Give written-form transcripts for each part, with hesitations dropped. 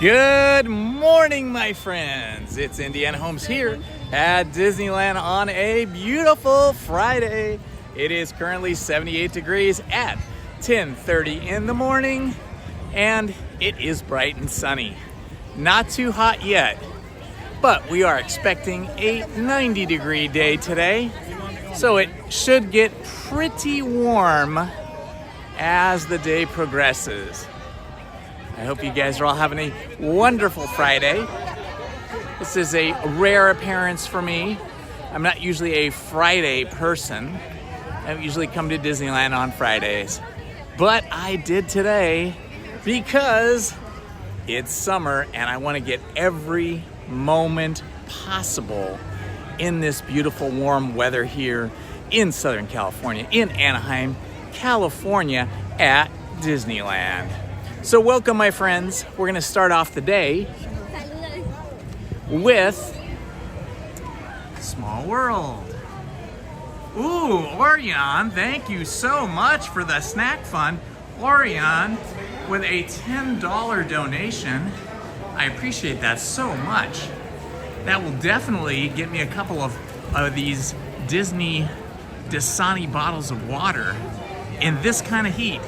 Good morning, my friends. It's Indiana Holmes here at Disneyland on a beautiful Friday. It is currently 78 degrees at 10:30 in the morning, and it is bright and sunny. Not too hot yet, but we are expecting a 90-degree day today, so it should get pretty warm as the day progresses. I hope you guys are all having a wonderful Friday. This is a rare appearance for me. I'm not usually a Friday person. I don't usually come to Disneyland on Fridays. But I did today because it's summer and I want to get every moment possible in this beautiful warm weather here in Southern California, in Anaheim, California at Disneyland. So welcome, my friends. We're going to start off the day with Small World. Ooh, Orion, thank you so much for the snack fund. Orion with a $10 donation. I appreciate that so much. That will definitely get me a couple of these Disney Dasani bottles of water. In this kind of heat,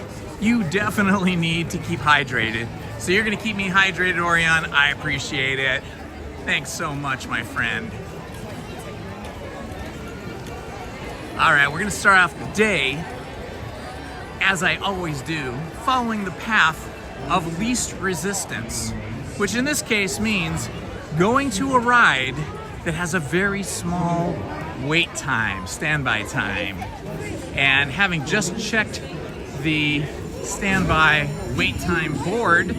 you definitely need to keep hydrated. So you're gonna keep me hydrated, Orion. I appreciate it. Thanks so much, my friend. All right, we're gonna start off the day, as I always do, following the path of least resistance, which in this case means going to a ride that has a very small wait time, standby time. And having just checked the standby wait time board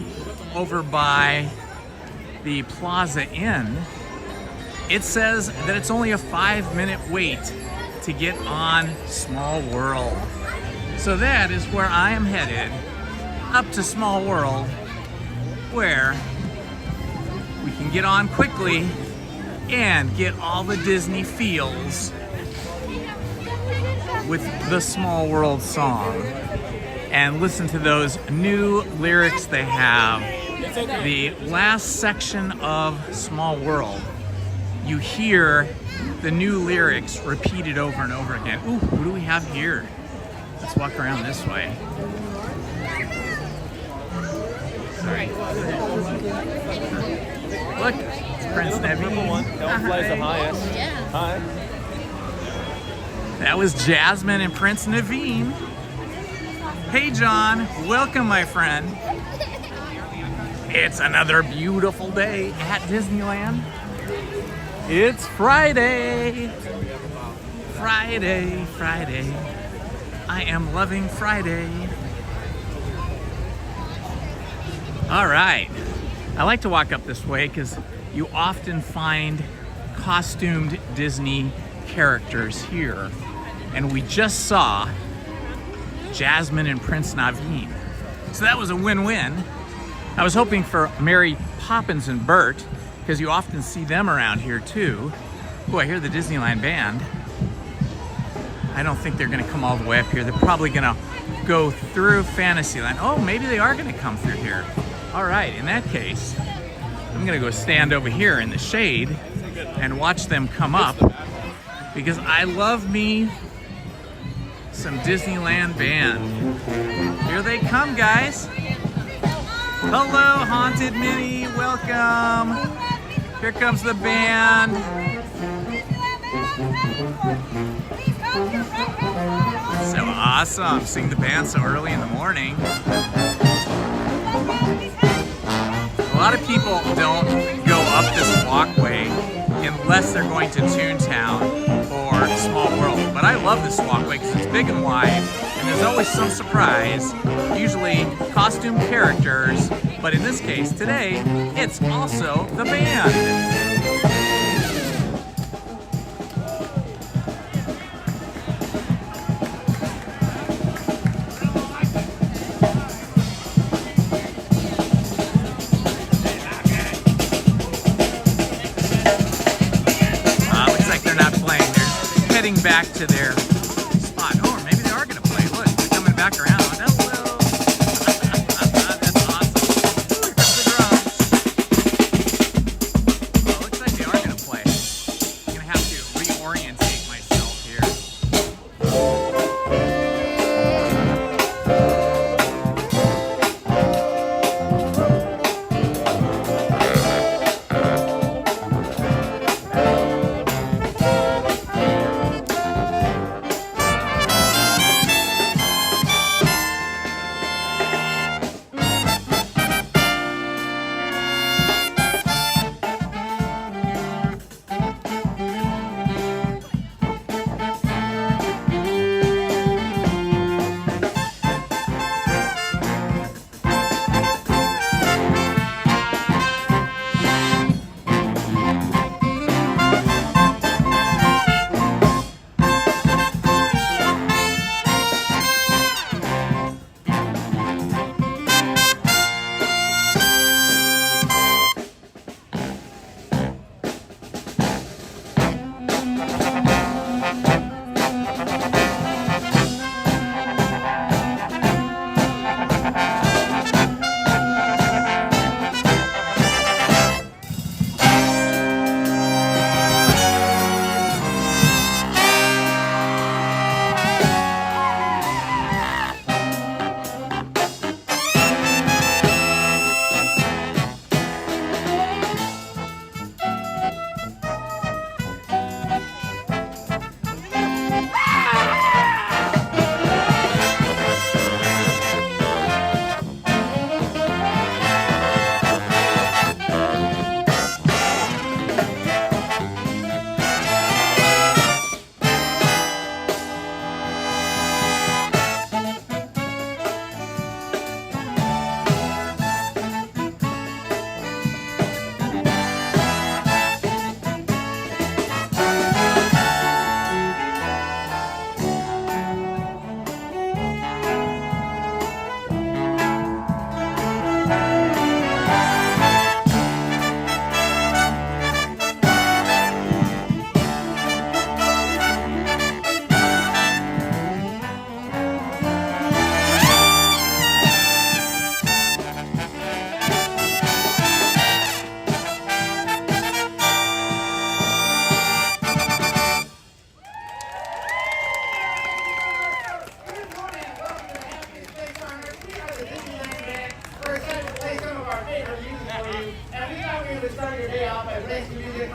over by the Plaza Inn, it says that it's only a 5-minute wait to get on Small World. So that is where I am headed, up to Small World, where we can get on quickly and get all the Disney feels with the Small World song and listen to those new lyrics they have. The last section of Small World, you hear the new lyrics repeated over and over again. Ooh, what do we have here? Let's walk around this way. Sorry. Look, it's Prince Naveen. That one flies the highest. Yeah. Hi. That was Jasmine and Prince Naveen. Hey John, welcome my friend. It's another beautiful day at Disneyland. It's Friday. Friday, Friday. I am loving Friday. All right. I like to walk up this way because you often find costumed Disney characters here. And we just saw Jasmine and Prince Naveen. So that was a win-win. I was hoping for Mary Poppins and Bert, because you often see them around here too. Oh, I hear the Disneyland band. I don't think they're gonna come all the way up here. They're probably gonna go through Fantasyland. Oh, maybe they are gonna come through here. All right, in that case, I'm gonna go stand over here in the shade and watch them come up, because I love me some Disneyland band. Here they come, guys. Hello, Haunted Minnie, welcome. Here comes the band. So awesome, seeing the band so early in the morning. A lot of people don't go up this walkway unless they're going to Toontown or Small World. But I love this walkway because it's big and wide, and there's always some surprise, usually costume characters, but in this case, today, it's also the band. Looks like they're not playing. They're heading back to their spot. Oh, or maybe they are going to play. Look, they're coming back around. Hello. That's awesome. Ooh, here comes the drums.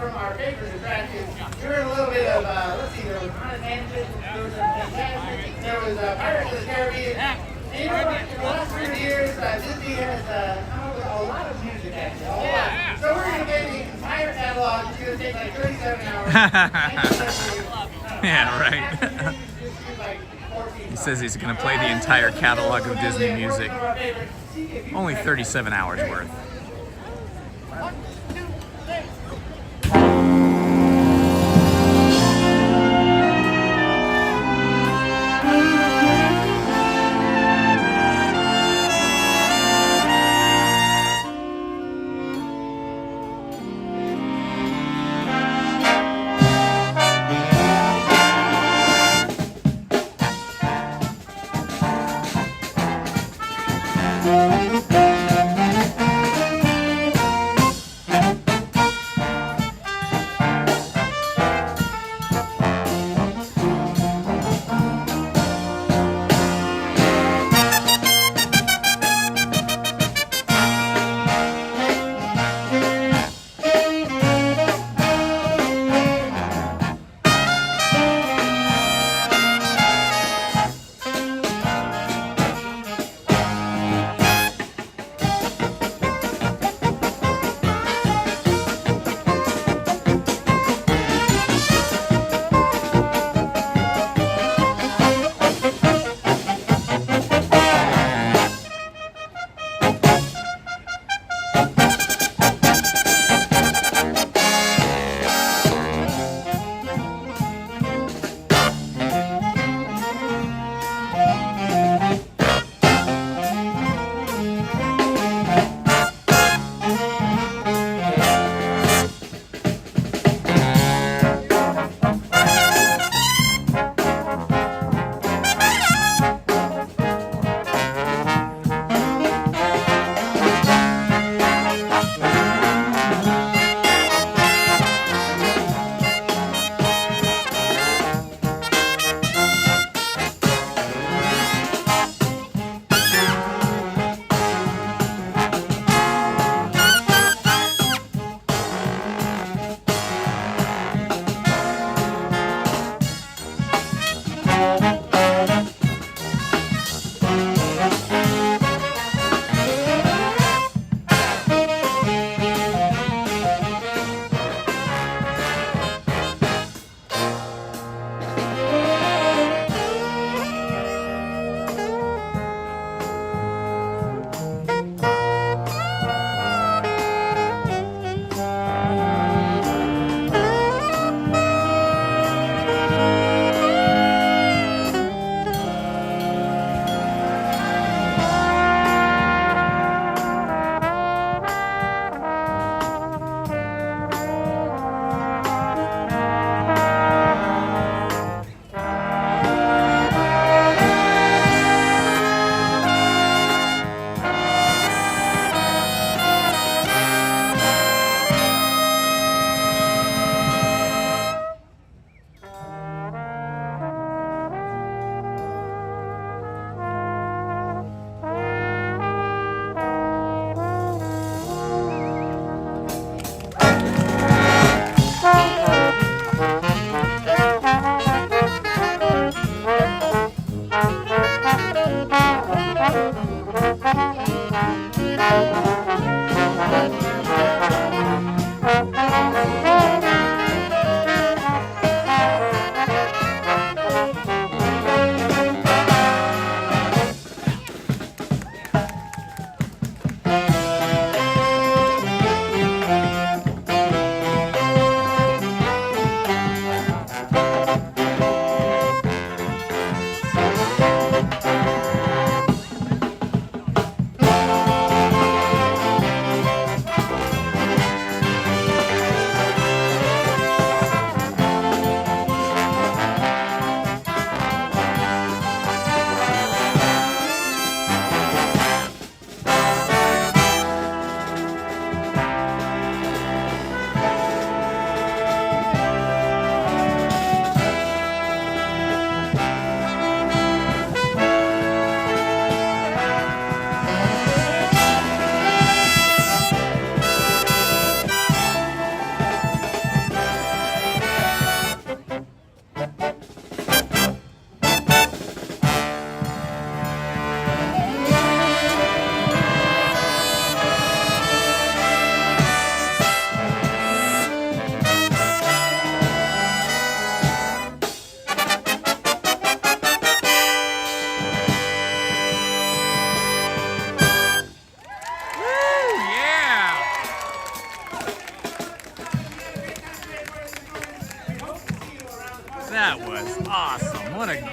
from our favorite attractions. We were in a little bit of, let's see, there was Haunted Mansion, there was Fantastic, there was Pirates of the Caribbean. And you know what, in the last 3 years, Disney has a lot of music actually, a whole lot. So we're going to get the entire catalog. It's going to take like 37 hours. Yeah, right. He says he's going to play the entire catalog of Disney music. Only 37 hours worth.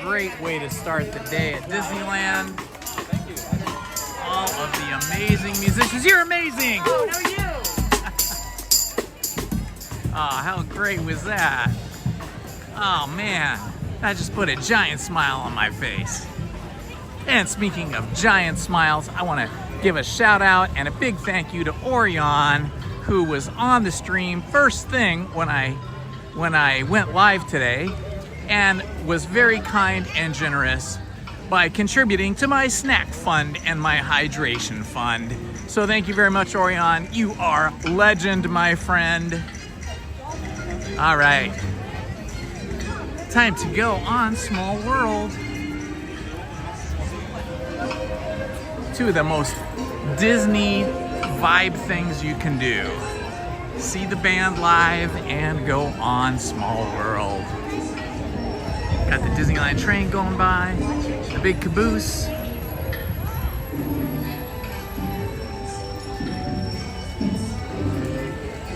great way to start the day at Disneyland. All of the amazing musicians. You're amazing! Oh, no, you! Oh, how great was that? Oh man, that just put a giant smile on my face. And speaking of giant smiles, I want to give a shout out and a big thank you to Orion, who was on the stream first thing when I went live today, and was very kind and generous by contributing to my snack fund and my hydration fund. So thank you very much, Orion. You are legend, my friend. All right, time to go on Small World. Two of the most Disney vibe things you can do. See the band live and go on Small World. Got the Disneyland train going by, the big caboose.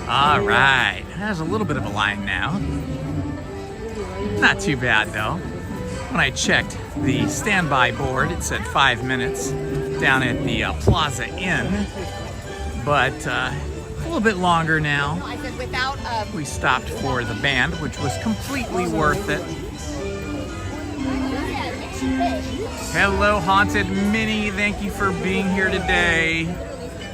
All right, there's a little bit of a line now. Not too bad though. When I checked the standby board, it said 5 minutes down at the Plaza Inn, but a little bit longer now. I said without We stopped for the band, which was completely worth it. Hello, Haunted Minnie. Thank you for being here today.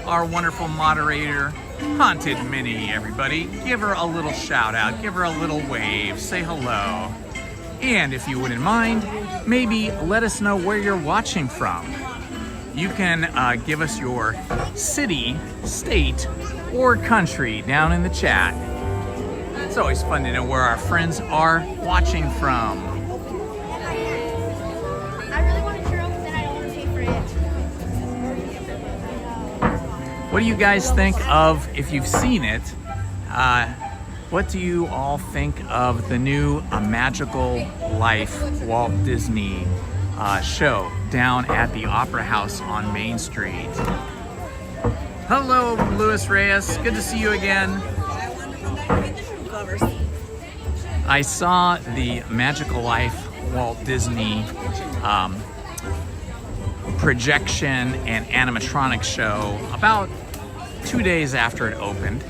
Our wonderful moderator, Haunted Minnie, everybody. Give her a little shout out, give her a little wave, say hello. And if you wouldn't mind, maybe let us know where you're watching from. You can give us your city, state, or country down in the chat. It's always fun to know where our friends are watching from. I really want a churro, but then I don't want to pay for it. What do you guys think of, if you've seen it, what do you all think of the new A Magical Life Walt Disney show down at the Opera House on Main Street? Hello, Luis Reyes. Good to see you again. I saw the Magical Life Walt Disney projection and animatronic show about 2 days after it opened,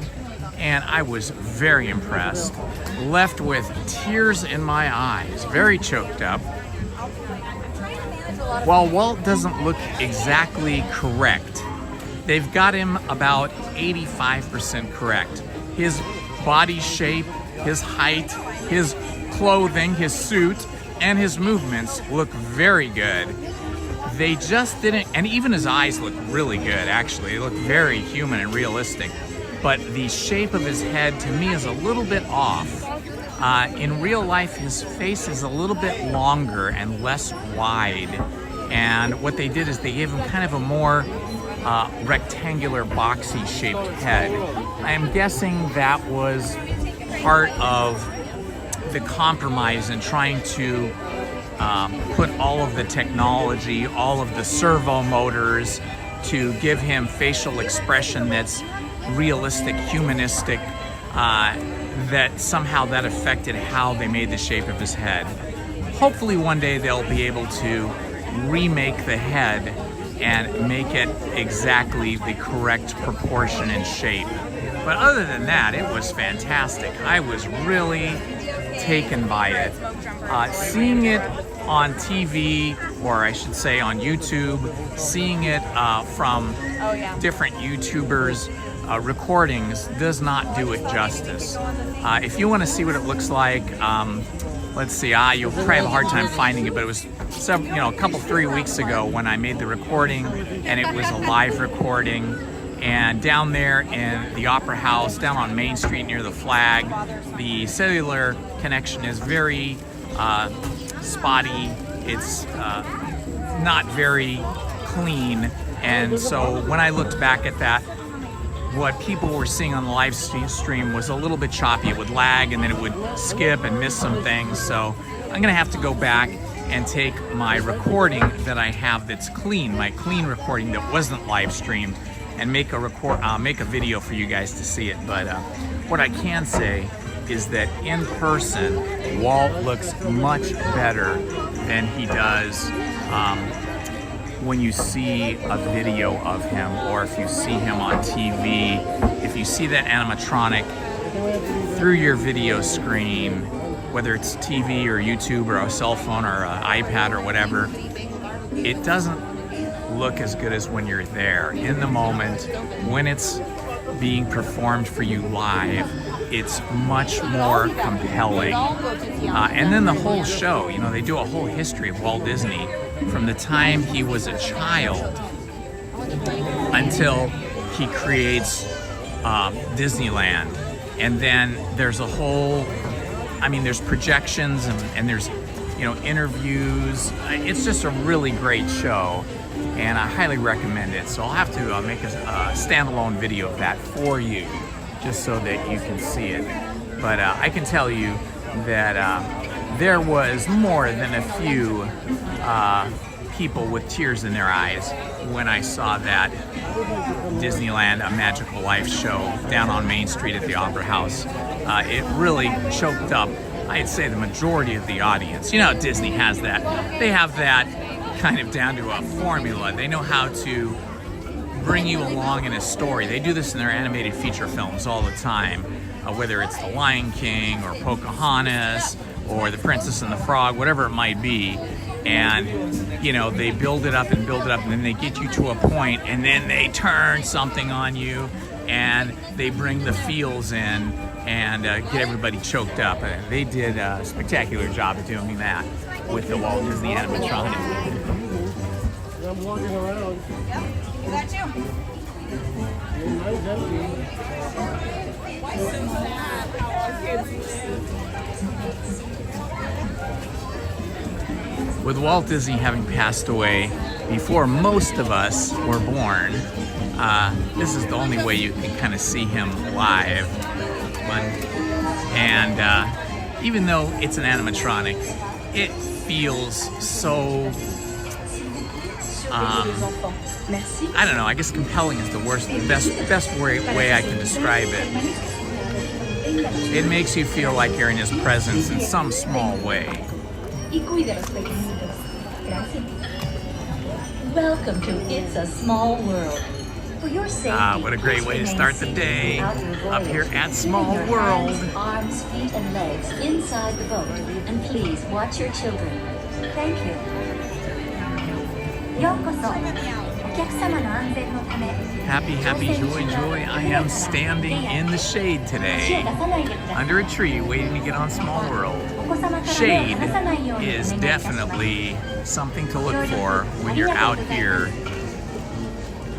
and I was very impressed. Left with tears in my eyes, very choked up. While Walt doesn't look exactly correct, they've got him about 85% correct. His body shape, his height, his clothing, his suit, and his movements look very good. They just didn't, and even his eyes look really good, actually. They look very human and realistic. But the shape of his head, to me, is a little bit off. In real life, his face is a little bit longer and less wide. And what they did is they gave him kind of a more rectangular, boxy shaped head. I'm guessing that was part of the compromise in trying to put all of the technology, all of the servo motors to give him facial expression that's realistic, humanistic, that somehow that affected how they made the shape of his head. Hopefully one day they'll be able to remake the head and make it exactly the correct proportion and shape. But other than that, it was fantastic. I was really taken by it. Seeing it on TV, or I should say on YouTube, seeing it from different YouTubers, recordings does not do it justice. If you want to see what it looks like, let's see, you'll probably have a hard time finding it, but it was a couple, 3 weeks ago when I made the recording, and it was a live recording. And down there in the Opera House, down on Main Street near the flag, the cellular connection is very spotty. It's not very clean. And so when I looked back at that, what people were seeing on the live stream was a little bit choppy. It would lag and then it would skip and miss some things. So I'm gonna have to go back and take my recording that I have that's clean, my clean recording that wasn't live streamed, and make a video for you guys to see it. But what I can say is that in person, Walt looks much better than he does when you see a video of him, or if you see him on TV. If you see that animatronic through your video screen, whether it's TV or YouTube or a cell phone or an iPad or whatever, it doesn't look as good as when you're there in the moment, when it's being performed for you live. It's much more compelling. And then the whole show, you know, they do a whole history of Walt Disney from the time he was a child until he creates Disneyland. And then there's a whole, I mean, there's projections and there's, you know, interviews. It's just a really great show, and I highly recommend it. So I'll have to make a standalone video of that for you, just so that you can see it. But I can tell you that there was more than a few people with tears in their eyes when I saw that Disneyland A Magical Life show down on Main Street at the Opera House. It really choked up, I'd say, the majority of the audience. You know, Disney has that. They have that kind of down to a formula. They know how to bring you along in a story. They do this in their animated feature films all the time, whether it's The Lion King or Pocahontas or The Princess and the Frog, whatever it might be. And, you know, they build it up and build it up, and then they get you to a point, and then they turn something on you, and they bring the feels in and get everybody choked up. And they did a spectacular job of doing that with the Walt Disney animatronic. I'm walking around. Yep, you got too. With Walt Disney having passed away before most of us were born, this is the only way you can kind of see him live. And even though it's an animatronic, it feels so, I don't know, I guess compelling is the best way I can describe it. It makes you feel like you're in his presence in some small way. Welcome to It's a Small World. For your safety, what a great way to start the day up here at Small your World. Hands, arms, feet, and legs inside the boat, and please watch your children. Thank you. ようこそ。お客様の安全のため。 Happy, happy, joy, joy. I am standing in the shade today, under a tree, waiting to get on Small World. Shade is definitely something to look for when you're out here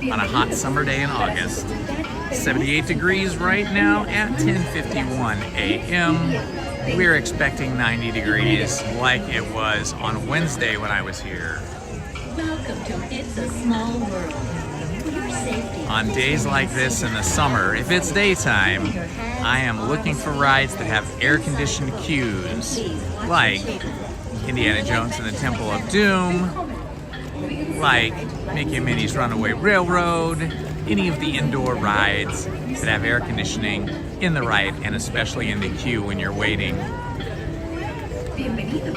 on a hot summer day in August. 78 degrees right now at 10:51 a.m. We're expecting 90 degrees like it was on Wednesday when I was here. Welcome to It's a Small World. For your safety, On days like this in the summer, if it's daytime, I am looking for rides that have air-conditioned queues, like Indiana Jones and the Temple of Doom, like Mickey and Minnie's Runaway Railroad, any of the indoor rides that have air conditioning in the ride, and especially in the queue when you're waiting. Bienvenidos.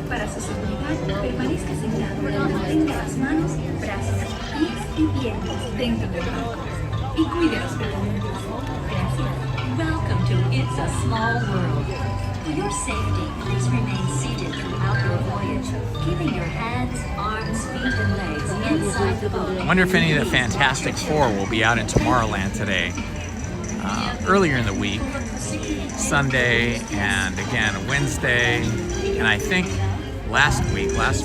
Para su seguridad, permanezca sentado y mantenga las manos, brazos, pies y piernas dentro del barco. Y cuide los pequeños. Gracias. welcome to It's a Small World. For your safety, please remain seated throughout your voyage, keeping your hands, arms, feet, and legs inside the boat. I wonder if any of the Fantastic Four will be out in Tomorrowland today. Earlier in the week, Sunday, and again Wednesday, and I think last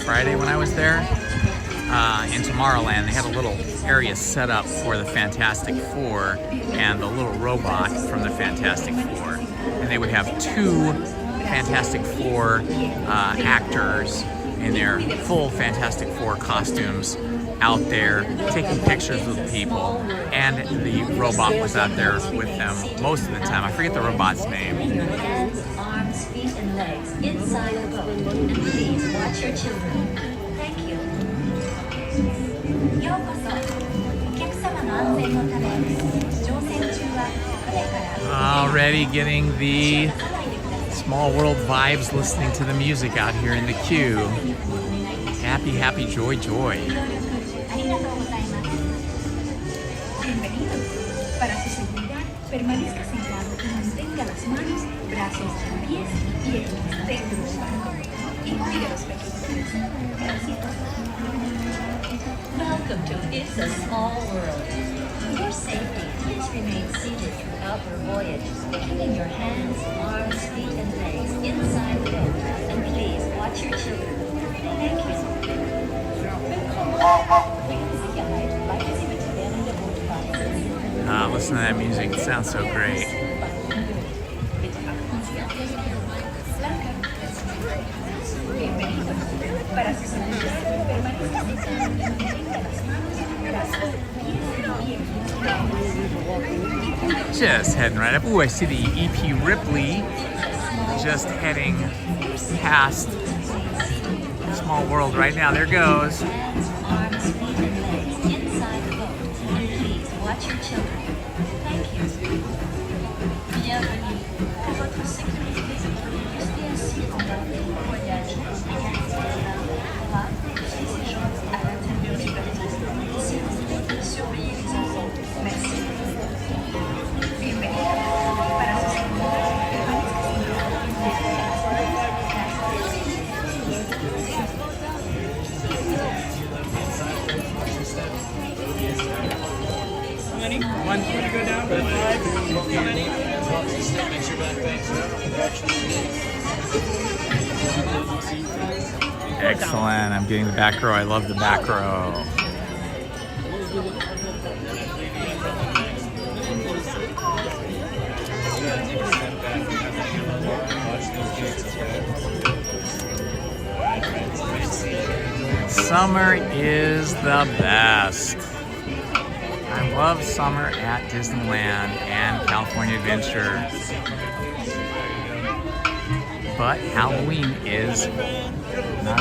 Friday when I was there, in Tomorrowland, they had a little area set up for the Fantastic Four and the little robot from the Fantastic Four. And they would have two Fantastic Four actors in their full Fantastic Four costumes out there taking pictures with people, and the robot was out there with them most of the time. I forget the robot's name. Hands, arms, feet, and legs inside the boat. And please watch your children. Thank you. ようこそ。お客様の安全のため、乗船中は船から Already getting the small world vibes listening to the music out here in the queue. Happy, happy, joy, joy. Bienvenidos. Para su seguridad, permanezca sentado y mantenga las manos, brazos, pies y piernas dentro del banco. Y cuide los pequeños. Gracias. Welcome to It's a Small World. For your safety, please remain seated throughout your voyage, keeping your hands, arms, feet, and legs inside the boat. And please watch your children. Thank you. Listen to that music. It sounds so great. Bienvenidos. Para su seguridad, permanezca sentado y mantenga las manos, brazos, pies y piernas. Just heading right up. Ooh, I see the EP Ripley just heading past Small World right now. There goes. Hands, arms, feet, and legs inside the boat. And please watch your children. Thank you. Bienvenue. Pour votre sécurité, restez assis en bord du voyage. À l'intérieur du bateau. S'il vous plaît, surveillez les enfants. Merci. Bienvenidos. Para su seguridad, permanezca sentado y mantenga las manos, Excellent. I'm getting the back row. I love the back row. Summer is the best. I love summer at Disneyland and California Adventure. But Halloween is not.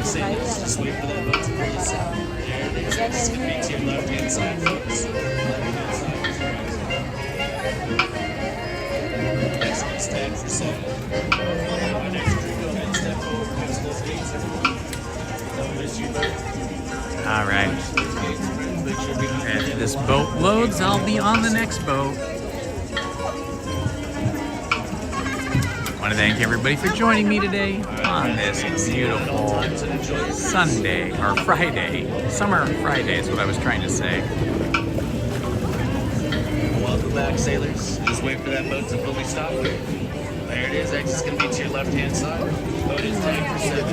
Sailors, just wait for that boat to pull us out. There it is. It's going to be to your left-hand side, folks. Excellent. Stand for 7. Our next crew, go ahead and step forward past those gates. Don't miss your boat. All right. If this boat loads, I'll be on the next boat. I want to thank everybody for joining me today on this beautiful Sunday, or Friday. Summer Friday is what I was trying to say. Welcome back, sailors. Just wait for that boat to fully stop. There it is. Exit's going to be to your left-hand side. Boat is tagged for 7.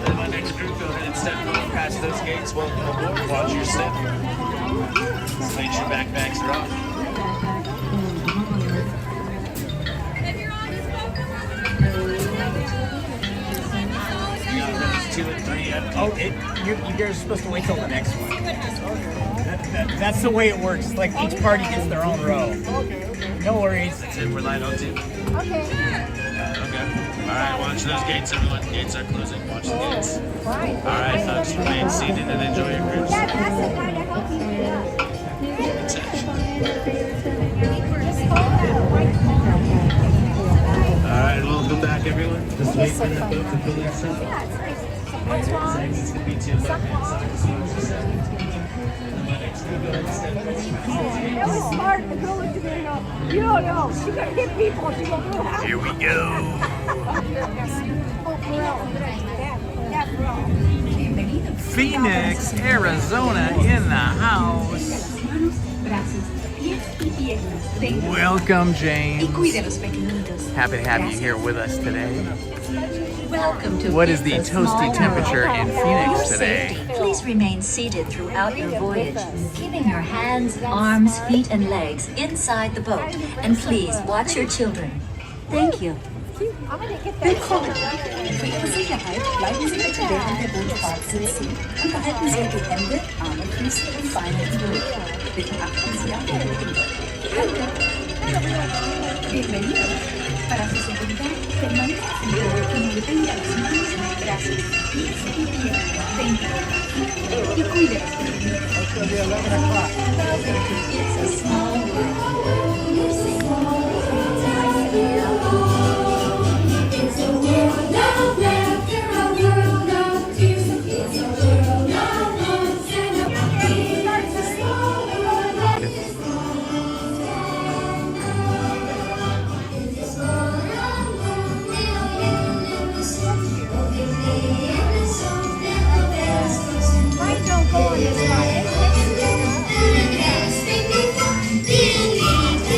Then my next crew, go ahead and step forward past those gates. Welcome aboard. Watch your step. Just make sure backpacks are off. You got rows 2 and 3 empty. Oh, you're supposed to wait till the next one. That's the way it works. Like each party gets their own row. No worries. That's it. We're light on 2. Okay. Alright, watch those gates, everyone. The gates are closing. Watch the gates. Alright, folks, remain seated and enjoy your cruise. Attention. Alright, welcome back, everyone. Just wait for that boat to pull itself. What's wrong? It's going to be to your left-hand side. That was smart. The girl was doing it. You don't know. She could hit people. She goes, Here we go. Phoenix, Arizona in the house. Welcome, James. Happy to have you here with us today. Welcome to What is the It's a toasty Small temperature World. in For Phoenix your today? safety, please remain seated throughout your voyage, keeping your hands, arms, feet, and legs inside the boat. And please watch your children. Thank you. Willkommen. Für Ihre Sicherheit bleiben Sie bitte während der Bootfahrt sitzen und behalten Sie die Hände, Arme, Füße und Beine im Boot. Bitte achten Sie auf Ihre Hände. Bienvenidos. Para su seguridad, permanezca sentado y mantenga las manos, brazos, pies y piernas dentro del vehículo y cuide los pequeñitos. It's a small world. You're safe. It's a world of laughter, a world of tears. It's a world of loves and of peace. It's a small world. It's a small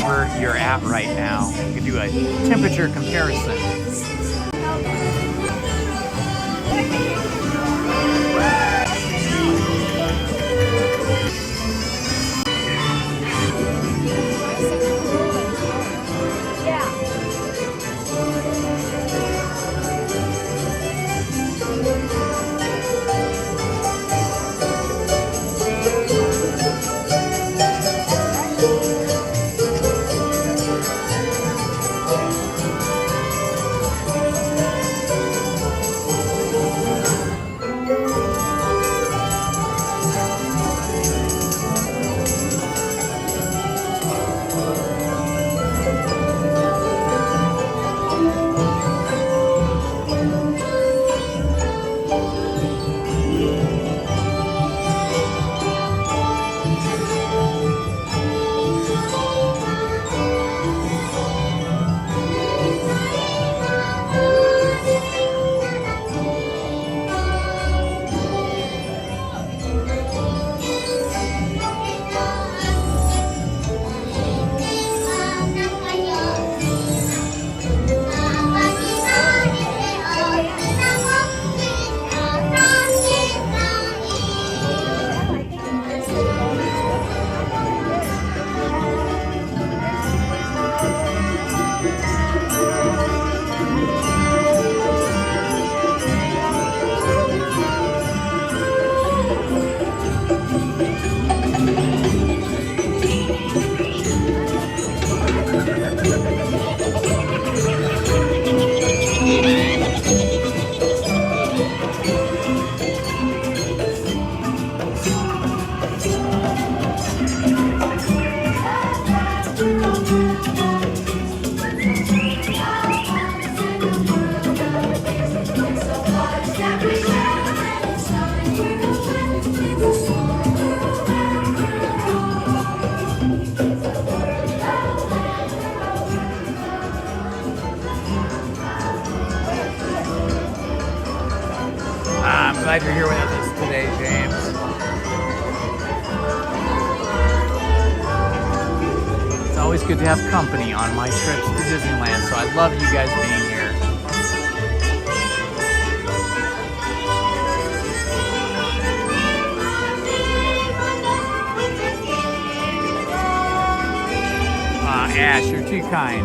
Where you're at right now, you can do a temperature comparison. I'm glad you're here with us today, James. It's always good to have company on my trips to Disneyland, so I love you guys being here. Ash, you're too kind.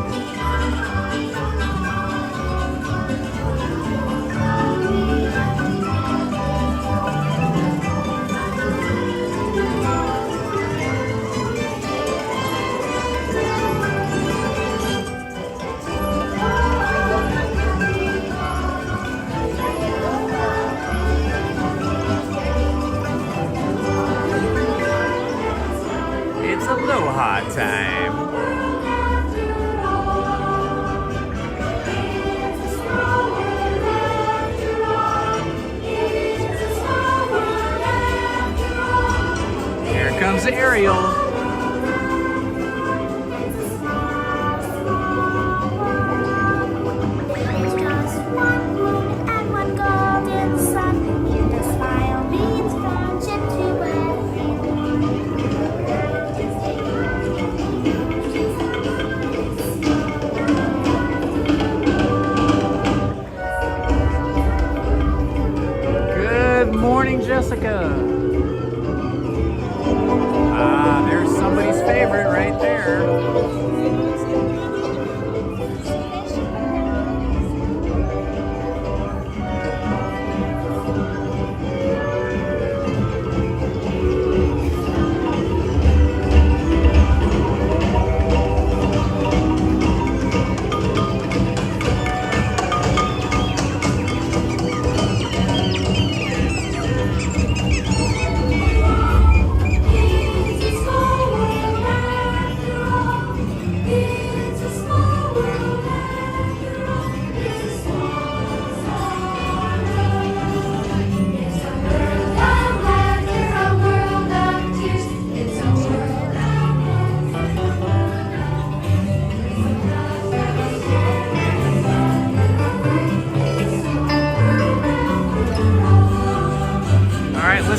It's Aloha time.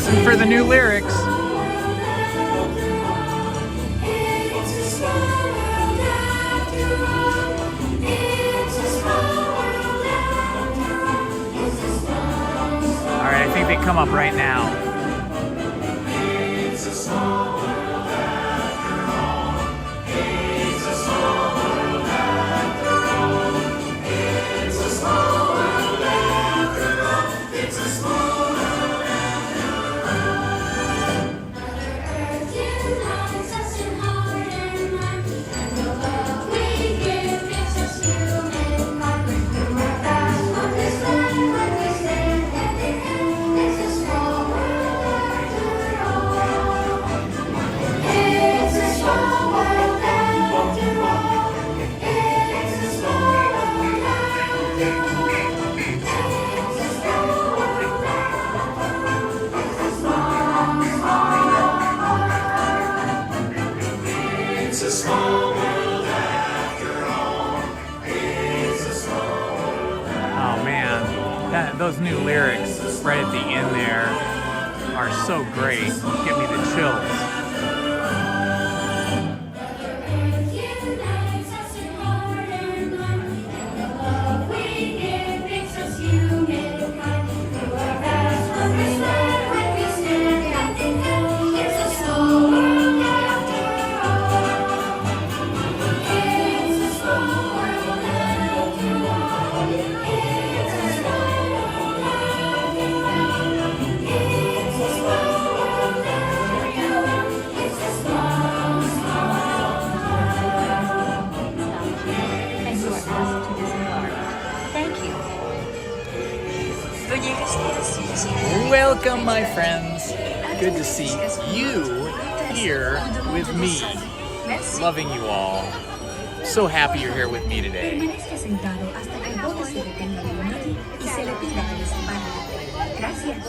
Listen for the new lyrics. It's a small world after all. It's a small world after all. It's a small, small. All right, I think they come up right now. It's a small world after all. It's a small world after all. It's a small world after all. It's a small world after all. Mother Earth unites us in heart and mind, and the love we give makes us humankind. Through our path on this land, when we stand hand in hand, it's a small world after all. It's a small world after all. It's a small world after all. It's a small world after all. It's a small, small world. It's a small world after all. It's a small world. Oh man, those new lyrics right at the end there are so great. Give me the chills. Mother Earth unites us in heart and mind, and the love we give makes us humankind. Through our paths on this land, when we stand hand in hand, it's a small world after all. It's a small world after all. It's a small world after all. It's a small world after all. It's a small, small And you are asked to disembark. Thank you. Veuillez rester assis jusqu'à Welcome, my friends. Good to see you here with me. Loving you all. So happy you're here with me today. Permanezca sentado hasta que el bote se detenga en el muelle y se le pida que desembarque. Gracias.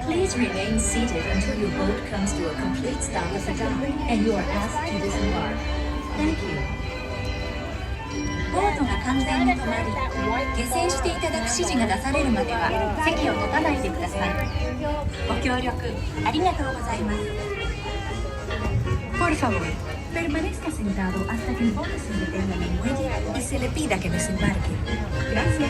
Please remain seated until your boat comes to a complete stop at the dock and you are asked to disembark. Thank you. ボートが完全に止まり、下船していただく指示が出されるまでは席を立たないでください。ご協力ありがとうございます。Por favor, permanezca sentado hasta que el bote se detenga en el muelle y se le pida que desembarque. Gracias.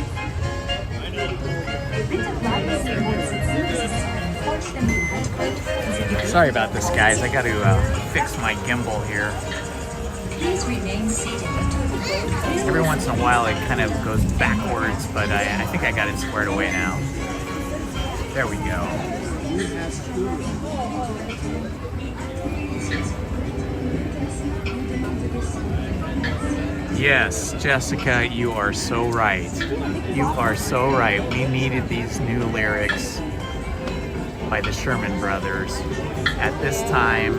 Sorry about this, guys. I got to fix my gimbal here. Please remain seated until the boat comes. Every once in a while it kind of goes backwards, but I think I got it squared away now. There we go. Yes, Jessica, you are so right. You are so right. We needed these new lyrics by the Sherman Brothers at this time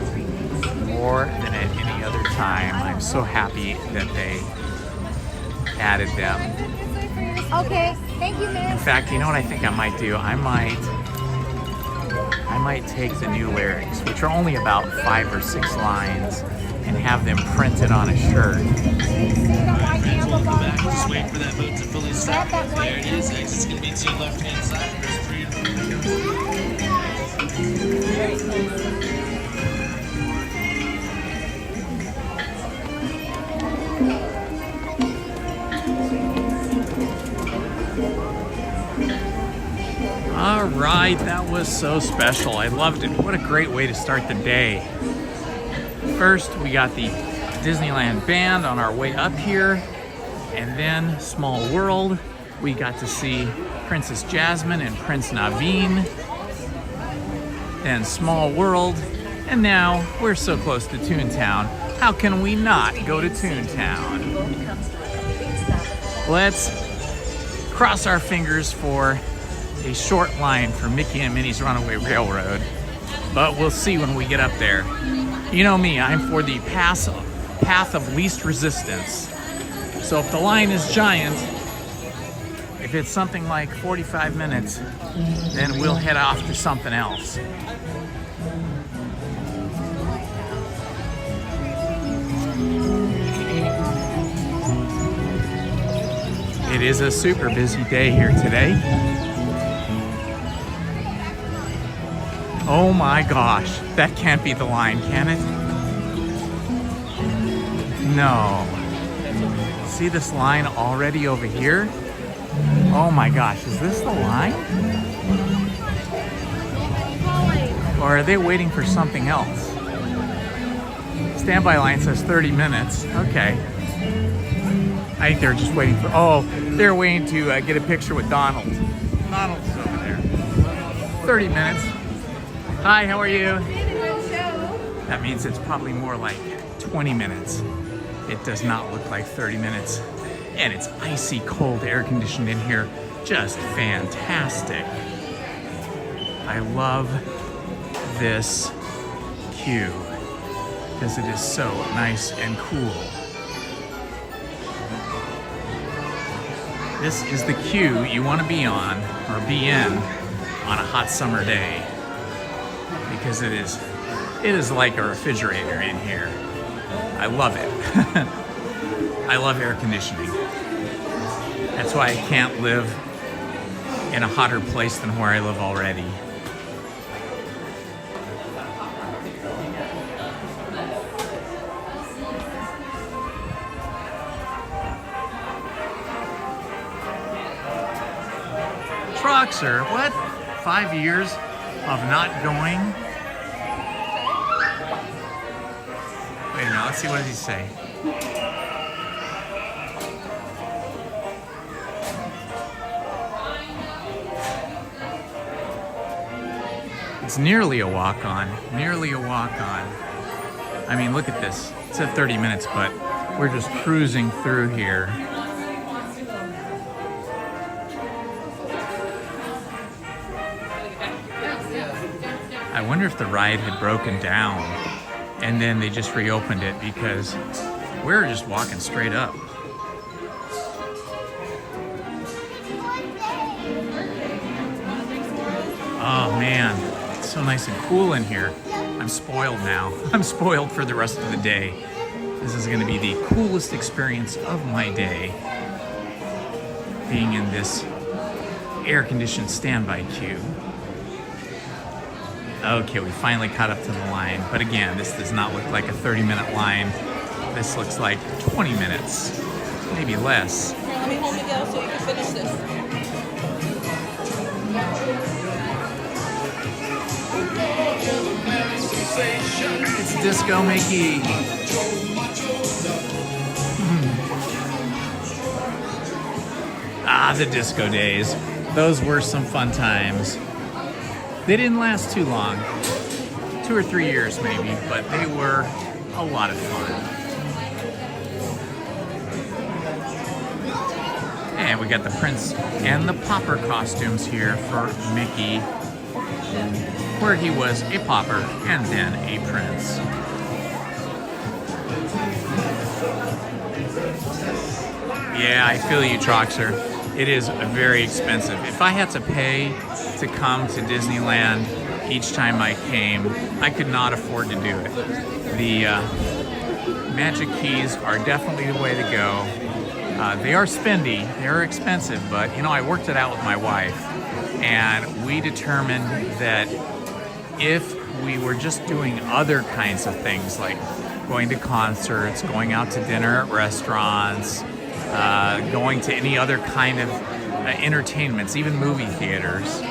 more than at any other time. I'm so happy that they added them. Okay, thank you, In ma'am. fact, you know what I think I might do? I might take the new lyrics, which are only about 5 or 6 lines, and have them printed on a shirt. Welcome back. Just wait for that boat to fully stop. There it is. Exit's going to be to your left-hand side. There's 3 and 4. All right, that was so special. I loved it. What a great way to start the day. First, we got the Disneyland band on our way up here, and then Small World. We got to see Princess Jasmine and Prince Naveen. Then Small World, and now we're so close to Toontown. How can we not go to Toontown? Let's cross our fingers for a short line for Mickey and Minnie's Runaway Railroad, but we'll see when we get up there. You know me, I'm for the path of least resistance. So if the line is giant, if it's something like 45 minutes, then we'll head off to something else. It is a super busy day here today. Oh my gosh, that can't be the line, can it? No. See this line already over here? Oh my gosh, is this the line? Or are they waiting for something else? Standby line says 30 minutes. Okay. I think they're just waiting for, oh, they're waiting to get a picture with Donald. Donald's over there. 30 minutes. Hi, how are you? That means it's probably more like 20 minutes. It does not look like 30 minutes. And it's icy cold, air conditioned in here. Just fantastic. I love this queue because it is so nice and cool. This is the queue you want to be on or be in on a hot summer day because it is like a refrigerator in here. I love it. I love air conditioning. That's why I can't live in a hotter place than where I live already. Troxer, what? 5 years of not going? Wait a minute, let's see, what does he say? It's nearly a walk-on, nearly a walk-on. I mean, look at this. It said 30 minutes, but we're just cruising through here. I wonder if the ride had broken down and then they just reopened it because we're just walking straight up. Oh man, it's so nice and cool in here. I'm spoiled now. I'm spoiled for the rest of the day. This is going to be the coolest experience of my day, being in this air-conditioned standby queue. Okay, we finally caught up to the line, but again, this does not look like a 30-minute line. This looks like 20 minutes, maybe less. Let me hold it down so you can finish this. It's Disco Mickey. Ah, the disco days. Those were some fun times. They didn't last too long, 2 or 3 years maybe, but they were a lot of fun. And we got the Prince and the Pauper costumes here for Mickey, where he was a pauper and then a prince. Yeah, I feel you, Troxer. It is very expensive. If I had to pay to come to Disneyland each time I came, I could not afford to do it. The Magic Keys are definitely the way to go. They are spendy, they are expensive, but you know, I worked it out with my wife and we determined that if we were just doing other kinds of things like going to concerts, going out to dinner at restaurants, going to any other kind of entertainments, even movie theaters,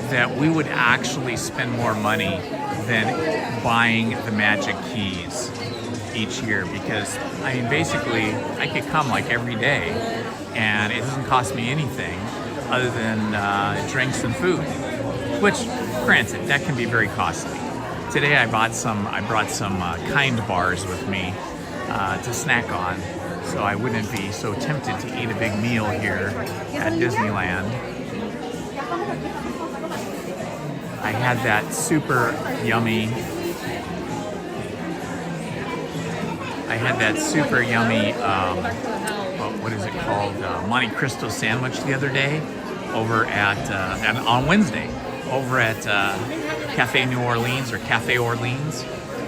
that we would actually spend more money than buying the Magic Keys each year, because I mean, basically I could come like every day and it doesn't cost me anything other than drinks and food, which granted, that can be very costly. Today I brought some Kind bars with me to snack on, so I wouldn't be so tempted to eat a big meal here at Disneyland. I had that super yummy what is it called, Monte Cristo sandwich the other day over at and on Wednesday over at Cafe New Orleans or Cafe Orleans,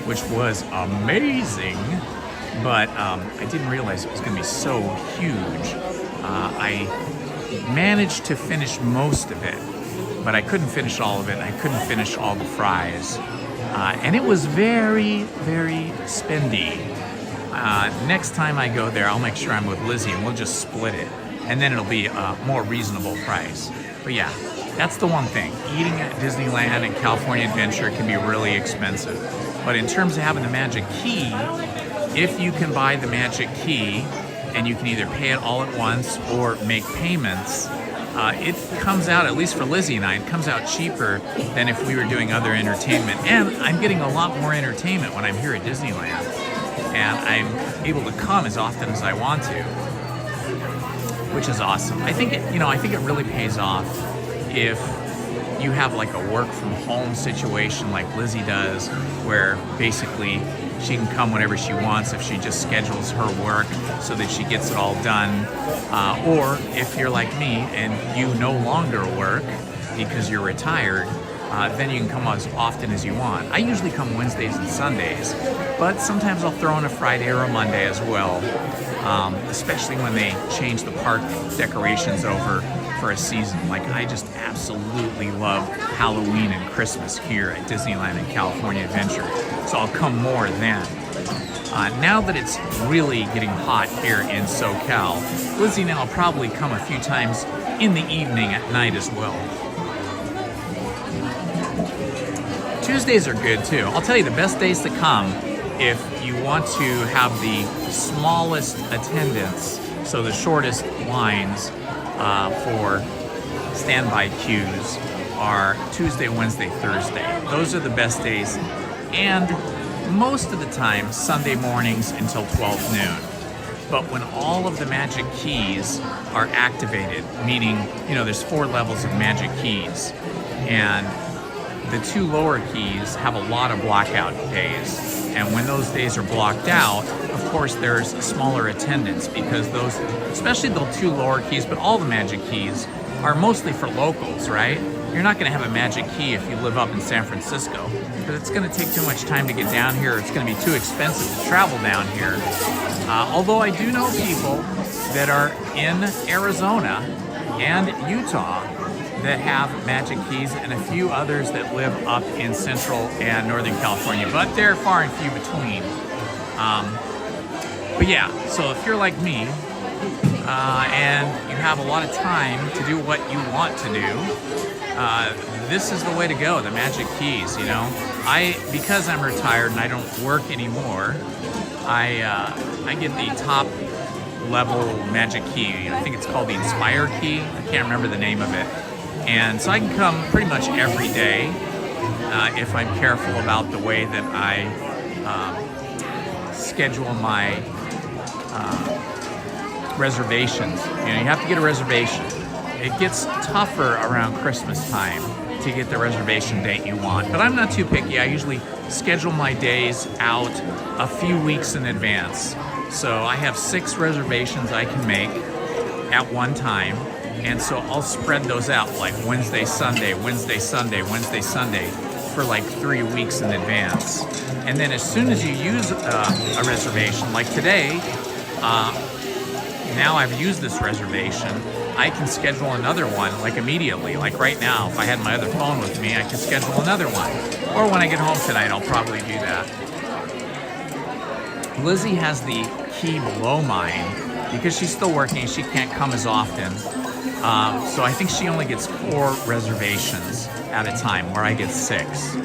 which was amazing. But I didn't realize it was going to be so huge. I managed to finish most of it, but I couldn't finish all of it. I couldn't finish all the fries. And it was very, very spendy. Next time I go there, I'll make sure I'm with Lizzie and we'll just split it. And then it'll be a more reasonable price. But yeah, that's the one thing. Eating at Disneyland and California Adventure can be really expensive. But in terms of having the Magic Key, if you can buy the Magic Key and you can either pay it all at once or make payments, it comes out, at least for Lizzie and I, it comes out cheaper than if we were doing other entertainment. And I'm getting a lot more entertainment when I'm here at Disneyland. And I'm able to come as often as I want to, which is awesome. I think it really pays off if you have like a work from home situation like Lizzie does, where basically she can come whenever she wants if she just schedules her work so that she gets it all done. Or if you're like me and you no longer work because you're retired, then you can come as often as you want. I usually come Wednesdays and Sundays, but sometimes I'll throw in a Friday or a Monday as well, especially when they change the park decorations over for a season. Like, I just absolutely love Halloween and Christmas here at Disneyland and California Adventure, so I'll come more then. Now that it's really getting hot here in SoCal, Lizzie and I'll probably come a few times in the evening at night as well. Tuesdays are good too. I'll tell you the best days to come if you want to have the smallest attendance, so the shortest lines for standby queues are Tuesday, Wednesday, Thursday. Those are the best days, and most of the time Sunday mornings until 12 noon. But when all of the Magic Keys are activated, meaning, there's 4 levels of Magic Keys, and the 2 lower keys have a lot of blackout days. And when those days are blocked out, of course, there's smaller attendance, because those, especially the 2 lower keys, but all the Magic Keys are mostly for locals, right? You're not going to have a Magic Key if you live up in San Francisco, because it's going to take too much time to get down here. It's going to be too expensive to travel down here. Although I do know people that are in Arizona and Utah that have Magic Keys, and a few others that live up in Central and Northern California, but they're far and few between. But yeah, so if you're like me, and you have a lot of time to do what you want to do, this is the way to go, the Magic Keys, because I'm retired and I don't work anymore, I get the top level Magic Key. I think it's called the Inspire Key. I can't remember the name of it. And so I can come pretty much every day if I'm careful about the way that I schedule my reservations. You have to get a reservation. It gets tougher around Christmas time to get the reservation date you want. But I'm not too picky. I usually schedule my days out a few weeks in advance. So I have 6 reservations I can make at one time. And so I'll spread those out like Wednesday, Sunday, Wednesday, Sunday, Wednesday, Sunday for like 3 weeks in advance. And then as soon as you use a reservation, like today, now I've used this reservation, I can schedule another one like immediately. Like right now, if I had my other phone with me, I can schedule another one. Or when I get home tonight, I'll probably do that. Lizzie has the key below mine because she's still working. She can't come as often. So I think she only gets 4 reservations at a time, where I get 6.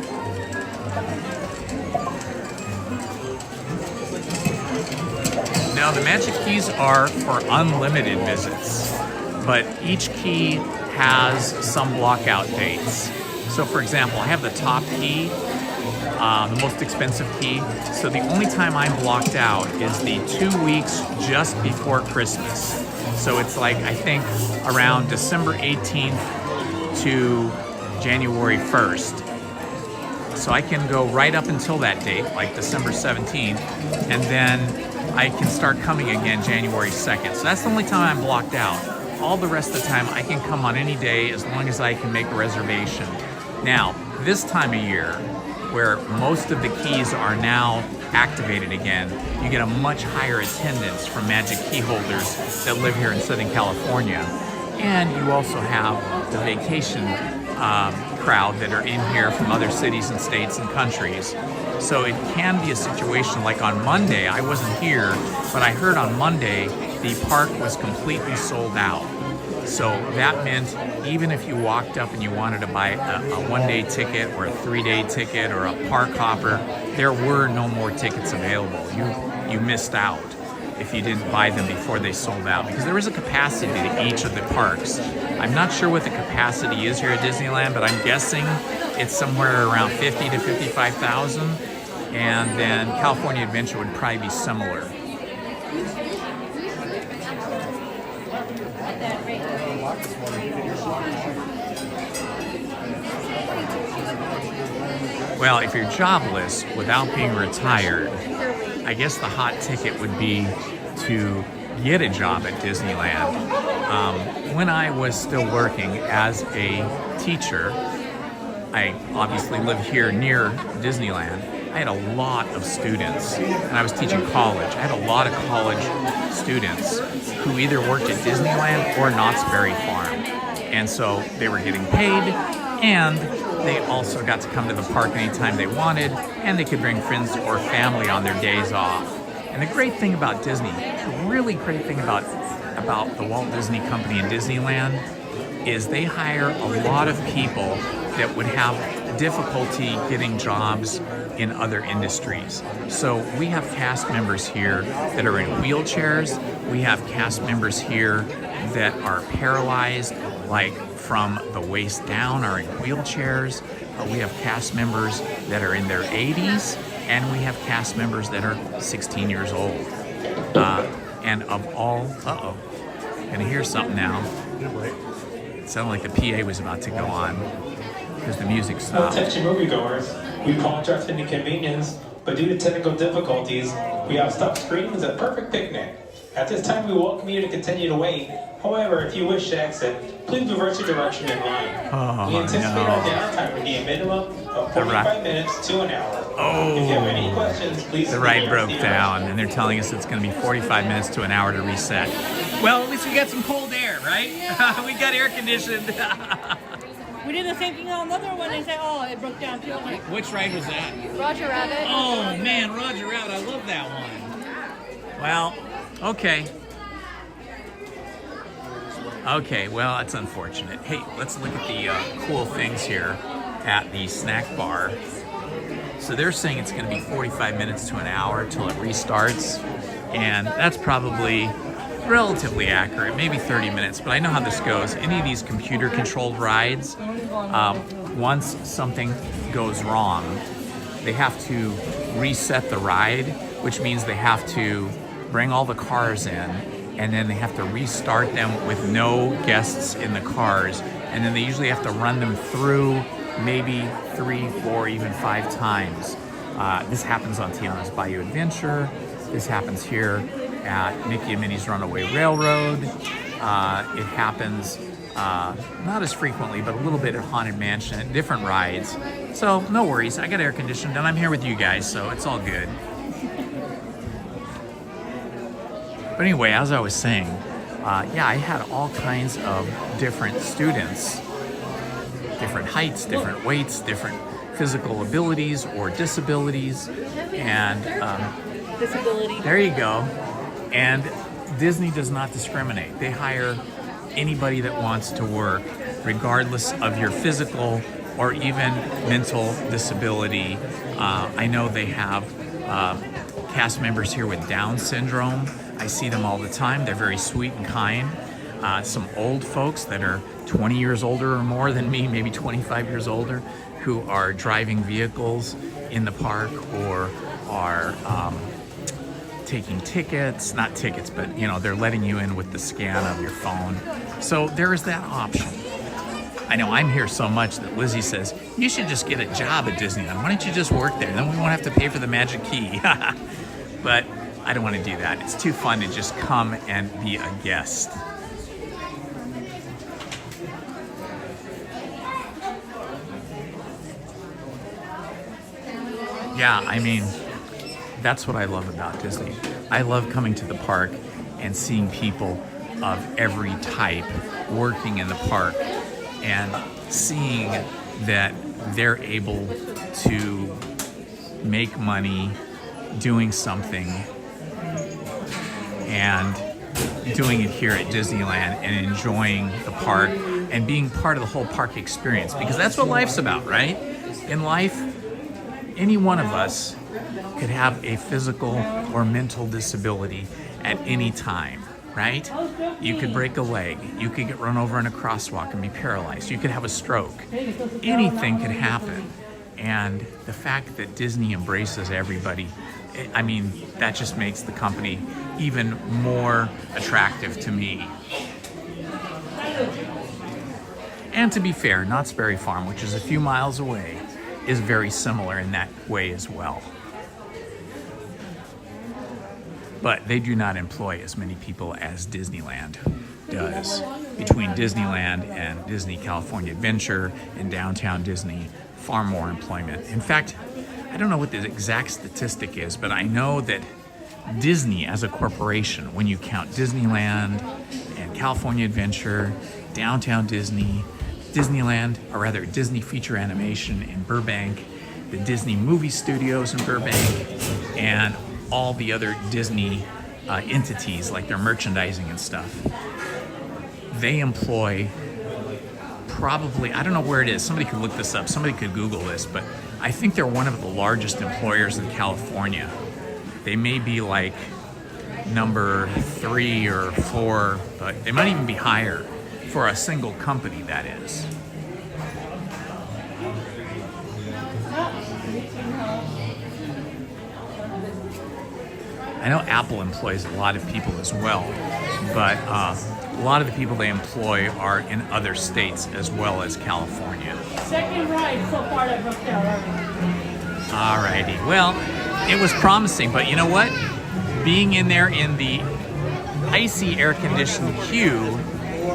Now the Magic Keys are for unlimited visits, but each key has some blockout dates. So for example, I have the top key, the most expensive key. So the only time I'm blocked out is the 2 weeks just before Christmas. So it's like, I think, around December 18th to January 1st. So I can go right up until that date, like December 17th, and then I can start coming again January 2nd. So that's the only time I'm blocked out. All the rest of the time I can come on any day as long as I can make a reservation. Now, this time of year, where most of the keys are now activated again, you get a much higher attendance from Magic Key holders that live here in Southern California. And you also have the vacation crowd that are in here from other cities and states and countries. So it can be a situation like on Monday, I wasn't here, but I heard on Monday the park was completely sold out. So that meant even if you walked up and you wanted to buy a one-day ticket or a 3-day ticket or a park hopper, there were no more tickets available. You missed out if you didn't buy them before they sold out, because there is a capacity to each of the parks. I'm not sure what the capacity is here at Disneyland, but I'm guessing it's somewhere around 50 to 55,000, and then California Adventure would probably be similar. Well, if you're jobless without being retired, I guess the hot ticket would be to get a job at Disneyland. When I was still working as a teacher, I obviously live here near Disneyland. I had a lot of students, and I was teaching college. I had a lot of college students who either worked at Disneyland or Knott's Berry Farm. And so they were getting paid, and they also got to come to the park anytime they wanted, and they could bring friends or family on their days off. And the great thing about Disney, the really great thing about the Walt Disney Company and Disneyland is they hire a lot of people that would have difficulty getting jobs in other industries. So we have cast members here that are in wheelchairs. We have cast members here that are paralyzed, like from the waist down, are in wheelchairs. We have cast members that are in their 80s, and we have cast members that are 16 years old. And of all, gonna hear something now. It sounded like the PA was about to go on because the music stopped. Attention moviegoers, we apologize for the inconvenience, but due to technical difficulties, we have stopped screenings at Perfect Picnic. At this time, we welcome you to continue to wait. However, if you wish to exit, please reverse your direction in line. We anticipate our downtime to be a minimum of 45 minutes to an hour. If you have any questions, please. The ride broke down, and they're telling us it's going to be 45 minutes to an hour to reset. Well, at least we got some cold air, right? We got air conditioned. We did the same thing on another one. They said, oh, it broke down too. I'm like, Which ride was that? Roger Rabbit. Oh man, Roger Rabbit, I love that one. Well, okay. Okay, well, that's unfortunate. Hey, let's look at the cool things here at the snack bar. So they're saying it's going to be 45 minutes to an hour till it restarts, and that's probably relatively accurate, maybe 30 minutes, but I know how this goes. Any of these computer-controlled rides, once something goes wrong, they have to reset the ride, which means they have to bring all the cars in, and then they have to restart them with no guests in the cars, and then they usually have to run them through maybe 3, 4, even 5 times. This happens on Tiana's Bayou Adventure. This happens here at Mickey and Minnie's Runaway Railroad. It happens not as frequently, but a little bit at Haunted Mansion, at different rides. So no worries, I got air conditioned and I'm here with you guys, so it's all good. But anyway, as I was saying, yeah, I had all kinds of different students, different heights, different weights, different physical abilities or disabilities, and there you go. And Disney does not discriminate. They hire anybody that wants to work, regardless of your physical or even mental disability. I know they have cast members here with Down syndrome. I see them all the time. They're very sweet and kind. Some old folks that are 20 years older or more than me, maybe 25 years older, who are driving vehicles in the park or are taking tickets, not tickets, but you know, they're letting you in with the scan of your phone. So there is that option. I know I'm here so much that Lizzie says, you should just get a job at Disneyland. Why don't you just work there? Then we won't have to pay for the magic key. But I don't want to do that. It's too fun to just come and be a guest. Yeah, I mean, that's what I love about Disney. I love coming to the park and seeing people of every type working in the park. And seeing that they're able to make money doing something and doing it here at Disneyland and enjoying the park and being part of the whole park experience, because that's what life's about, right? In life, any one of us could have a physical or mental disability at any time, right? You could break a leg, you could get run over in a crosswalk and be paralyzed, you could have a stroke. Anything could happen. And the fact that Disney embraces everybody, I mean, that just makes the company even more attractive to me. And to be fair, Knott's Berry Farm, which is a few miles away, is very similar in that way as well. But they do not employ as many people as Disneyland does. Between Disneyland and Disney California Adventure and Downtown Disney, far more employment. In fact, I don't know what the exact statistic is, but I know that Disney as a corporation, when you count Disneyland and California Adventure, Downtown Disney, Disneyland, or rather Disney Feature Animation in Burbank, the Disney Movie Studios in Burbank, and all the other Disney entities like their merchandising and stuff, they employ probably, I don't know where it is, somebody could look this up, somebody could Google this, but I think they're one of the largest employers in California. They may be like number 3 or 4, but they might even be higher for a single company, that is. I know Apple employs a lot of people as well, but a lot of the people they employ are in other states as well as California. Second ride so far at Brookdale. Alrighty, well, it was promising, but you know what? Being in there in the icy air-conditioned queue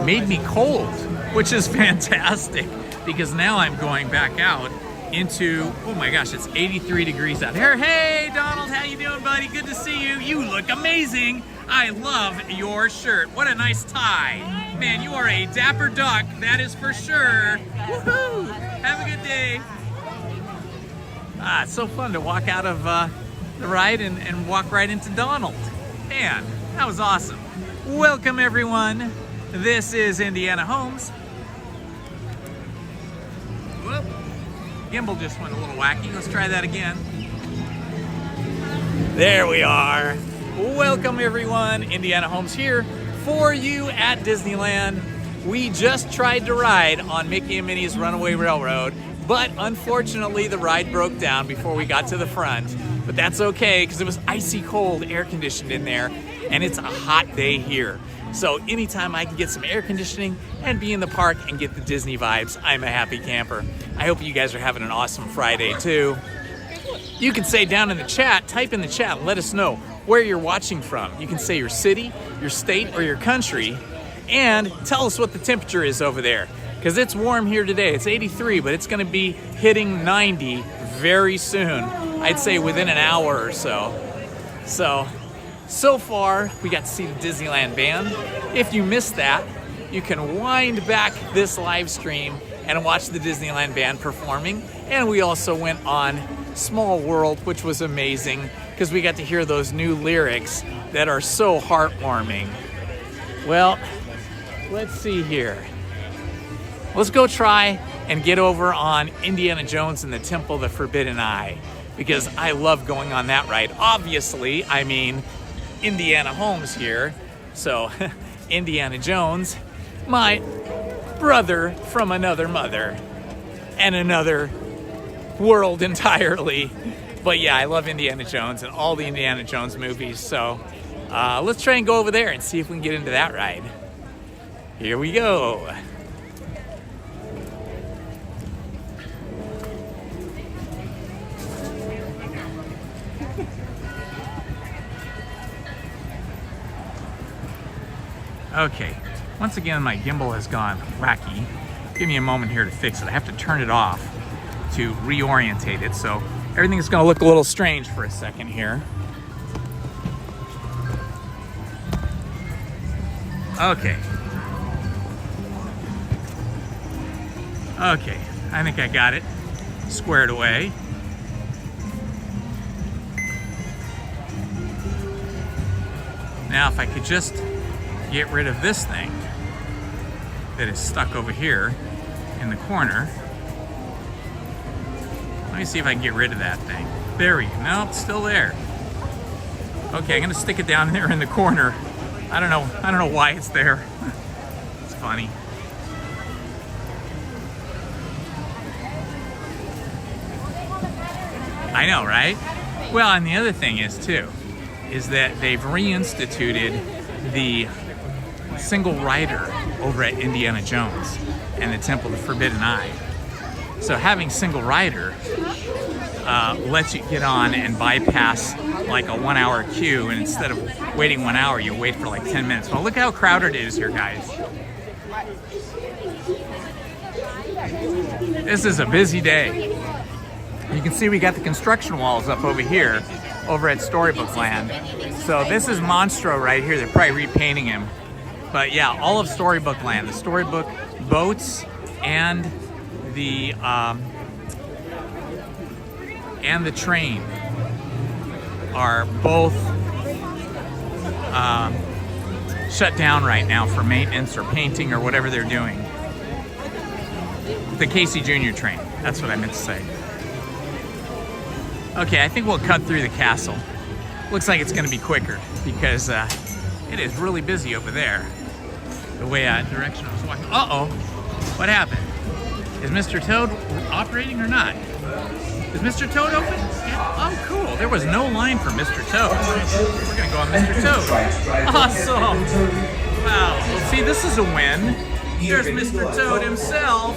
made me cold, which is fantastic, because now I'm going back out into, oh my gosh, it's 83 degrees out here. Hey, Donald, how you doing, buddy? Good to see you. You look amazing. I love your shirt. What a nice tie. Man, you are a dapper duck, that is for sure. Woohoo! Have a good day. It's so fun to walk out of the ride and walk right into Donald. Man, that was awesome. Welcome, everyone. This is Indiana Holmes. Whoop. Gimbal just went a little wacky. Let's try that again. There we are. Welcome, everyone. Indiana Holmes here for you at Disneyland. We just tried to ride on Mickey and Minnie's Runaway Railroad, but unfortunately the ride broke down before we got to the front. But that's okay, because it was icy cold, air conditioned in there, and it's a hot day here. So anytime I can get some air conditioning and be in the park and get the Disney vibes, I'm a happy camper. I hope you guys are having an awesome Friday too. You can say down in the chat, type in the chat, and let us know where you're watching from. You can say your city, your state, or your country, and tell us what the temperature is over there, because it's warm here today. It's 83, but it's gonna be hitting 90 very soon. I'd say within an hour or so. So far, we got to see the Disneyland band. If you missed that, you can wind back this live stream and watch the Disneyland band performing. And we also went on Small World, which was amazing, because we got to hear those new lyrics that are so heartwarming. Well, let's see here. Let's go try and get over on Indiana Jones and the Temple of the Forbidden Eye, because I love going on that ride. Obviously, I mean, Indiana Holmes here, so Indiana Jones, my brother from another mother and another world entirely. But yeah, I love Indiana Jones and all the Indiana Jones movies, so let's try and go over there and see if we can get into that ride. Here we go. Okay, once again my gimbal has gone wacky. Give me a moment here to fix it. I have to turn it off to reorientate it, so everything's gonna look a little strange for a second here. Okay. Okay, I think I got it squared away. Now if I could just get rid of this thing that is stuck over here in the corner. Let me see if I can get rid of that thing. There we go. Nope, it's still there. Okay, I'm gonna stick it down there in the corner. I don't know why it's there. It's funny. I know, right? Well, and the other thing is too, is that they've reinstituted the single rider over at Indiana Jones and the Temple of the Forbidden Eye. So having single rider lets you get on and bypass like a 1 hour queue, and instead of waiting 1 hour, you wait for like 10 minutes. Well, look how crowded it is here, guys. This is a busy day. You can see we got the construction walls up over here, over at Storybook Land. So this is Monstro right here. They're probably repainting him. But yeah, all of Storybook Land, the Storybook boats and the train are both shut down right now for maintenance or painting or whatever they're doing. The Casey Jr. train, that's what I meant to say. Okay, I think we'll cut through the castle. Looks like it's gonna be quicker because it is really busy over there. The way direction I was walking. Uh-oh, what happened? Is Mr. Toad operating or not? Is Mr. Toad open? Yeah. Oh, cool. There was no line for Mr. Toad. We're gonna go on Mr. Toad. Awesome. Wow. Well, see, this is a win. There's Mr. Toad himself.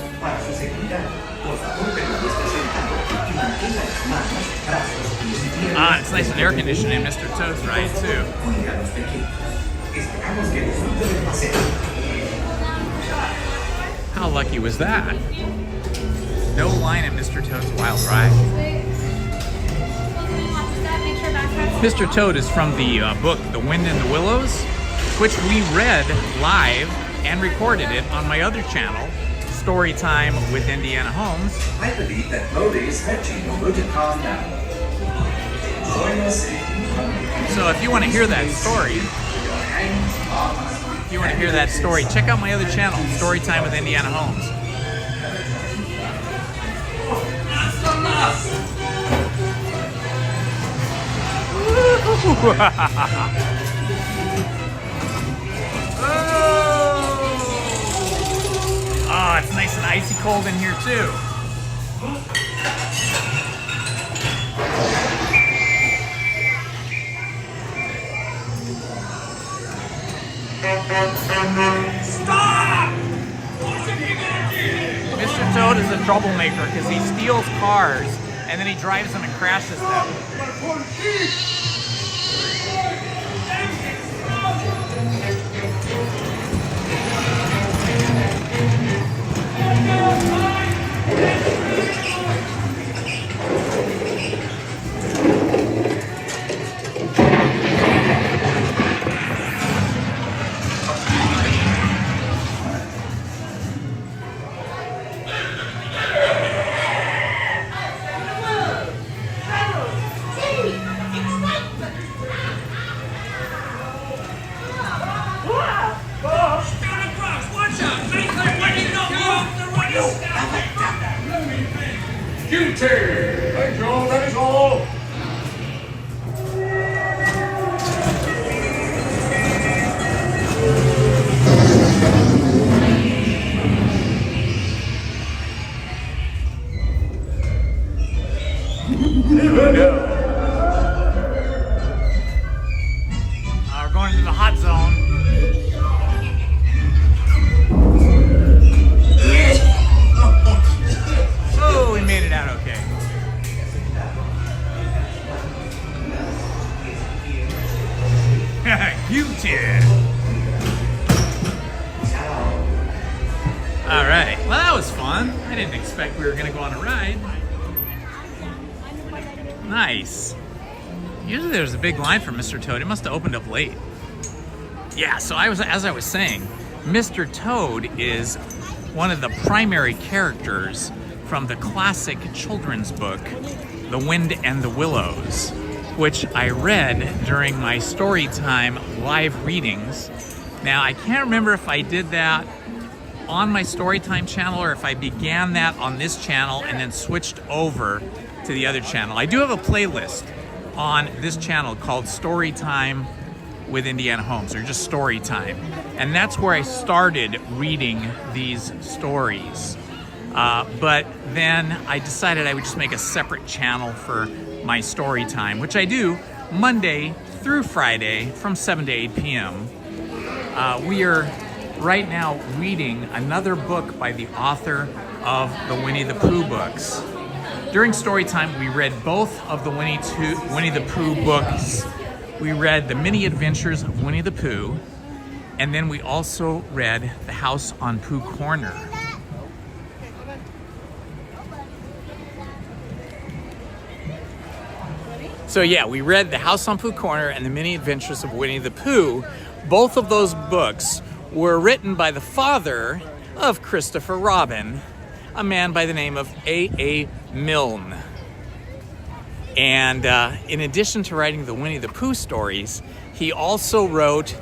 Ah, it's nice and air conditioned in Mr. Toad's ride too. How lucky was that? No line at Mr. Toad's Wild Ride. Mr. Toad is from the book The Wind in the Willows, which we read live and recorded it on my other channel, Story Time with Indiana Holmes. I believe that Modi is hatching a motor car now. So if you want to hear that story, check out my other channel, Story Time with Indiana Holmes. Oh, it's nice and icy cold in here too. Stop! Mr. Toad is a troublemaker because he steals cars and then he drives them and crashes them. Hey, Joe, that is all. We're going into the hot zone. Oh, we made it out okay. You did. All right. Well, that was fun. I didn't expect we were going to go on a ride. Nice. Usually there's a big line for Mr. Toad. It must have opened up late. Yeah, so as I was saying, Mr. Toad is one of the primary characters from the classic children's book, The Wind and the Willows, which I read during my Storytime live readings. Now, I can't remember if I did that on my Storytime channel or if I began that on this channel and then switched over to the other channel. I do have a playlist on this channel called Storytime with Indiana Holmes, or just Storytime. And that's where I started reading these stories. But then I decided I would just make a separate channel for my Storytime, which I do Monday through Friday from 7 to 8 p.m. We are right now reading another book by the author of the Winnie the Pooh books. During Storytime, we read both of the Winnie the Pooh books. We read The Mini Adventures of Winnie the Pooh, and then we also read The House on Pooh Corner. So yeah, we read The House on Pooh Corner and The Mini Adventures of Winnie the Pooh. Both of those books were written by the father of Christopher Robin, a man by the name of A.A. Milne. And in addition to writing the Winnie the Pooh stories, he also wrote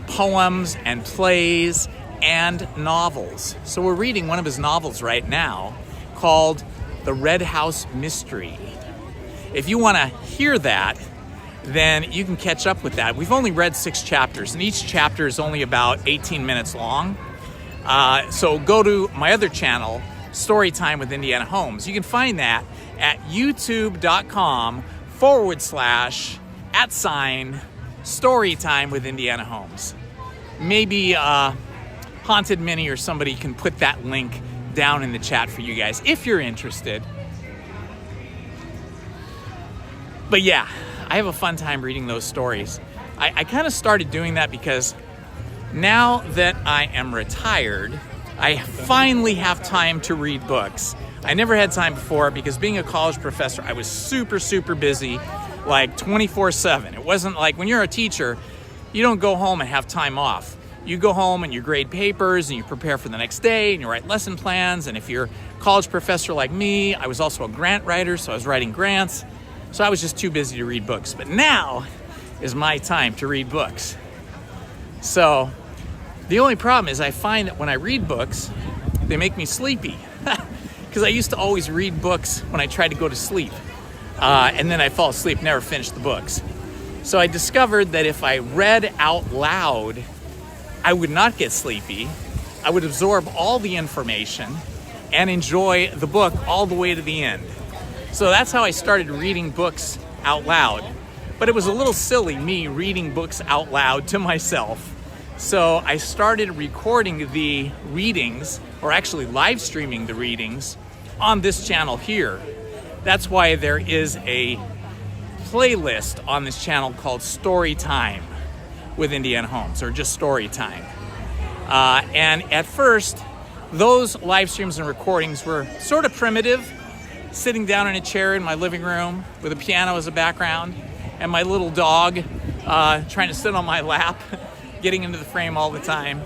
poems and plays and novels. So we're reading one of his novels right now called The Red House Mystery. If you want to hear that, then you can catch up with that. We've only read 6 chapters, and each chapter is only about 18 minutes long. So go to my other channel, Storytime with Indiana Holmes. You can find that at youtube.com/@Storytime with Indiana Holmes. Maybe Haunted Minnie or somebody can put that link down in the chat for you guys if you're interested. But yeah, I have a fun time reading those stories. I kind of started doing that because now that I am retired, I finally have time to read books. I never had time before because being a college professor, I was super, super busy, like 24/7. It wasn't like when you're a teacher, you don't go home and have time off. You go home and you grade papers and you prepare for the next day and you write lesson plans. And if you're a college professor like me, I was also a grant writer, so I was writing grants. So I was just too busy to read books. But now is my time to read books. So the only problem is I find that when I read books, they make me sleepy. Because I used to always read books when I tried to go to sleep. And then I fall asleep, never finish the books. So I discovered that if I read out loud, I would not get sleepy. I would absorb all the information and enjoy the book all the way to the end. So that's how I started reading books out loud. But it was a little silly, me reading books out loud to myself. So I started recording the readings, or actually live streaming the readings, on this channel here. That's why there is a playlist on this channel called Storytime with Indiana Holmes, or just Storytime. And at first, those live streams and recordings were sort of primitive, sitting down in a chair in my living room with a piano as a background, and my little dog trying to sit on my lap, getting into the frame all the time.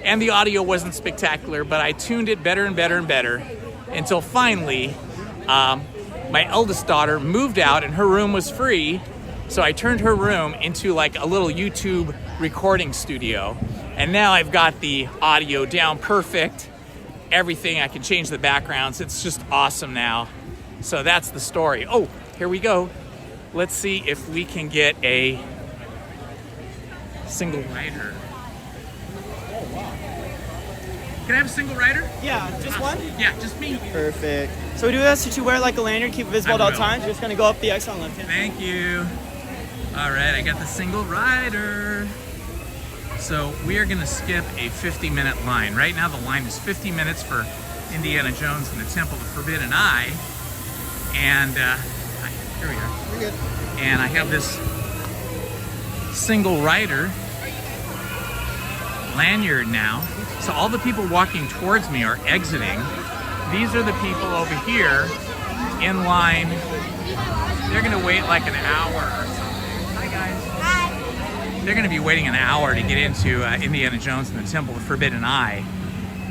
And the audio wasn't spectacular, but I tuned it better and better and better until finally my eldest daughter moved out and her room was free. So I turned her room into like a little YouTube recording studio. And now I've got the audio down perfect, everything. I can change the backgrounds. It's just awesome now. So that's the story. Oh, here we go. Let's see if we can get a single rider. Oh, wow. Can I have a single rider? Yeah, just one? Yeah, just me. Perfect. So we do this to wear like a lanyard, keep it visible at all times. You're just gonna go up the X on left hand. Thank you. All right, I got the single rider. So we are gonna skip a 50-minute line. Right now the line is 50 minutes for Indiana Jones and the Temple of the Forbidden Eye. And here we are. We're good. And I have this single rider lanyard now. So all the people walking towards me are exiting. These are the people over here in line. They're gonna wait like an hour or something. Hi guys. Hi. They're gonna be waiting an hour to get into Indiana Jones and the Temple of the Forbidden Eye.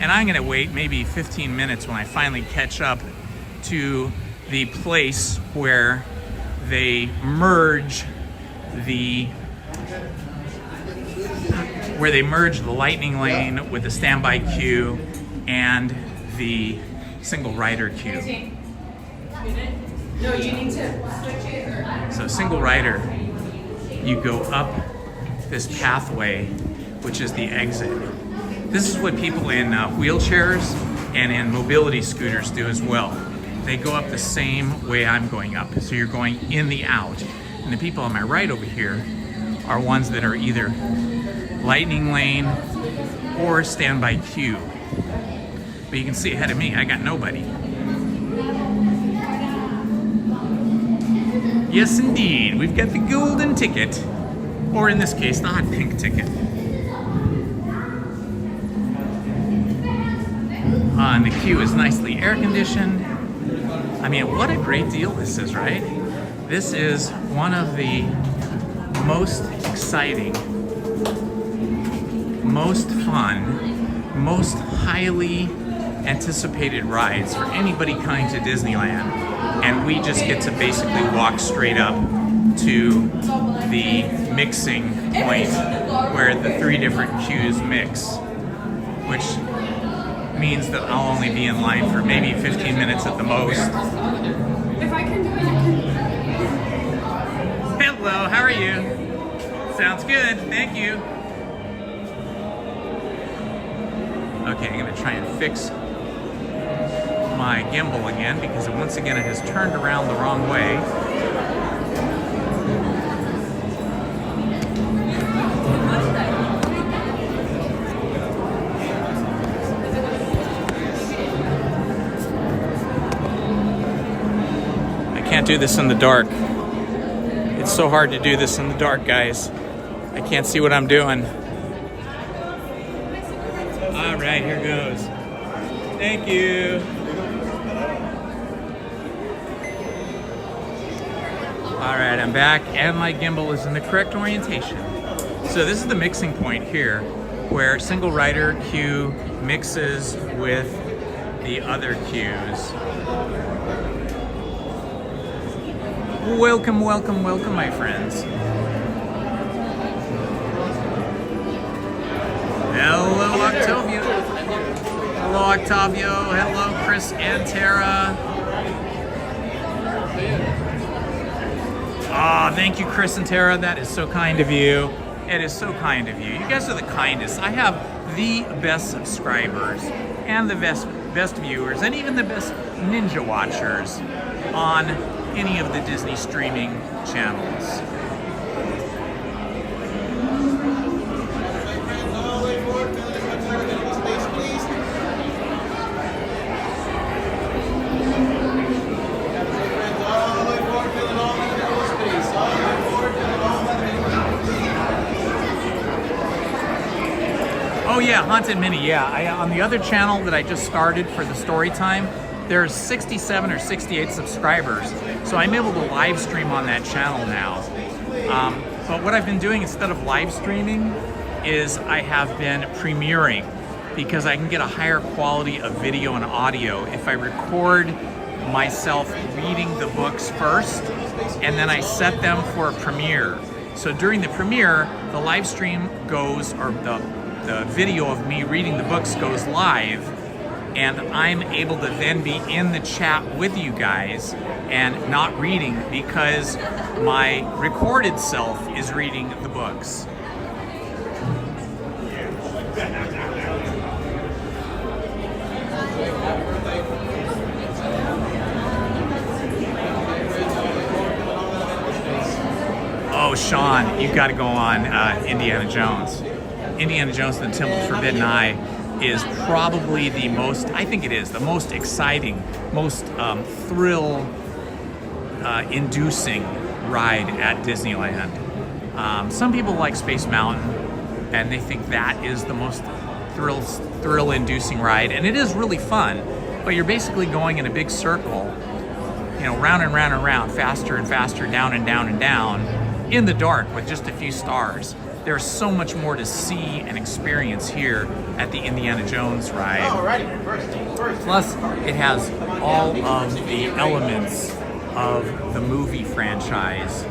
And I'm gonna wait maybe 15 minutes when I finally catch up to the place where they merge the lightning lane with the standby queue and the single rider queue. No, you need to switch it. So single rider, you go up this pathway, which is the exit. This is what people in wheelchairs and in mobility scooters do as well. They go up the same way I'm going up. So you're going in the out. And the people on my right over here are ones that are either lightning lane or standby queue. But you can see ahead of me, I got nobody. Yes, indeed, we've got the golden ticket, or in this case, the hot pink ticket. And the queue is nicely air conditioned. I mean, what a great deal this is, right? This is one of the most exciting, most fun, most highly anticipated rides for anybody coming to Disneyland. And we just get to basically walk straight up to the mixing point where the 3 different queues mix, which means that I'll only be in line for maybe 15 minutes at the most. If I can do it. Hello, how are you? Sounds good, thank you. Okay, I'm gonna try and fix my gimbal again because once again it has turned around the wrong way. I can't do this in the dark. It's so hard to do this in the dark, guys. I can't see what I'm doing. All right, here goes. Thank you. All right, I'm back and my gimbal is in the correct orientation. So this is the mixing point here where single rider queue mixes with the other queues. Welcome, welcome, welcome, my friends. Hello, Octavio. Hello, Octavio. Hello, Chris and Tara. Ah, thank you, Chris and Tara. That is so kind of you. It is so kind of you. You guys are the kindest. I have the best subscribers and the best viewers and even the best ninja watchers on any of the Disney streaming channels. Oh yeah, Haunted Minnie, yeah. On the other channel that I just started for the story time, there's 67 or 68 subscribers. So I'm able to live stream on that channel now. But what I've been doing instead of live streaming is I have been premiering because I can get a higher quality of video and audio if I record myself reading the books first and then I set them for a premiere. So during the premiere, the live stream goes, or the video of me reading the books goes live, and I'm able to then be in the chat with you guys and not reading because my recorded self is reading the books. Oh, Sean, you've got to go on Indiana Jones. Indiana Jones and the Temple of Forbidden Eye is probably the most, I think it is, the most exciting, most thrill-inducing ride at Disneyland. Some people like Space Mountain, and they think that is the most thrill-inducing ride, and it is really fun, but you're basically going in a big circle, you know, round and round and round, faster and faster, down and down and down, in the dark with just a few stars. there's so much more to see and experience here at the Indiana Jones ride. Plus, it has all of the elements of the movie franchise.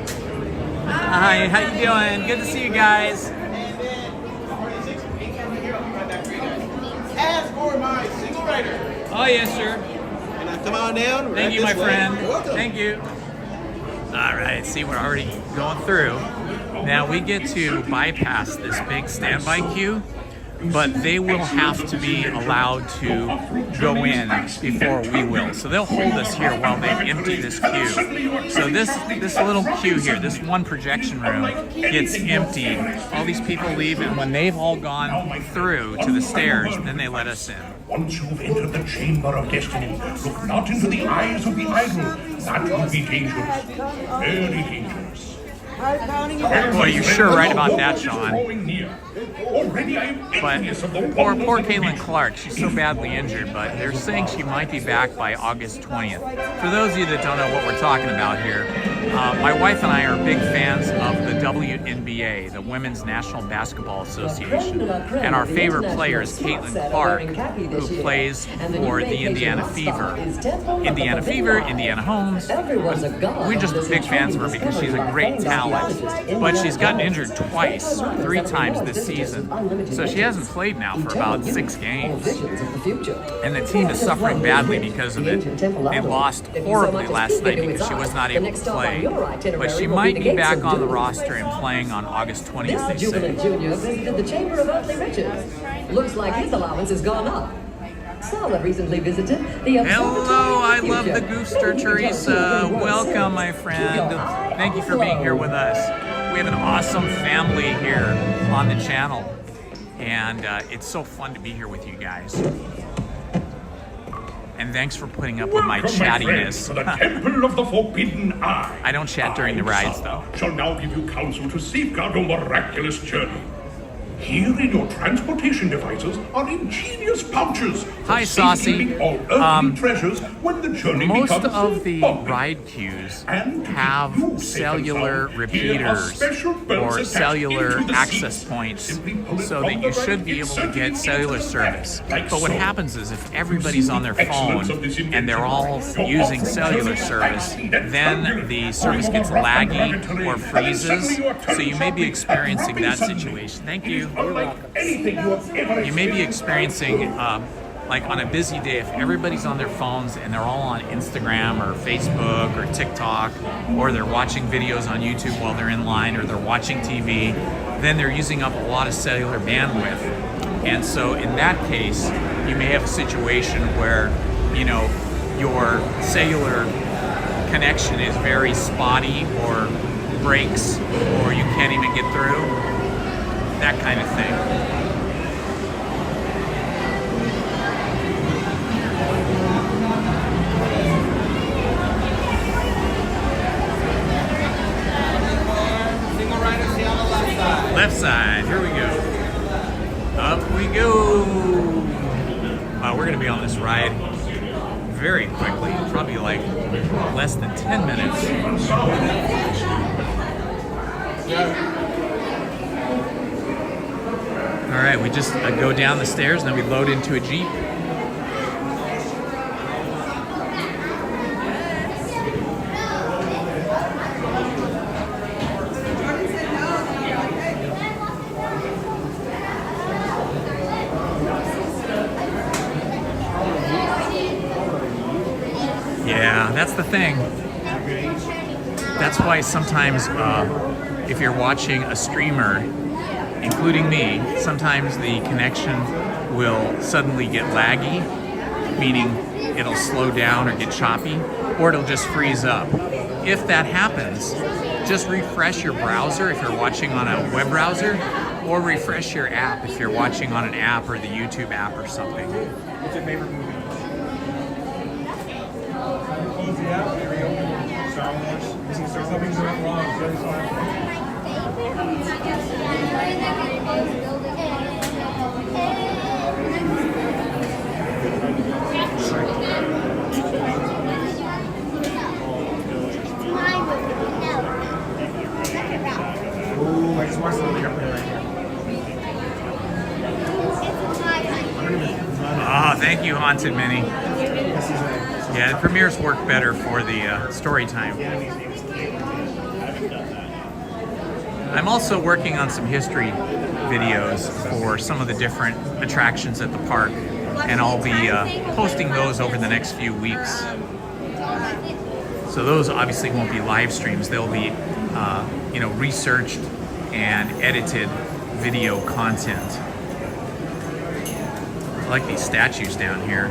Hi, how you doing? Good to see you guys. As for my single rider. Oh, yes, sir. And I come on down. Thank you, my friend. Welcome. Thank you. All right, see, we're already going through. Now we get to bypass this big standby queue, but they will have to be allowed to go in before we will. So they'll hold us here while they empty this queue. So this little queue here, this one projection room gets emptied. All these people leave, and when they've all gone through to the stairs, then they let us in. Once you've entered the chamber of destiny, look not into the eyes of the idol. That would be dangerous. Very dangerous. Boy, you're sure right about that, Sean. But poor Caitlin Clark, she's so badly injured, but they're saying she might be back by August 20th. For those of you that don't know what we're talking about here, my wife and I are big fans of the WNBA, the Women's National Basketball Association, and our favorite player is Caitlin Clark, who plays for the Indiana Fever. Indiana Holmes. We're just big fans of her because she's a great talent. But she's gotten injured twice, 3 times this season. So she hasn't played now for about 6 games. And the team is suffering badly because of it. They lost horribly last night because she was not able to play. But she might be back on the roster and playing on August 20th, they say. Jr. visited the Chamber of Earthly Riches. Looks like his allowance has gone up. Sala recently visited the Hello, I love the Goofster, Teresa. Welcome, my friend. Thank you for being here with us. We have an awesome family here on the channel, and it's so fun to be here with you guys. And thanks for putting up with my chattiness. To the Temple of the Forbidden Eye. I don't chat during the rides, though. Shall now give you counsel to safeguard your miraculous journey. Here in your transportation devices are ingenious pouches. Hi, Saucy. All earthly treasures when the journey Most becomes of the bumpy. ride queues have cellular repeaters or cellular access points so that you should be able to get cellular service. But what happens is if everybody's on their phone and they're all using cellular service, then the service gets laggy or freezes. So you may be experiencing that situation. Thank you. You may be experiencing, like on a busy day, if everybody's on their phones and they're all on Instagram or Facebook or TikTok, or they're watching videos on YouTube while they're in line, or they're watching TV, then they're using up a lot of cellular bandwidth. And so in that case, you may have a situation where, you know, your cellular connection is very spotty or breaks, or you can't even get through. That kind of thing. Single rider, stay on the left side. Left side, here we go. Up we go. We're gonna be on this ride very quickly, probably like less than 10 minutes. All right, we just go down the stairs and then we load into a Jeep. Yeah, that's the thing. That's why sometimes if you're watching a streamer, including me, sometimes the connection will suddenly get laggy, meaning it'll slow down or get choppy, or it'll just freeze up. If that happens, just refresh your browser if you're watching on a web browser, or refresh your app if you're watching on an app or the YouTube app or something. What's your favorite movie? Easy out, here we go. Star Wars. Something's went wrong. Very sorry. Ooh, I just watched the leader play right now. thank you, Haunted Minnie. Yeah, the premieres work better for the story time. I'm also working on some history videos for some of the different attractions at the park, and I'll be posting those over the next few weeks. So those obviously won't be live streams. They'll be, researched and edited video content. I like these statues down here.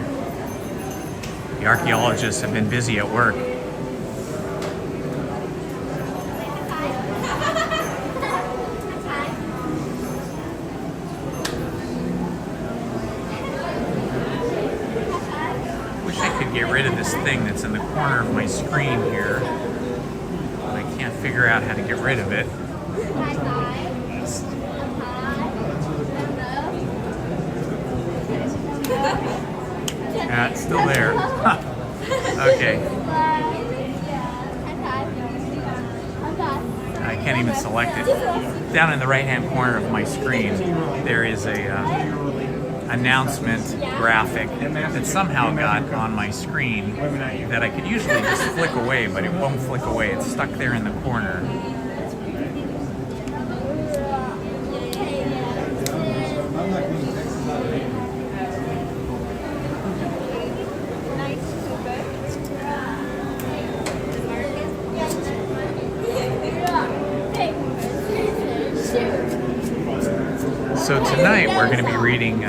The archaeologists have been busy at work. Wish I could get rid of this thing that's in the corner of my screen here. But I can't figure out how to get rid of it. Yeah, it's still there. Okay. I can't even select it. Down in the right-hand corner of my screen, there is a announcement graphic that somehow got on my screen that I could usually just flick away, but it won't flick away. It's stuck there in the corner. So tonight we're going to be reading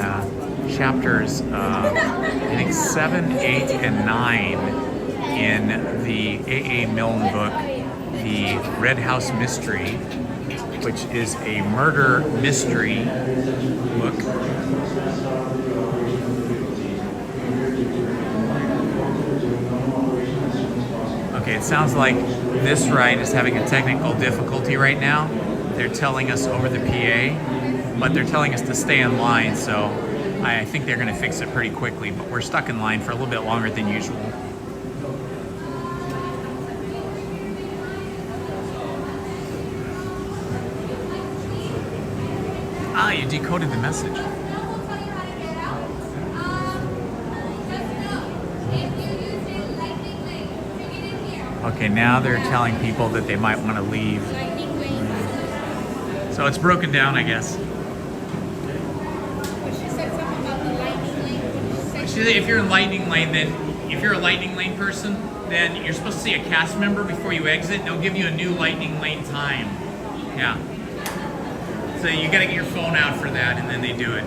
chapters, I think 7, 8, and 9 in the A.A. Milne book, The Red House Mystery, which is a murder mystery book. Okay, it sounds like this ride is having a technical difficulty right now. They're telling us over the PA, but they're telling us to stay in line, so I think they're going to fix it pretty quickly, but we're stuck in line for a little bit longer than usual. Ah, you decoded the message. Okay, now they're telling people that they might want to leave. So it's broken down, I guess. She said if you're in Lightning Lane, if you're a Lightning Lane person, then you're supposed to see a cast member before you exit, and they'll give you a new Lightning Lane time. Yeah. So you gotta get your phone out for that, and then they do it.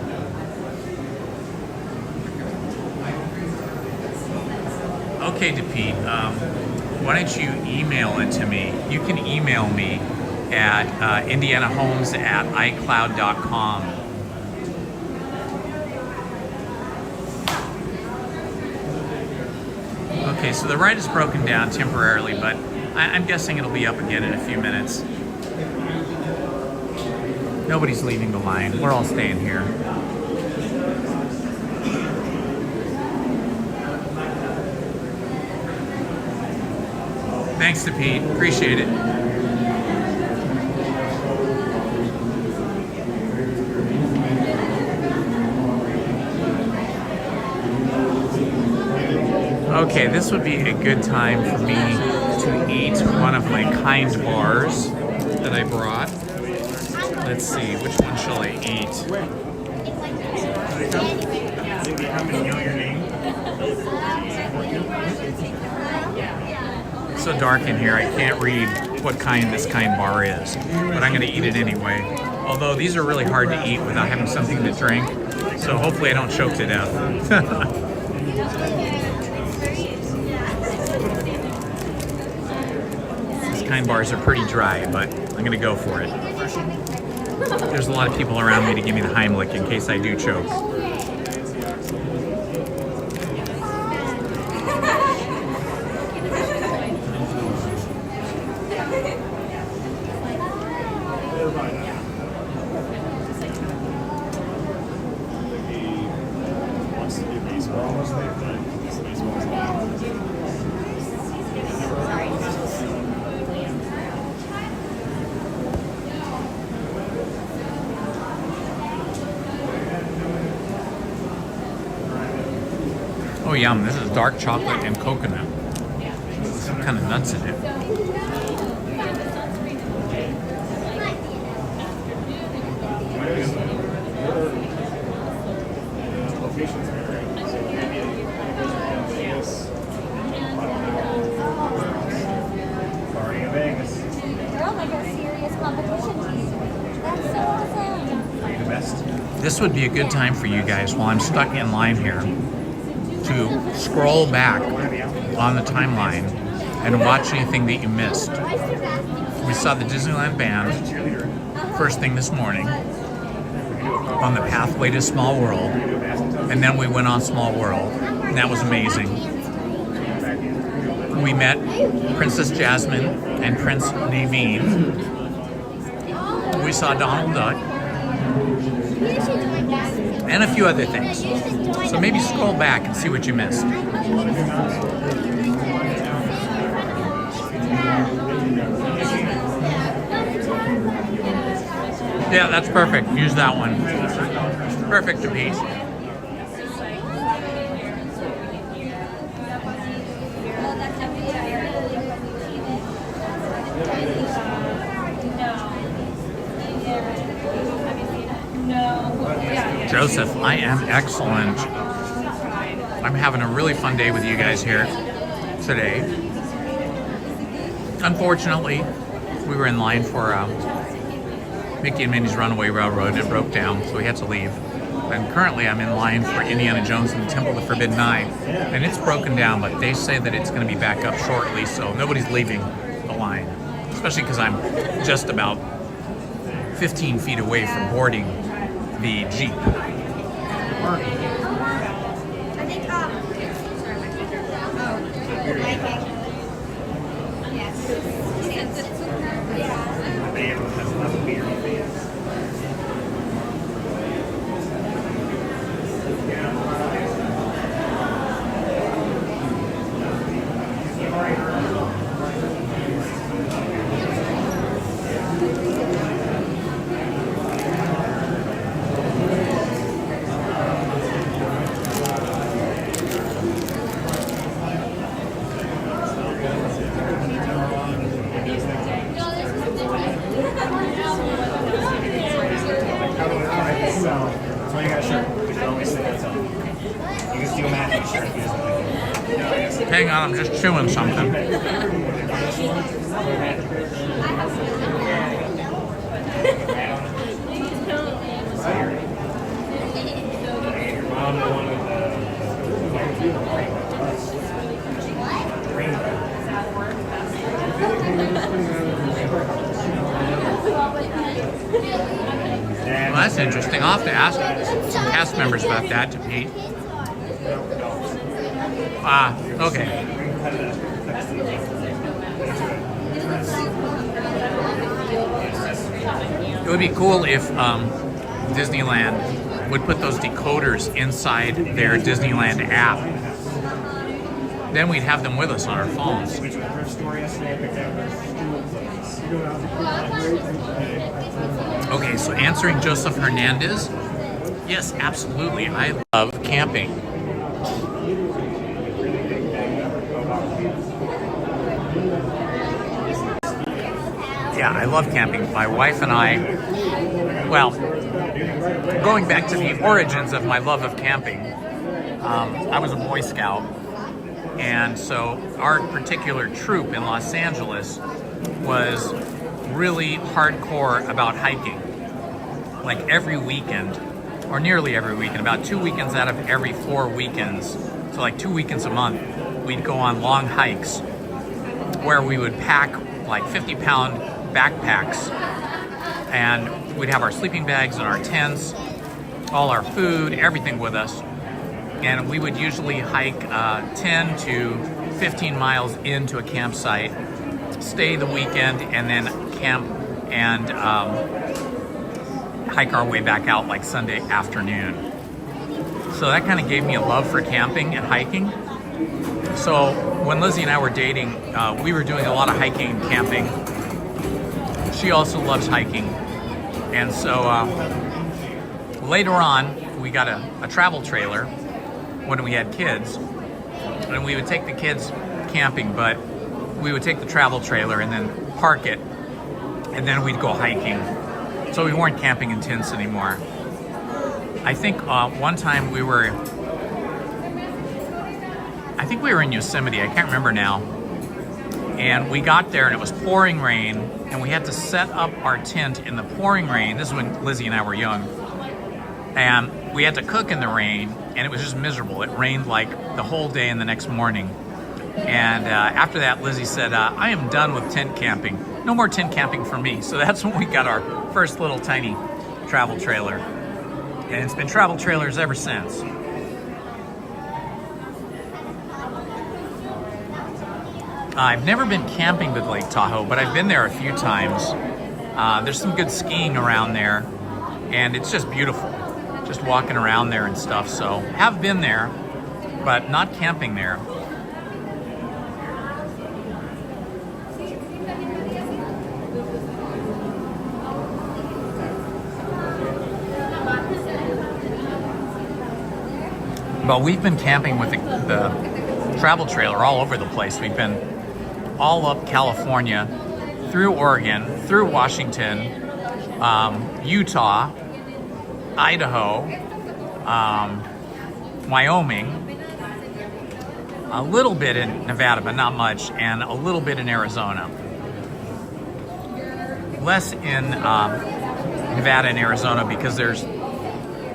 Okay, DePete, why don't you email it to me? You can email me at indianahomes@icloud.com. Okay, so the ride is broken down temporarily, but I'm guessing it'll be up again in a few minutes. Nobody's leaving the line. We're all staying here. Thanks to Pete. Appreciate it. Okay, this would be a good time for me to eat one of my kind bars that I brought. Let's see, which one shall I eat? It's so dark in here, I can't read what kind this kind bar is, but I'm going to eat it anyway. Although these are really hard to eat without having something to drink, so hopefully I don't choke to death. These kind bars are pretty dry, but I'm going to go for it. There's a lot of people around me to give me the Heimlich in case I do choke. Oh, yum. This is dark chocolate and coconut. Some kind of nuts in it. Party in Vegas. Girl, like a serious competition team. That's so awesome. Are you the best? This would be a good time for you guys while I'm stuck in line here to scroll back on the timeline and watch anything that you missed. We saw the Disneyland band first thing this morning on the pathway to Small World, and then we went on Small World, and that was amazing. We met Princess Jasmine and Prince Naveen. We saw Donald Duck and a few other things. So maybe scroll back and see what you missed. Yeah, that's perfect. Use that one. Perfect to piece. Joseph, I am excellent. I'm having a really fun day with you guys here today. Unfortunately, we were in line for Mickey and Minnie's Runaway Railroad, and it broke down, so we had to leave. And currently I'm in line for Indiana Jones and the Temple of the Forbidden Eye, and it's broken down, but they say that it's going to be back up shortly, so nobody's leaving the line, especially because I'm just about 15 feet away from boarding the Jeep. Hang on, I'm just chewing something. Well, that's interesting. I'll have to ask some cast members about that to Pete. Okay. It would be cool if Disneyland would put those decoders inside their Disneyland app. Then we'd have them with us on our phones. Okay, so answering Joseph Hernandez. Yes, absolutely. I love camping. Yeah, I love camping. My wife and I, well, going back to the origins of my love of camping, I was a Boy Scout, and so our particular troop in Los Angeles was really hardcore about hiking. Like every weekend, or nearly every weekend, about 2 weekends out of every 4 weekends, so like 2 weekends a month, we'd go on long hikes where we would pack like 50-pound backpacks, and we'd have our sleeping bags and our tents, all our food, everything with us, and we would usually hike 10 to 15 miles into a campsite, stay the weekend, and then camp and hike our way back out like Sunday afternoon. So that kind of gave me a love for camping and hiking. So when Lizzie and I were dating, we were doing a lot of hiking and camping. She also loves hiking. And so later on, we got a travel trailer when we had kids. and we would take the kids camping, but we would take the travel trailer and then park it, and then we'd go hiking. So we weren't camping in tents anymore. I think one time we were in Yosemite, I can't remember now. And we got there and it was pouring rain, and we had to set up our tent in the pouring rain. This is when Lizzie and I were young. And we had to cook in the rain, and it was just miserable. It rained like the whole day and the next morning. And after that, Lizzie said, I am done with tent camping. No more tent camping for me. So that's when we got our first little tiny travel trailer. And it's been travel trailers ever since. I've never been camping with Lake Tahoe, but I've been there a few times. There's some good skiing around there, and it's just beautiful, just walking around there and stuff. So have been there, but not camping there. But we've been camping with the travel trailer all over the place. We've been all up California, through Oregon, through Washington, Utah, Idaho, Wyoming, a little bit in Nevada, but not much, and a little bit in Arizona. Less in Nevada and Arizona because there's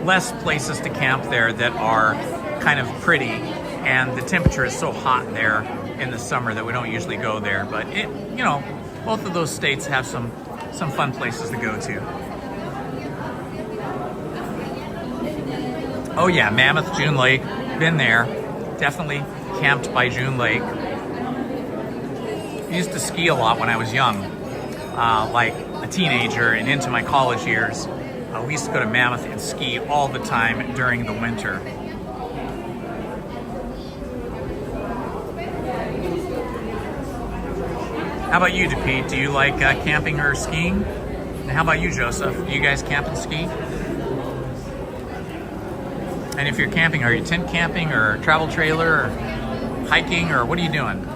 less places to camp there that are kind of pretty, and the temperature is so hot there in the summer that we don't usually go there. But it, you know, both of those states have some fun places to go to. Oh yeah, Mammoth, June Lake, been there. Definitely camped by June Lake. I used to ski a lot when I was young, like a teenager and into my college years. We used to go to Mammoth and ski all the time during the winter. How about you, DePete? Do you like camping or skiing? And how about you, Joseph? Do you guys camp and ski? And if you're camping, are you tent camping or travel trailer or hiking, or what are you doing?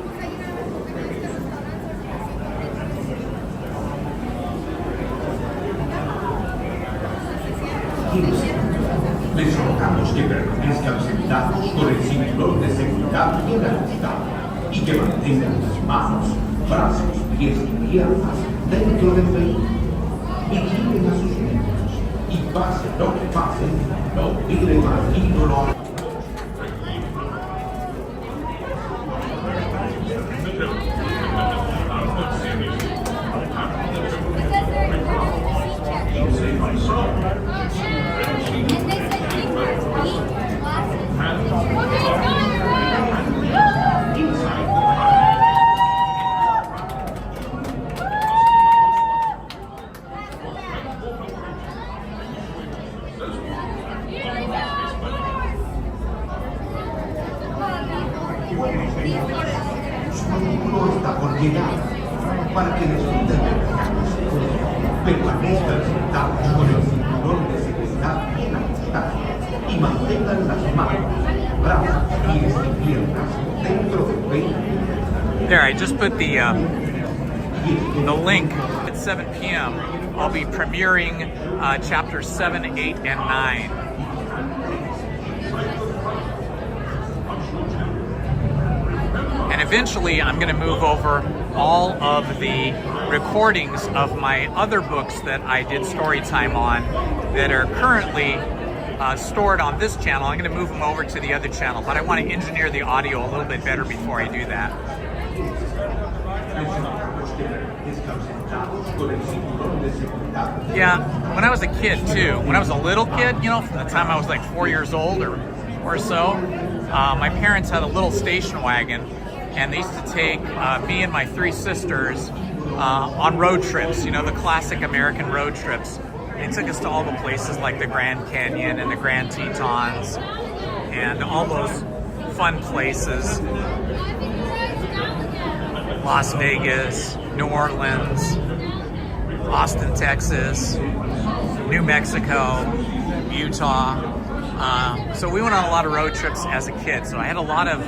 Les soldados que permanezcan sentados con el cinturón de seguridad bien ajustado y que mantengan las manos, brazos, pies y piernas dentro del vehículo. Vigilen a sus miembros y pase lo que pase, no miren al ídolo. Para que disfruten de vacaciones, permanezcan sentados con el cinturón de seguridad bien ajustado y mantengan las manos, brazos, pies y piernas dentro del vehículo. There, I just put the link at 7 p.m. I'll be premiering chapters 7, 8, and 9. And eventually I'm going to move over all of the recordings of my other books that I did story time on that are currently stored on this channel. I'm going to move them over to the other channel, but I want to engineer the audio a little bit better before I do that. Yeah, when I was a kid too, when I was a little kid, you know, from the time I was like 4 years old or so, my parents had a little station wagon, and they used to take me and my 3 sisters on road trips, you know, the classic American road trips. They took us to all the places like the Grand Canyon and the Grand Tetons and all those fun places. Las Vegas, New Orleans, Austin, Texas, New Mexico, Utah, So we went on a lot of road trips as a kid. So I had a lot of,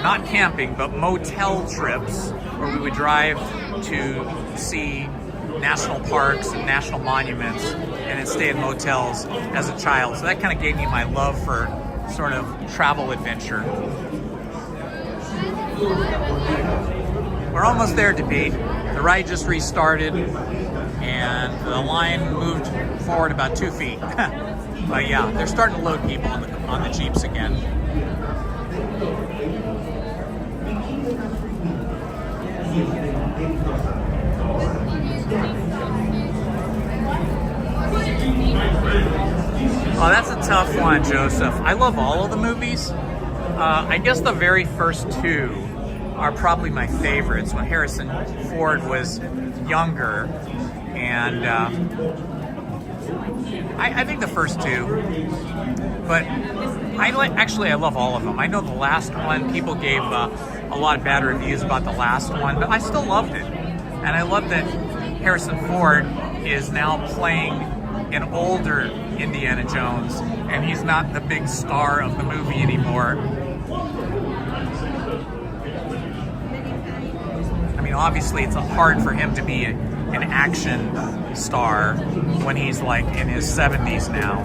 not camping, but motel trips where we would drive to see national parks and national monuments and then stay in motels as a child. So that kind of gave me my love for sort of travel adventure. We're almost there, debate. The ride just restarted and the line moved forward about 2 feet. But yeah, they're starting to load people on the Jeeps again. Oh, that's a tough one, Joseph. I love all of the movies. I guess the very first two are probably my favorites. When Harrison Ford was younger, and I think the first two. But I love all of them. I know the last one, people gave a lot of bad reviews about the last one, but I still loved it. And I love that Harrison Ford is now playing an older Indiana Jones, and he's not the big star of the movie anymore. I mean, obviously it's hard for him to be an action star when he's like in his 70s now.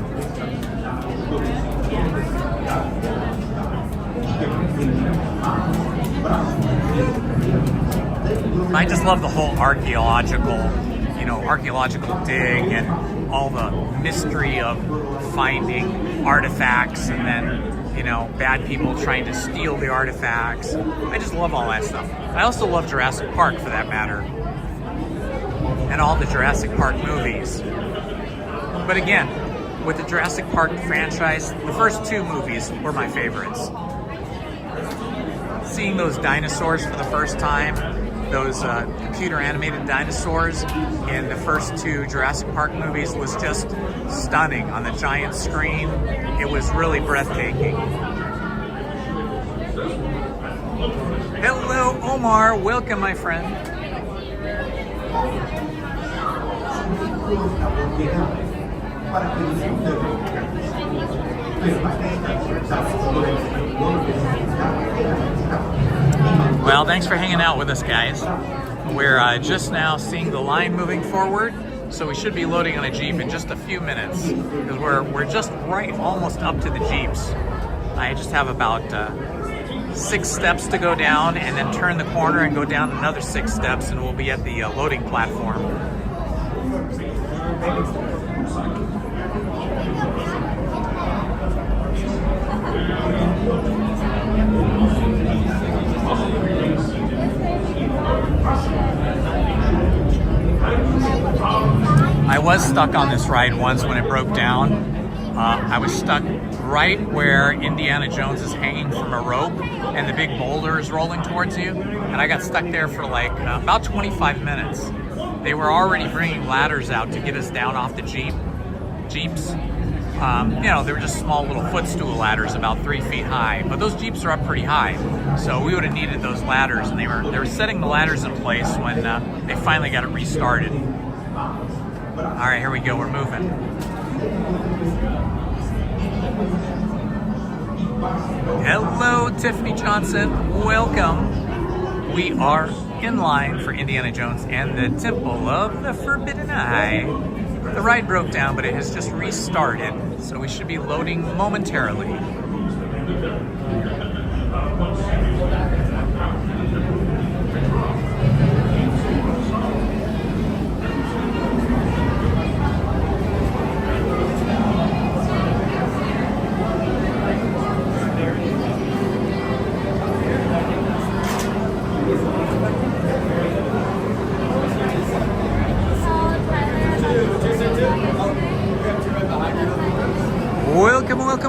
I just love the whole archaeological dig and all the mystery of finding artifacts and then, bad people trying to steal the artifacts. I just love all that stuff. I also love Jurassic Park, for that matter, and all the Jurassic Park movies. But again, with the Jurassic Park franchise, the first two movies were my favorites. Seeing those dinosaurs for the first time, those computer animated dinosaurs in the first two Jurassic Park movies was just stunning on the giant screen. It was really breathtaking. Hello, Omar. Welcome, my friend. Well, thanks for hanging out with us, guys. We're just now seeing the line moving forward, so we should be loading on a Jeep in just a few minutes, because we're just almost up to the Jeeps. I just have about 6 steps to go down, and then turn the corner and go down another 6 steps, and we'll be at the loading platform. I was stuck on this ride once when it broke down. I was stuck right where Indiana Jones is hanging from a rope and the big boulder is rolling towards you, and I got stuck there for like about 25 minutes. They were already bringing ladders out to get us down off the Jeeps. They were just small little footstool ladders about 3 feet high, but those Jeeps are up pretty high, so we would have needed those ladders, and they were setting the ladders in place when they finally got it restarted. All right, here we go, we're moving. Hello, Tiffany Johnson, welcome. We are in line for Indiana Jones and the Temple of the Forbidden Eye. The ride broke down, but it has just restarted, so we should be loading momentarily.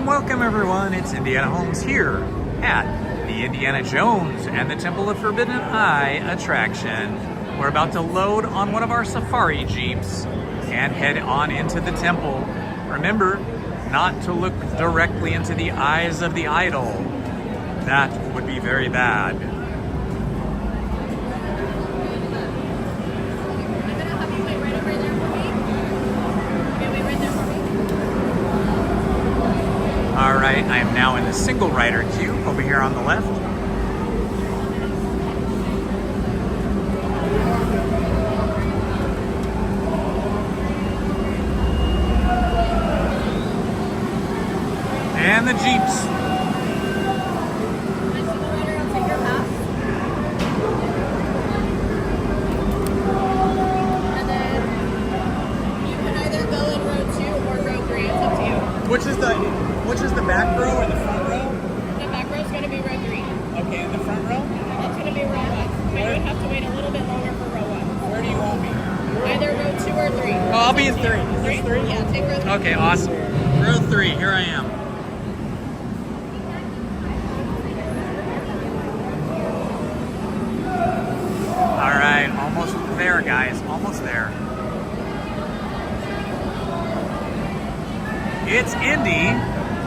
Welcome everyone, it's Indiana Holmes here at the Indiana Jones and the Temple of Forbidden Eye attraction. We're about to load on one of our safari Jeeps and head on into the temple. Remember not to look directly into the eyes of the idol. That would be very bad. right, I am now in the single rider queue over here on the left. And the Jeeps. Which is the back row or the front row? The back row is going to be row 3. Okay, and the front row? That's going to be row 1. But you would have to wait a little bit longer for row 1. Where do you want me? Either row 2 or 3. Oh, I'll be in 3. Is this 3? Yeah, take row 3. Okay, awesome. Row 3, here I am. All right, almost there, guys. Almost there. It's Indy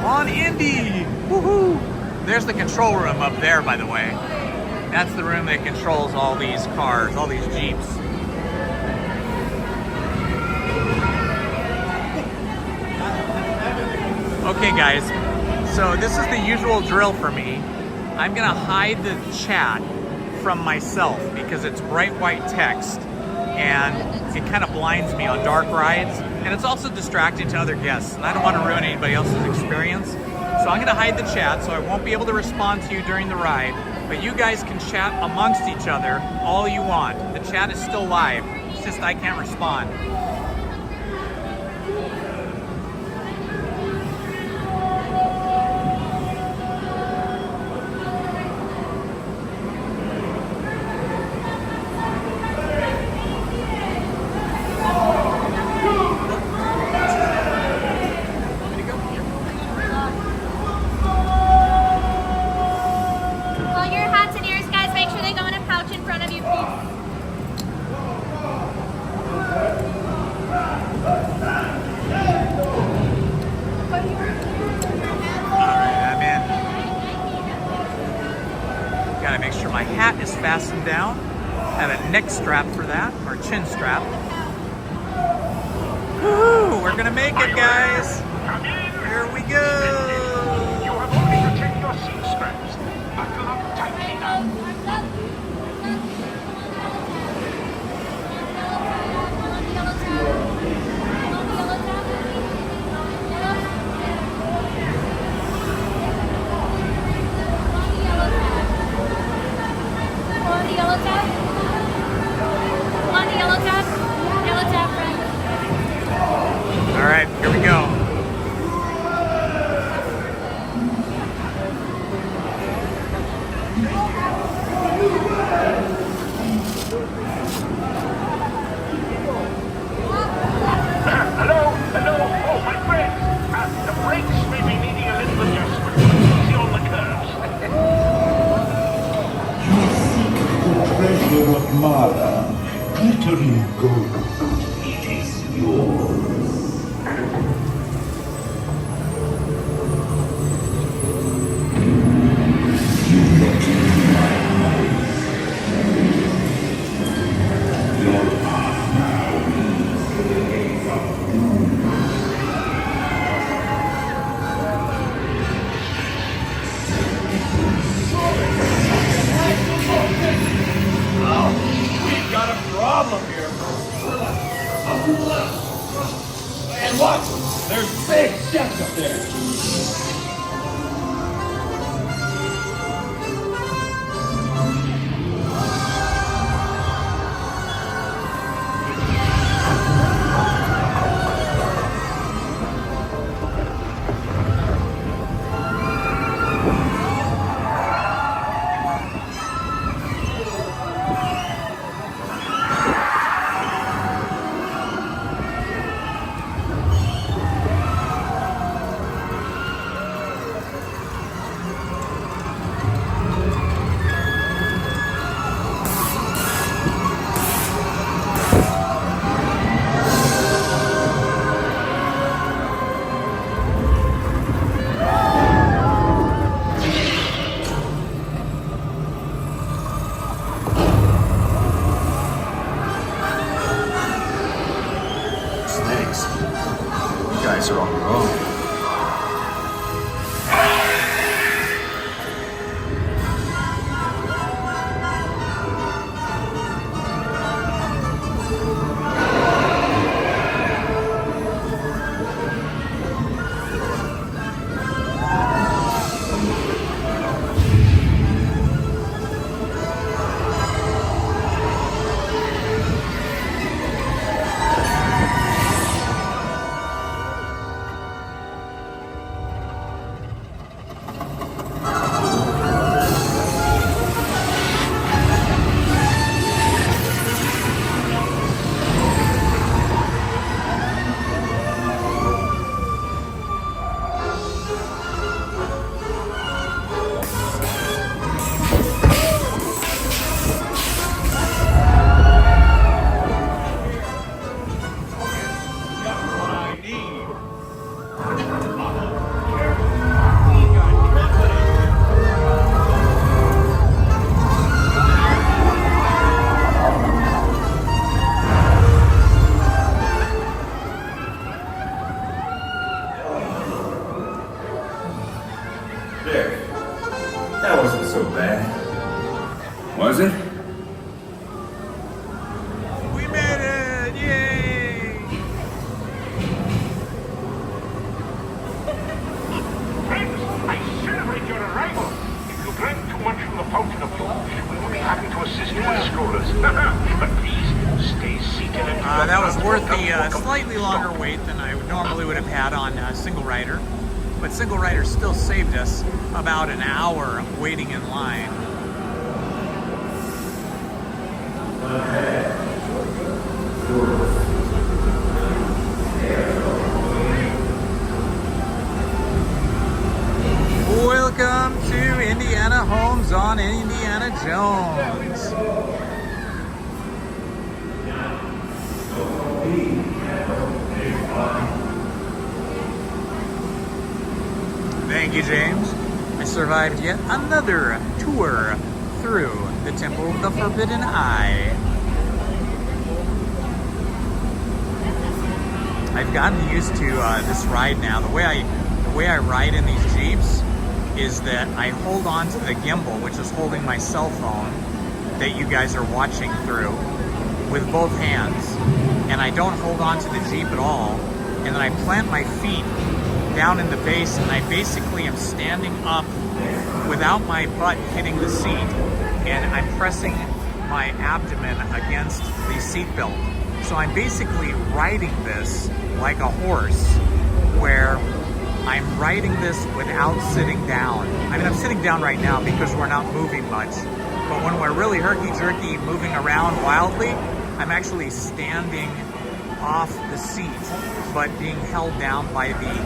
on Indy. Woohoo! There's the control room up there, by the way. That's the room that controls all these cars, all these Jeeps. Okay, guys. So this is the usual drill for me. I'm gonna hide the chat from myself because it's bright white text and it kind of blinds me on dark rides, and it's also distracting to other guests, and I don't want to ruin anybody else's experience. So I'm going to hide the chat so I won't be able to respond to you during the ride, but you guys can chat amongst each other all you want. The chat is still live, it's just I can't respond. Fastened down. Have a neck strap for that, or chin strap. Woo! We're gonna make it, guys. Here we go. You have only to take your seat straps. Buckle up tightly now. All right, here we go. Hello? Oh, my friend. The brakes may be needing a little adjustment. Easy on the curves. Treasure of Mara, glittering gold, it is yours. You look into my eyes. Your path now leads to the gates of doom. We've got a problem here. And what? There's big steps up there. That wasn't so bad. Was it? We made it! Yay! Friends, I celebrate your arrival. If you drank too much from the fountain of youth, we will be happy to assist you with strollers. But please, stay seated and that was worth the slightly longer wait than I normally would have had on Single Rider. But Single Rider still saved us about an hour waiting in line. Welcome to Indiana Homes on Indiana Jones. Thank you, James. I survived yet another tour through the Temple of the Forbidden Eye. I've gotten used to this ride now. The way I ride in these Jeeps is that I hold on to the gimbal, which is holding my cell phone that you guys are watching through, with both hands, and I don't hold on to the Jeep at all, and then I plant my feet down in the base, and I basically am standing up without my butt hitting the seat, and I'm pressing my abdomen against the seat belt. So I'm basically riding this like a horse, where I'm riding this without sitting down. I mean, I'm sitting down right now because we're not moving much, but when we're really herky-jerky moving around wildly, I'm actually standing off the seat, but being held down by the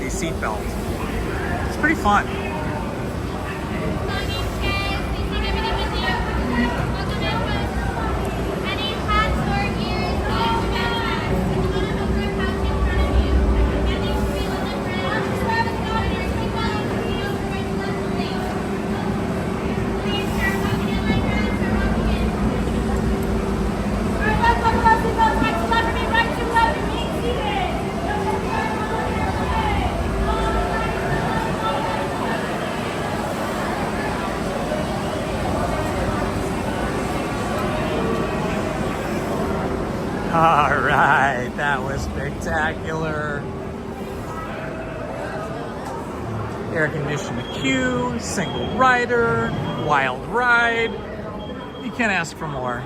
seat belt. It's pretty fun. All right, that was spectacular. Air-conditioned queue, single rider, wild ride. You can't ask for more.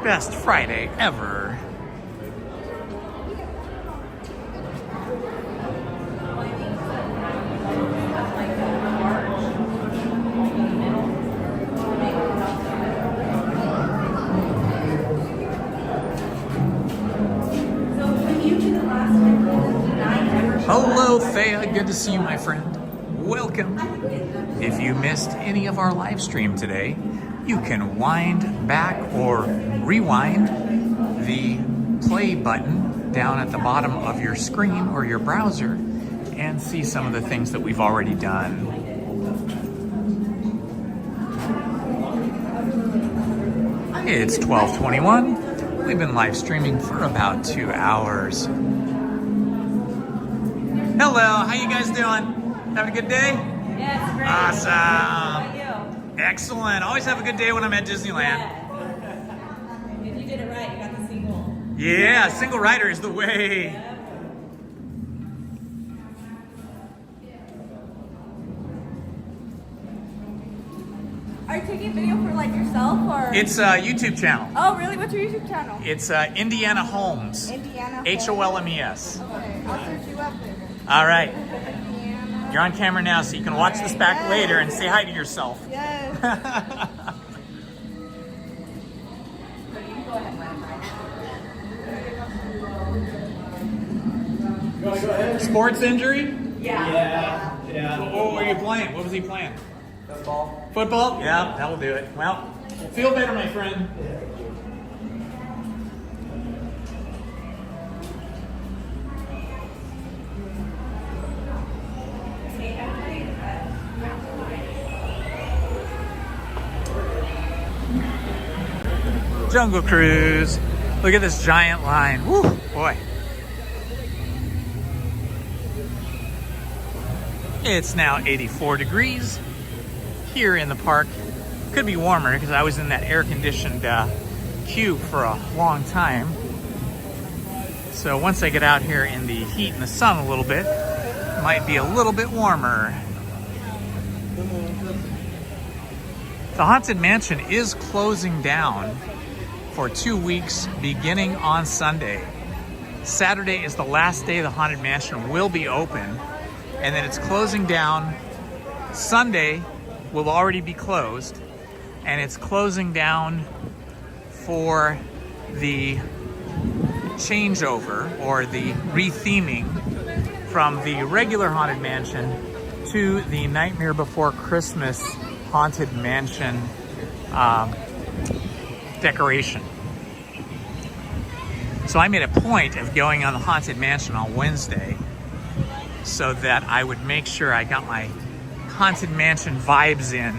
Best Friday ever. Hello, Thea. Good to see you, my friend. Welcome. If you missed any of our live stream today, you can wind back or rewind the play button down at the bottom of your screen or your browser and see some of the things that we've already done. It's 12:21. We've been live streaming for about 2 hours. Hello, how you guys doing? Having a good day? Yes, great. Awesome. How about you? Excellent. Always have a good day when I'm at Disneyland. Yeah. If you did it right, you got the single. Yeah, single rider is the way. Yeah. Are you taking video for like yourself or? It's a YouTube channel. Oh, really? What's your YouTube channel? It's Indiana Holmes. Indiana Holmes. Okay, I'll search you up there. All right. Indiana. You're on camera now, so you can watch this back later and say hi to yourself. Yes. Sports injury? Yeah. What were you playing? What was he playing? Football. Football? Yeah, that'll do it. Well, feel better, my friend. Jungle Cruise. Look at this giant line. Woo, boy. It's now 84 degrees here in the park. Could be warmer because I was in that air-conditioned queue for a long time. So once I get out here in the heat and the sun a little bit, it might be a little bit warmer. The Haunted Mansion is closing down for 2 weeks beginning on Sunday. Saturday is the last day the Haunted Mansion will be open, and then it's closing down. Sunday will already be closed, and it's closing down for the changeover or the retheming from the regular Haunted Mansion to the Nightmare Before Christmas Haunted Mansion decoration. So I made a point of going on the Haunted Mansion on Wednesday so that I would make sure I got my Haunted Mansion vibes in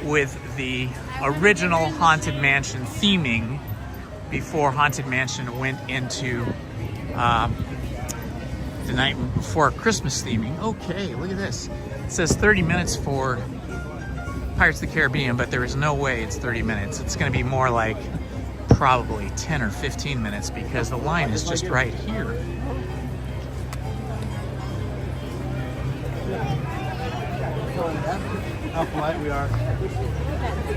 with the original Haunted Mansion theming before Haunted Mansion went into the Night Before Christmas theming. Okay, look at this. It says 30 minutes for Pirates of the Caribbean, but there is no way it's 30 minutes. It's going to be more like probably 10 or 15 minutes because the line is just right here. How polite we are.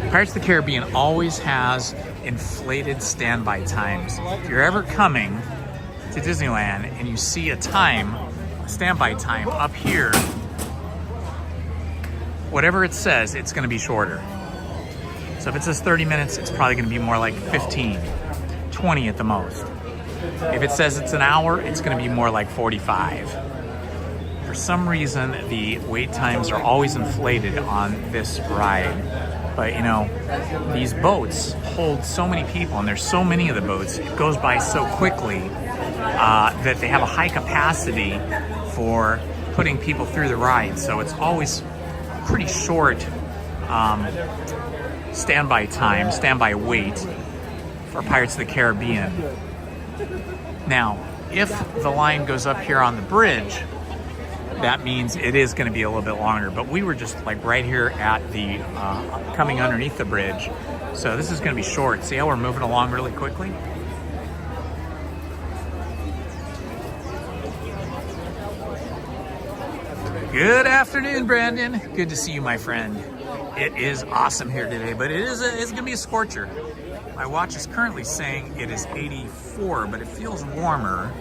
Pirates of the Caribbean always has inflated standby times. If you're ever coming to Disneyland and you see a standby time up here, whatever it says, it's going to be shorter. So if it says 30 minutes, it's probably going to be more like 15, 20 at the most. If it says it's an hour, it's going to be more like 45. For some reason, the wait times are always inflated on this ride. But you know, these boats hold so many people, and there's so many of the boats, it goes by so quickly that they have a high capacity for putting people through the ride. So it's always pretty short standby wait for Pirates of the Caribbean. Now, if the line goes up here on the bridge, that means it is going to be a little bit longer. But we were just like right here at the coming underneath the bridge, so this is going to be short. See how we're moving along really quickly? Good afternoon, Brandon. Good to see you, my friend. It is awesome here today, but it's going to be a scorcher. My watch is currently saying it is 84, but it feels warmer.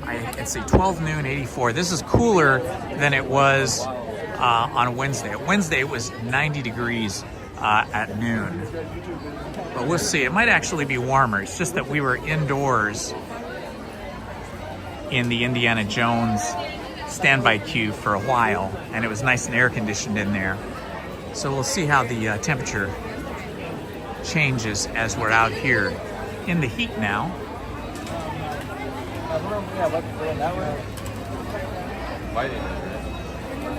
I'd say 12 noon, 84. This is cooler than it was on Wednesday. Wednesday it was 90 degrees at noon. But we'll see. It might actually be warmer. It's just that we were indoors in the Indiana Jones standby queue for a while, and it was nice and air conditioned in there. So we'll see how the temperature changes as we're out here in the heat now.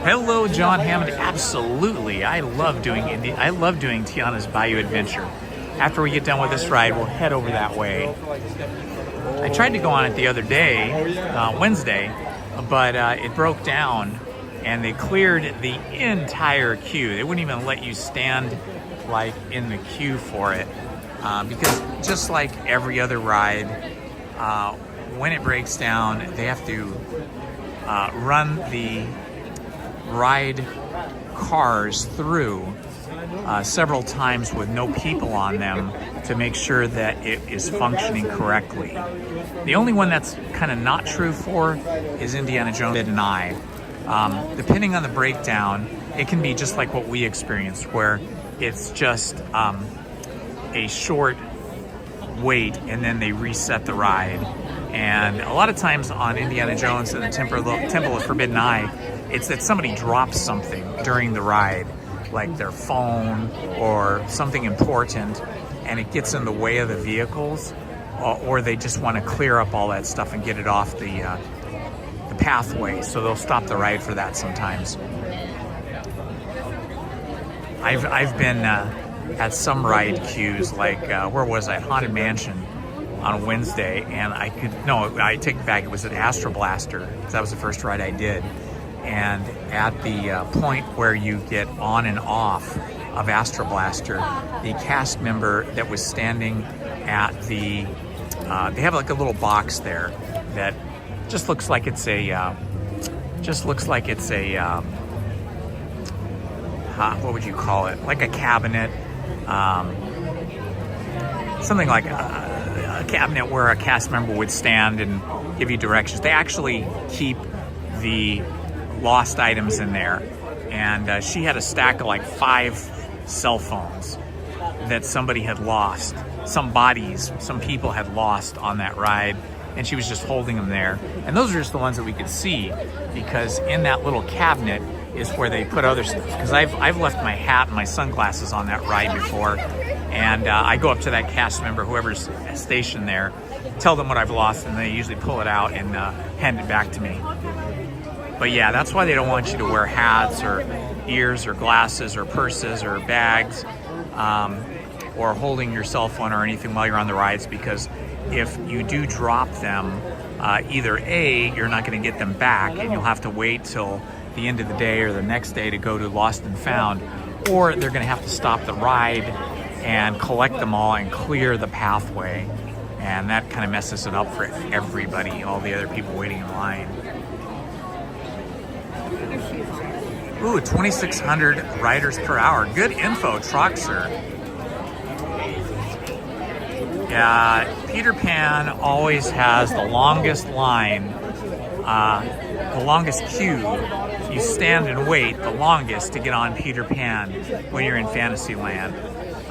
Hello, John Hammond. Absolutely, I love doing Tiana's Bayou Adventure. After we get done with this ride, we'll head over that way. I tried to go on it the other day, Wednesday, but it broke down, and they cleared the entire queue. They wouldn't even let you stand like in the queue for it, because just like every other ride, when it breaks down, they have to run the ride cars through several times with no people on them to make sure that it is functioning correctly. The only one that's kind of not true for is Indiana Jones and I. Depending on the breakdown, it can be just like what we experienced, where it's just a short wait and then they reset the ride. And a lot of times on Indiana Jones and the Temple of Forbidden Eye, it's that somebody drops something during the ride, like their phone or something important, and it gets in the way of the vehicles, or they just want to clear up all that stuff and get it off the pathway, so they'll stop the ride for that sometimes. I've been at some ride queues, like where was I? Haunted Mansion on Wednesday, and I take it back, it was at Astro Blaster, because that was the first ride I did. And at the point where you get on and off of Astro Blaster, the cast member that was standing at the, they have like a little box there that just looks like it's a, what would you call it? Like a cabinet, something like a cabinet where a cast member would stand and give you directions. They actually keep the lost items in there, and she had a stack of like 5 cell phones that somebody had lost. Some people had lost on that ride, and she was just holding them there. And those are just the ones that we could see, because in that little cabinet is where they put other stuff. Because I've left my hat and my sunglasses on that ride before, and I go up to that cast member, whoever's stationed there, tell them what I've lost, and they usually pull it out and hand it back to me. But yeah, that's why they don't want you to wear hats or ears or glasses or purses or bags, or holding your cell phone or anything while you're on the rides, because if you do drop them, either A, you're not going to get them back and you'll have to wait till the end of the day or the next day to go to Lost and Found, or they're going to have to stop the ride and collect them all and clear the pathway, and that kind of messes it up for everybody, all the other people waiting in line. Ooh, 2,600 riders per hour. Good info, Troxer. Yeah, Peter Pan always has the longest line, the longest queue. You stand and wait the longest to get on Peter Pan when you're in Fantasyland.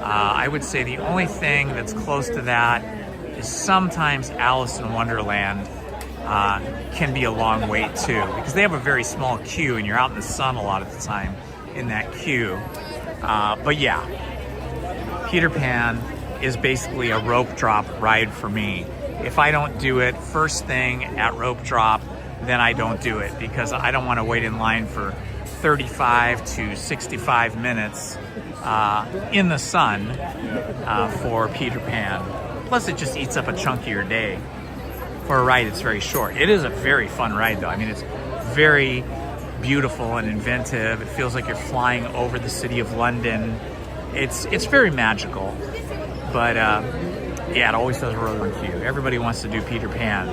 I would say the only thing that's close to that is sometimes Alice in Wonderland can be a long wait too, because they have a very small queue and you're out in the sun a lot of the time in that queue. But yeah, Peter Pan is basically a rope drop ride for me. If I don't do it first thing at rope drop, then I don't do it, because I don't want to wait in line for 35 to 65 minutes in the sun for Peter Pan. Plus it just eats up a chunk of your day. For a ride, it's very short. It is a very fun ride though. I mean, it's very beautiful and inventive. It feels like you're flying over the city of London. It's very magical. But yeah, it always does a really long queue. Everybody wants to do Peter Pan.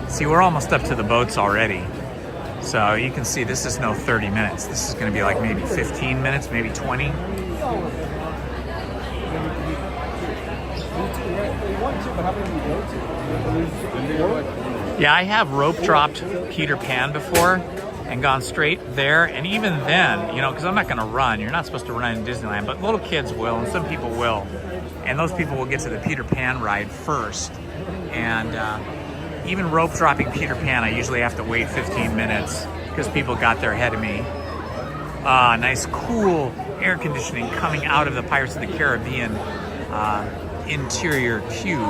See, we're almost up to the boats already. So you can see this is no 30 minutes. This is going to be like maybe 15 minutes, maybe 20. Yeah, I have rope dropped Peter Pan before and gone straight there, and even then, you know, because I'm not going to run. You're not supposed to run in Disneyland, but little kids will, and some people will. And those people will get to the Peter Pan ride first. And even rope dropping Peter Pan, I usually have to wait 15 minutes because people got there ahead of me. Nice, cool air conditioning coming out of the Pirates of the Caribbean interior queue.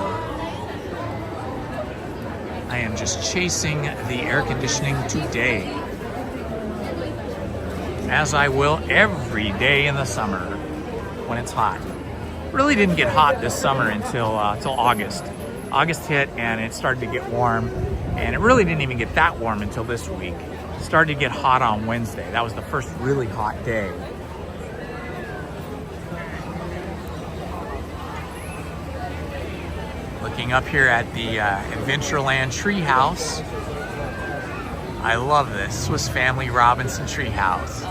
I am just chasing the air conditioning today, as I will every day in the summer when it's hot. Really didn't get hot this summer until August. August hit and it started to get warm, and it really didn't even get that warm until this week. It started to get hot on Wednesday. That was the first really hot day. Looking up here at the Adventureland Treehouse. I love this, Swiss Family Robinson Treehouse.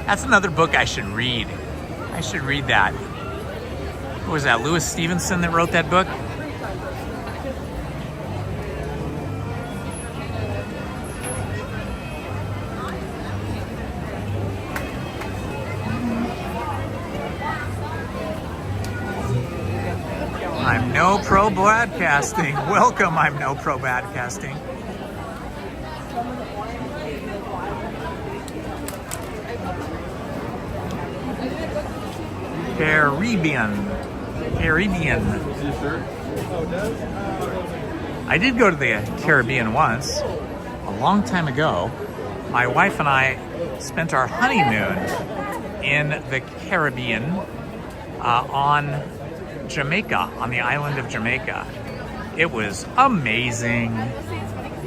That's another book I should read. I should read that. Who was that, Louis Stevenson that wrote that book? I'm No Pro Broadcasting. Welcome, I'm No Pro Broadcasting. Caribbean. I did go to the Caribbean once, a long time ago. My wife and I spent our honeymoon in the Caribbean on Jamaica, on the island of Jamaica. It was amazing.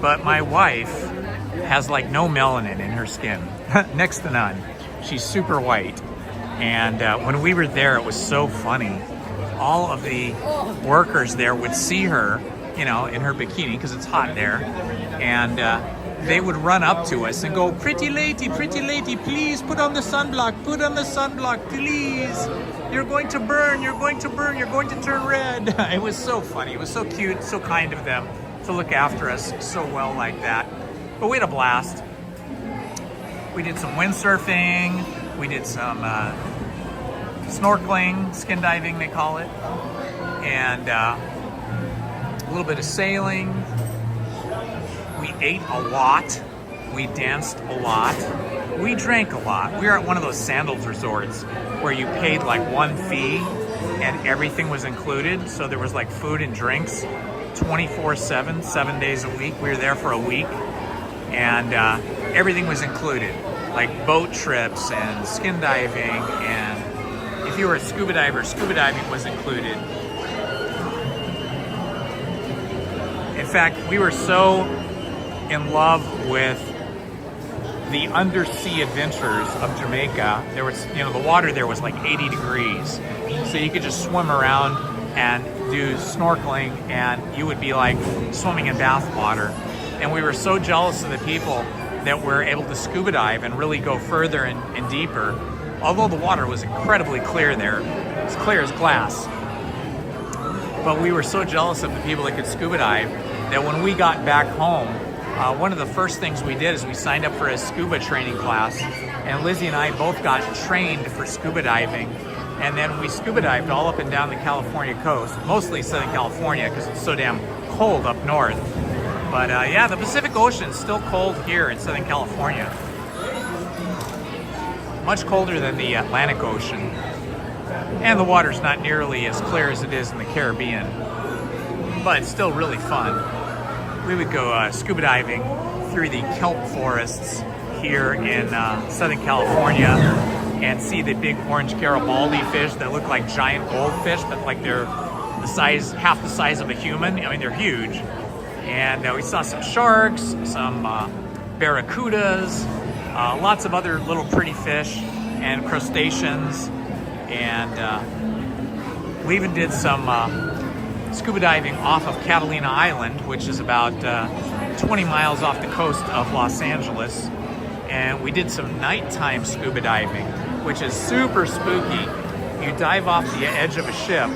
but my wife has like no melanin in her skin, next to none. She's super white. And when we were there, it was so funny. All of the workers there would see her, you know, in her bikini, because it's hot there. And they would run up to us and go, pretty lady, please put on the sunblock, please. You're going to burn, you're going to turn red. It was so funny. It was so cute, so kind of them to look after us so well like that. But we had a blast. We did some windsurfing. We did some snorkeling, skin diving, they call it. And a little bit of sailing. We ate a lot. We danced a lot. We drank a lot. We were at one of those sandals resorts where you paid like one fee and everything was included. So there was like food and drinks 24/7, 7 days a week. We were there for a week and everything was included. Like boat trips and skin diving, and if you were a scuba diver, scuba diving was included. In fact, we were so in love with the undersea adventures of Jamaica. There was, you know, the water there was like 80 degrees. So you could just swim around and do snorkeling and you would be like swimming in bath water. And we were so jealous of the people that were able to scuba dive and really go further and deeper. Although the water was incredibly clear there, it's clear as glass. But we were so jealous of the people that could scuba dive that when we got back home, one of the first things we did is we signed up for a scuba training class, and Lizzie and I both got trained for scuba diving, and then we scuba dived all up and down the California coast, mostly Southern California because it's so damn cold up north. But yeah, the Pacific Ocean is still cold here in Southern California. Much colder than the Atlantic Ocean. And the water's not nearly as clear as it is in the Caribbean. But it's still really fun. We would go scuba diving through the kelp forests here in Southern California and see the big orange Garibaldi fish that look like giant goldfish, but like they're the size, half the size of a human. I mean, they're huge. And we saw some sharks, some barracudas, lots of other little pretty fish and crustaceans. And we even did some scuba diving off of Catalina Island, which is about 20 miles off the coast of Los Angeles. And we did some nighttime scuba diving, which is super spooky. You dive off the edge of a ship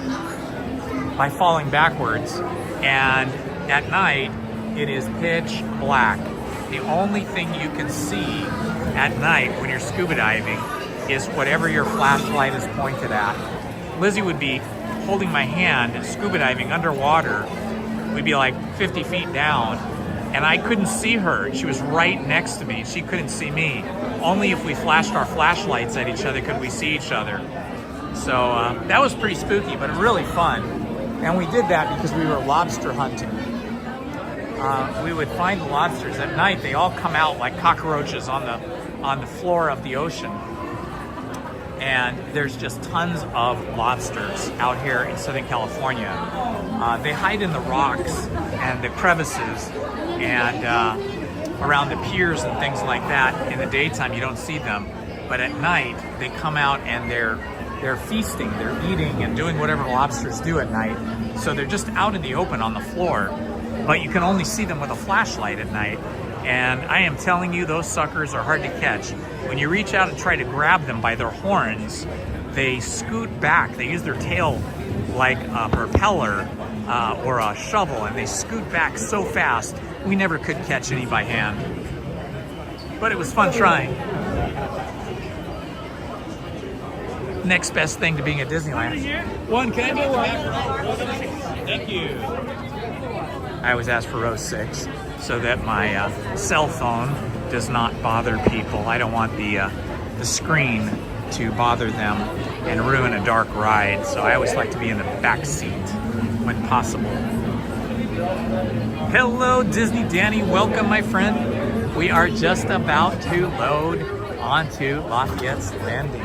by falling backwards, and at night it is pitch black. The only thing you can see at night when you're scuba diving is whatever your flashlight is pointed at. Lizzie would be holding my hand, scuba diving underwater. We'd be like 50 feet down, and I couldn't see her. She was right next to me. She couldn't see me. Only if we flashed our flashlights at each other could we see each other. So that was pretty spooky, but really fun. And we did that because we were lobster hunting. We would find the lobsters at night. They all come out like cockroaches on the floor of the ocean. And there's just tons of lobsters out here in Southern California. They hide in the rocks and the crevices and around the piers and things like that. In the daytime, you don't see them. But at night, they come out and they're feasting, they're eating and doing whatever lobsters do at night. So they're just out in the open on the floor, but you can only see them with a flashlight at night. And I am telling you, those suckers are hard to catch. When you reach out and try to grab them by their horns, they scoot back. They use their tail like a propeller or a shovel, and they scoot back so fast, we never could catch any by hand. But it was fun trying. Next best thing to being at Disneyland. One, can I be in the back row? Thank you. I always ask for row 6 so that my cell phone does not bother people. I don't want the screen to bother them and ruin a dark ride. So I always like to be in the back seat when possible. Hello, Disney Danny. Welcome, my friend. We are just about to load onto Lafayette's Landing.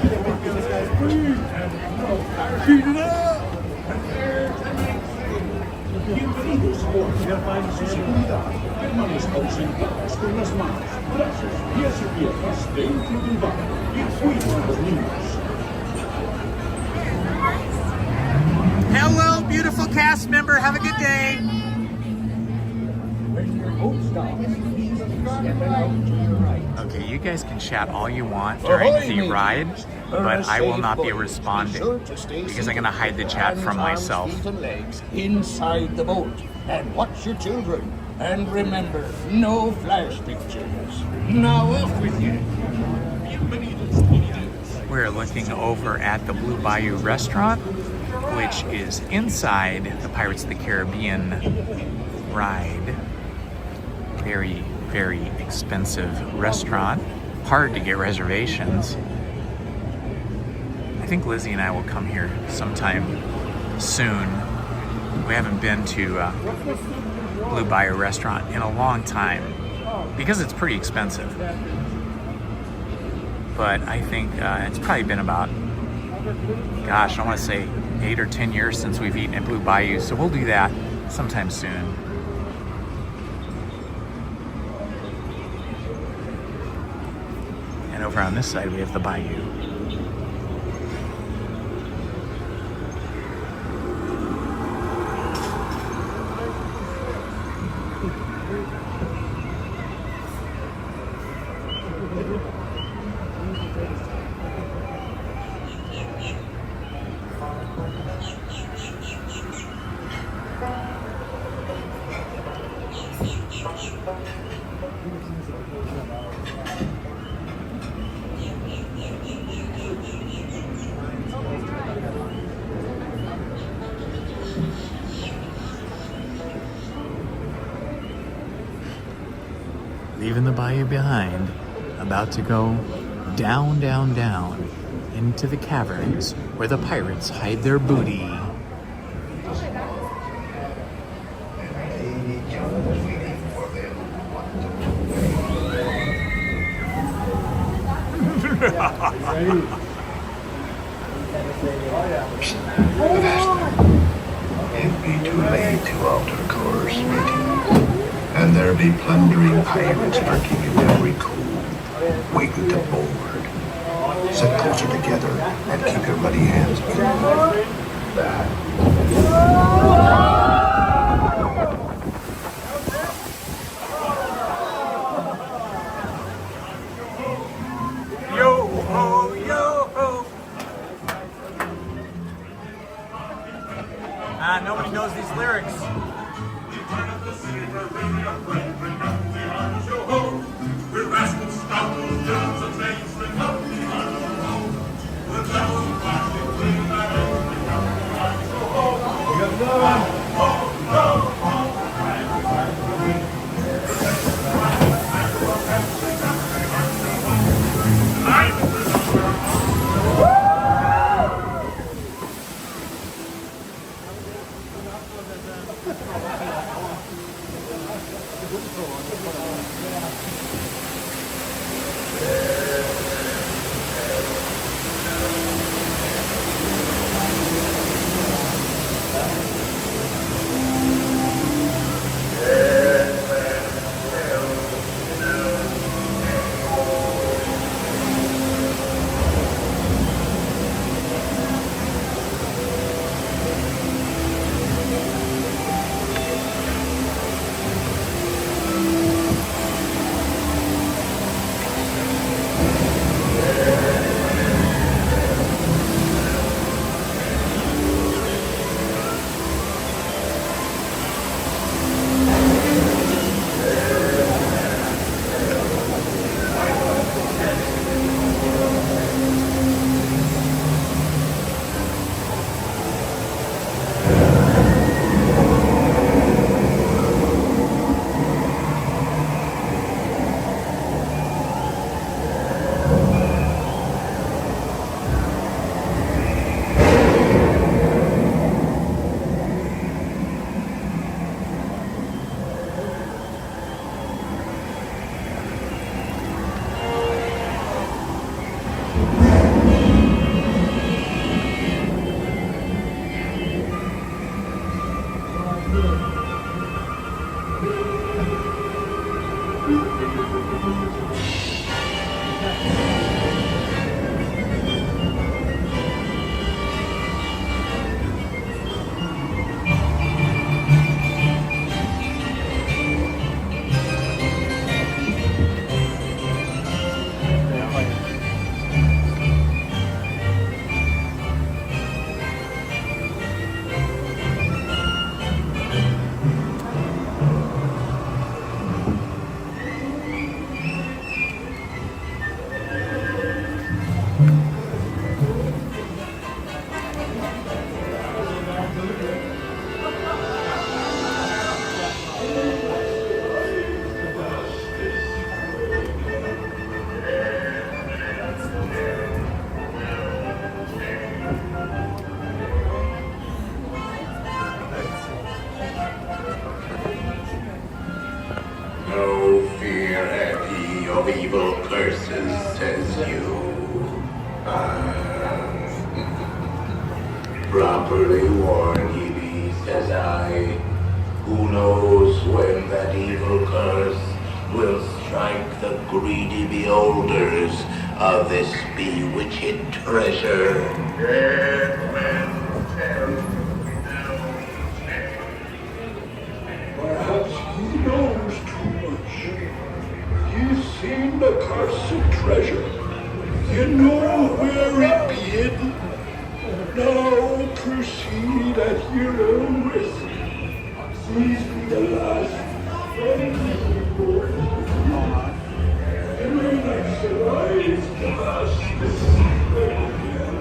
Heat it up! Bienvenidos a su seguridad. Permanezcan sentados con las manos, brazos, pies y piernas dentro del baño y cuiden a los niños. Hello, beautiful cast member. Have a good day. Okay, you guys can chat all you want during the ride, but I will not be responding because I'm going to hide the chat from myself. Inside the boat, and watch your children. And remember, no flash pictures. Now off with you. We're looking over at the Blue Bayou restaurant, which is inside the Pirates of the Caribbean ride. Very, very expensive restaurant. Hard to get reservations. I think Lizzie and I will come here sometime soon. We haven't been to Blue Bayou restaurant in a long time because it's pretty expensive. But I think it's probably been about, gosh, I want to say 8 or 10 years since we've eaten at Blue Bayou, so we'll do that sometime soon. And over on this side we have the bayou. Leaving the bayou behind, about to go down, down, down into the caverns where the pirates hide their booty. It'd be too late to alter course, matey. And there be plundering pirates lurking in every cove, waiting to board. Sit closer together and keep your muddy hands inward. Yo ho, yo ho. Nobody knows these lyrics. properly warn ye be, says I. Who knows when that evil curse will strike the greedy beholders of this bewitched treasure? Perhaps he knows too much. He's seen the cursed treasure. You know where it be hidden. Now proceed at your own risk. These be the last friendly reports of God. And when that's arrived, us the secret again.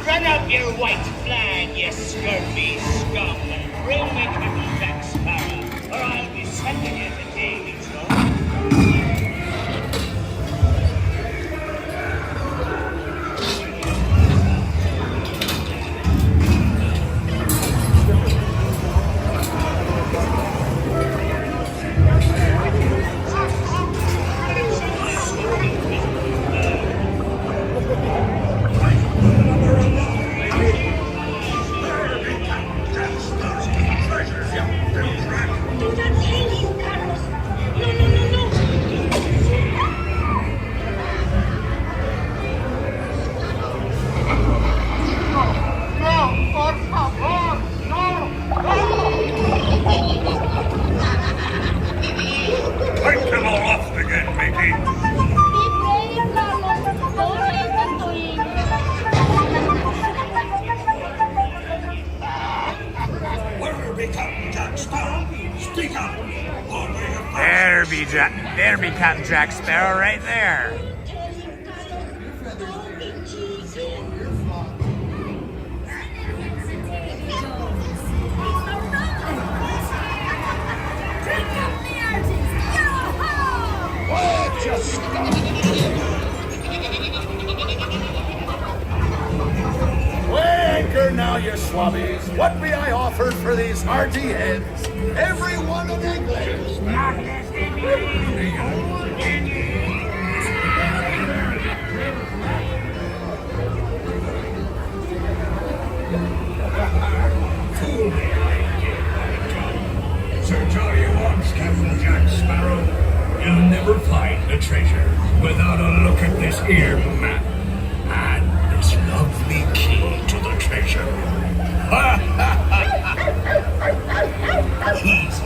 Run up your white flag, you scurvy scum, and bring me Captain Jack Sparrow, or I'll be sending you the Davy Jones. There be Captain Jack Sparrow right there. Anchor now, you slobbies. What be I offered for these hearty heads? Every one of England. Sir Johnny Wants, Captain Jack Sparrow. You'll never find the treasure without a look at this here map and this lovely key to the treasure. Easy.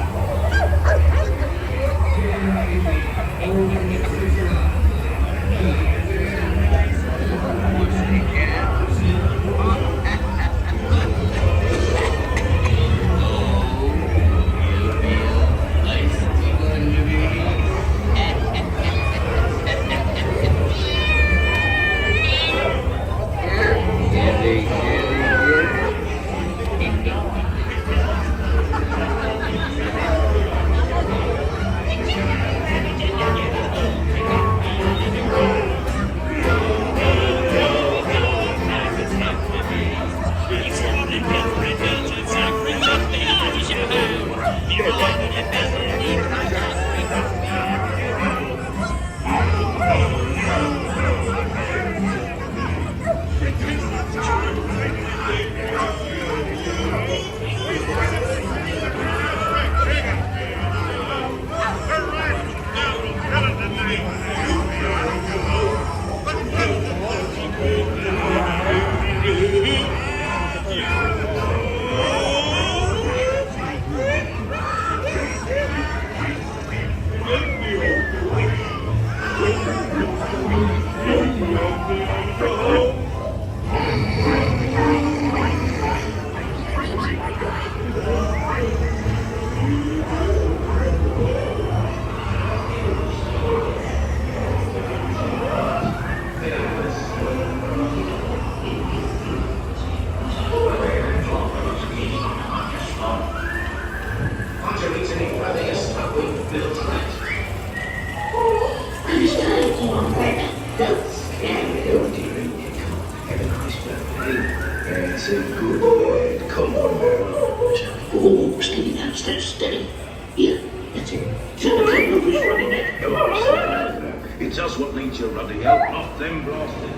Oh, steady now, steady. Yeah, that's it. It's us what needs your ruddy help, not them blasted.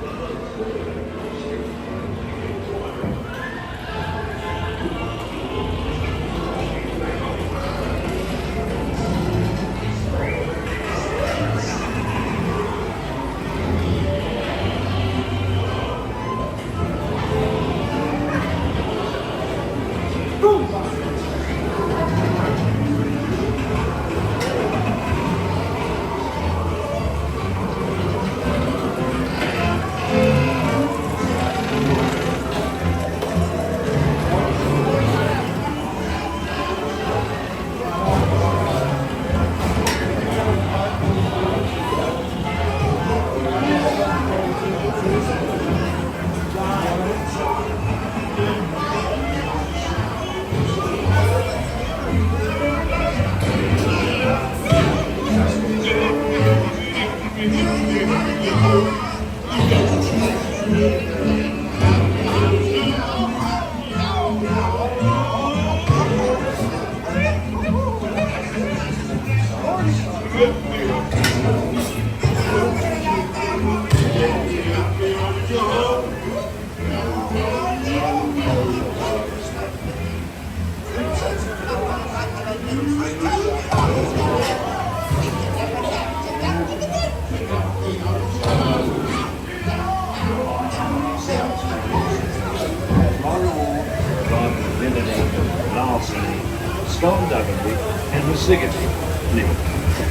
And the cigarette.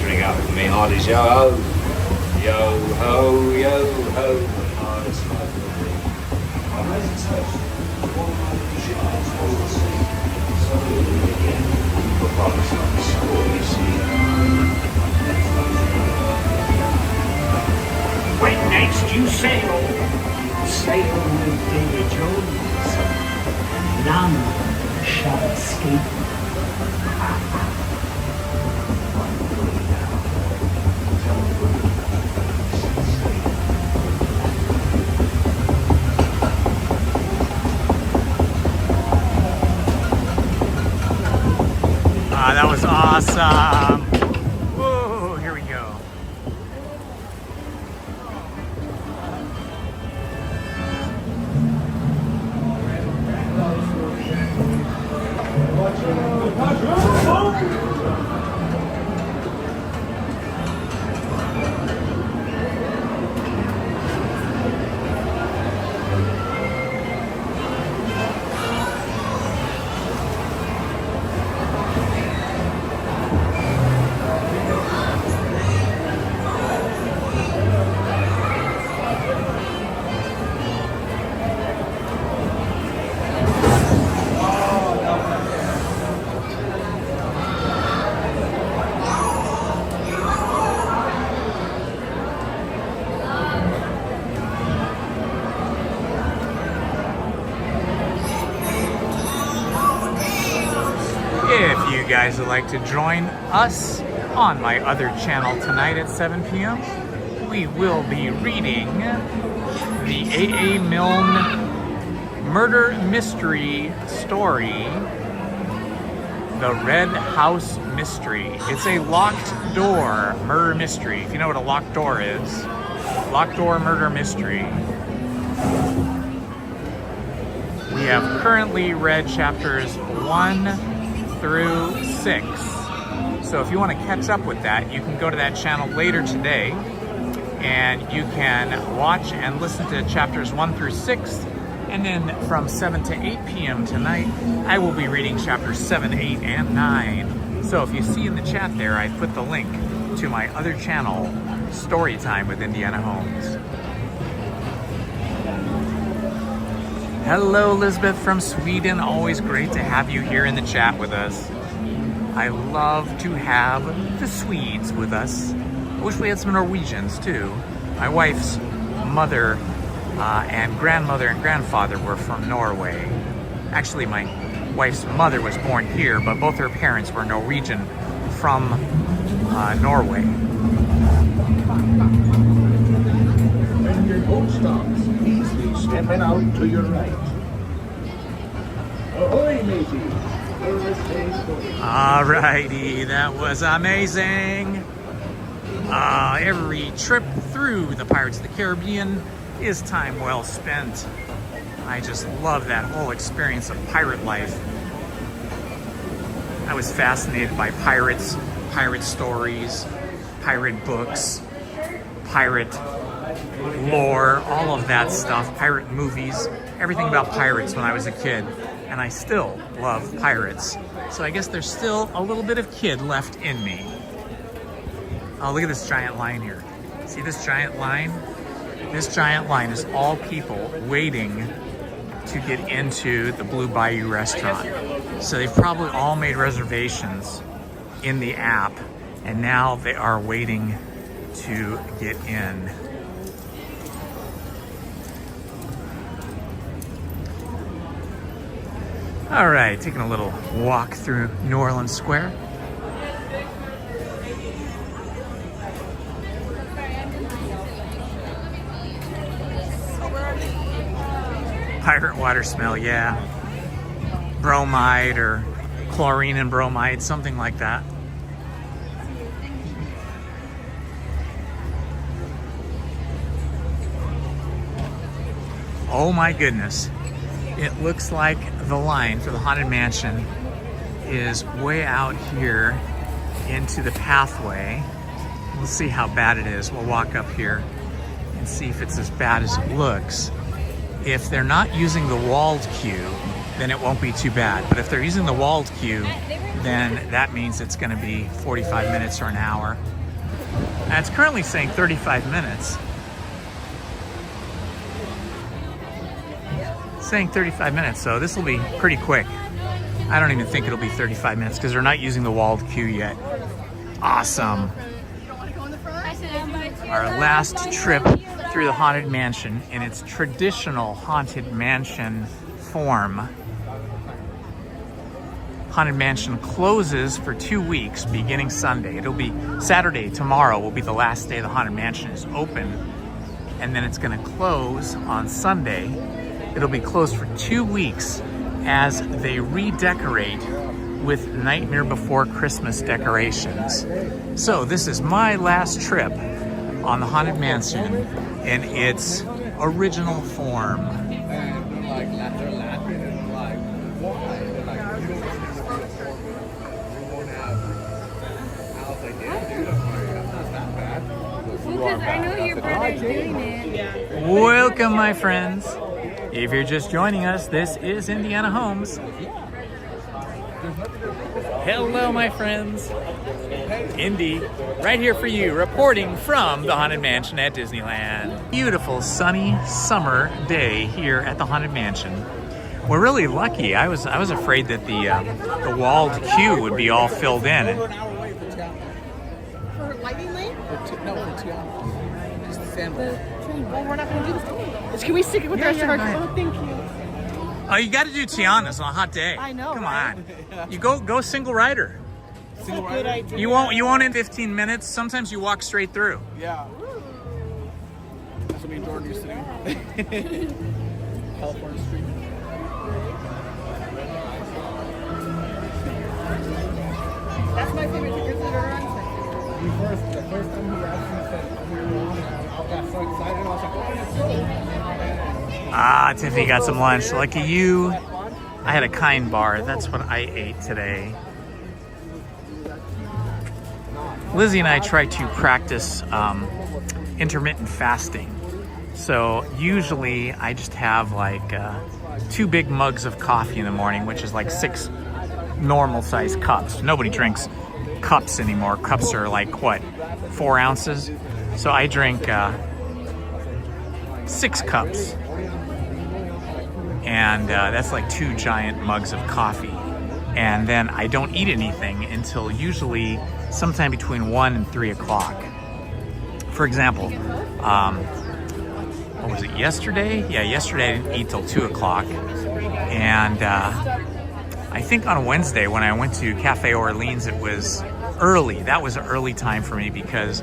Drink up with me, hearties, yo ho. Yo ho, yo ho. When next you sail with Davy Jones, none shall escape. That was awesome. Whoa, here we go. If you guys would like to join us on my other channel tonight at 7 p.m., we will be reading the A.A. Milne murder mystery story, The Red House Mystery. It's a locked door murder mystery. If you know what a locked door is, locked door murder mystery. We have currently read chapters 1 through 6. So if you want to catch up with that, you can go to that channel later today and you can watch and listen to chapters 1 through 6. And then from 7 to 8 p.m. tonight, I will be reading chapters 7, 8, and 9. So if you see in the chat there, I put the link to my other channel story time with Indiana Holmes. Hello, Elizabeth from Sweden. Always great to have you here in the chat with us. I love to have the Swedes with us. I wish we had some Norwegians too. My wife's mother and grandmother and grandfather were from Norway. Actually, my wife's mother was born here, but both her parents were Norwegian from Norway. When your boat stops, easily stepping out to your right. Ahoy, matey! Alrighty, that was amazing. Every trip through the Pirates of the Caribbean is time well spent. I just love that whole experience of pirate life. I was fascinated by pirates, pirate stories, pirate books, pirate lore, all of that stuff, pirate movies, everything about pirates when I was a kid. And I still love pirates. So I guess there's still a little bit of kid left in me. Oh, look at this giant line here. See this giant line? This giant line is all people waiting to get into the Blue Bayou restaurant. So they've probably all made reservations in the app, and now they are waiting to get in. All right, taking a little walk through New Orleans Square. Pirate water smell, yeah. Bromide or chlorine and bromide, something like that. Oh my goodness. It looks like the line for the Haunted Mansion is way out here into the pathway. We'll see how bad it is. We'll walk up here and see if it's as bad as it looks. If they're not using the walled queue, then it won't be too bad. But if they're using the walled queue, then that means it's going to be 45 minutes or an hour. And it's currently saying 35 minutes. It's saying 35 minutes, so this will be pretty quick. I don't even think it'll be 35 minutes because they're not using the walled queue yet. Awesome. Our last trip through the Haunted Mansion in its traditional Haunted Mansion form. Haunted Mansion closes for 2 weeks beginning Sunday. It'll be Saturday, tomorrow will be the last day the Haunted Mansion is open, and then it's going to close on Sunday. It'll be closed for 2 weeks as they redecorate with Nightmare Before Christmas decorations. So this is my last trip on the Haunted Mansion in its original form. Because I know your brother's doing it. Welcome, my friends. If you're just joining us, this is Indiana Holmes. Hello, my friends. Indy, right here for you, reporting from the Haunted Mansion at Disneyland. Beautiful sunny summer day here at the Haunted Mansion. We're really lucky. I was afraid that the walled queue would be all filled in. For lightning lane? No, for Tiana. Just the family. Well, we're not going to do this. Can we stick it with the rest of our... Oh, thank you. Oh, you got to do Tiana's on a hot day. I know. Come right? on. You go single rider. Single rider? Good idea. You won't in 15 minutes. Sometimes you walk straight through. Yeah. That's what me and Jordan used to do. California Street. That's my favorite ticket to the run. The first time he asked me, said, we were on, I got so excited. I was like, oh, let's go. Ah, Tiffany got some lunch. Lucky you. I had a Kind bar. That's what I ate today. Lizzie and I try to practice intermittent fasting. So usually I just have like 2 big mugs of coffee in the morning, which is like 6 normal size cups. Nobody drinks cups anymore. Cups are like what, 4 ounces? So I drink 6 cups, and that's like 2 giant mugs of coffee. And then I don't eat anything until usually sometime between 1 and 3 o'clock. For example, what was it, yesterday? Yeah, yesterday I didn't eat till 2 o'clock. And I think on Wednesday when I went to Cafe Orleans, it was early. That was an early time for me, because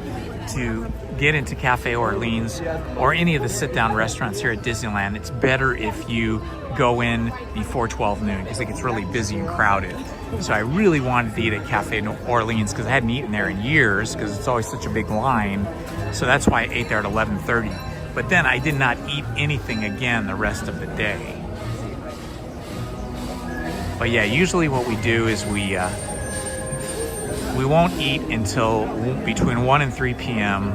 to get into Cafe Orleans or any of the sit-down restaurants here at Disneyland, it's better if you go in before 12 noon because it gets really busy and crowded. So I really wanted to eat at Cafe Orleans because I hadn't eaten there in years because it's always such a big line. So that's why I ate there at 11:30. But then I did not eat anything again the rest of the day. But yeah, usually what we do is we won't eat until between 1 and 3 p.m.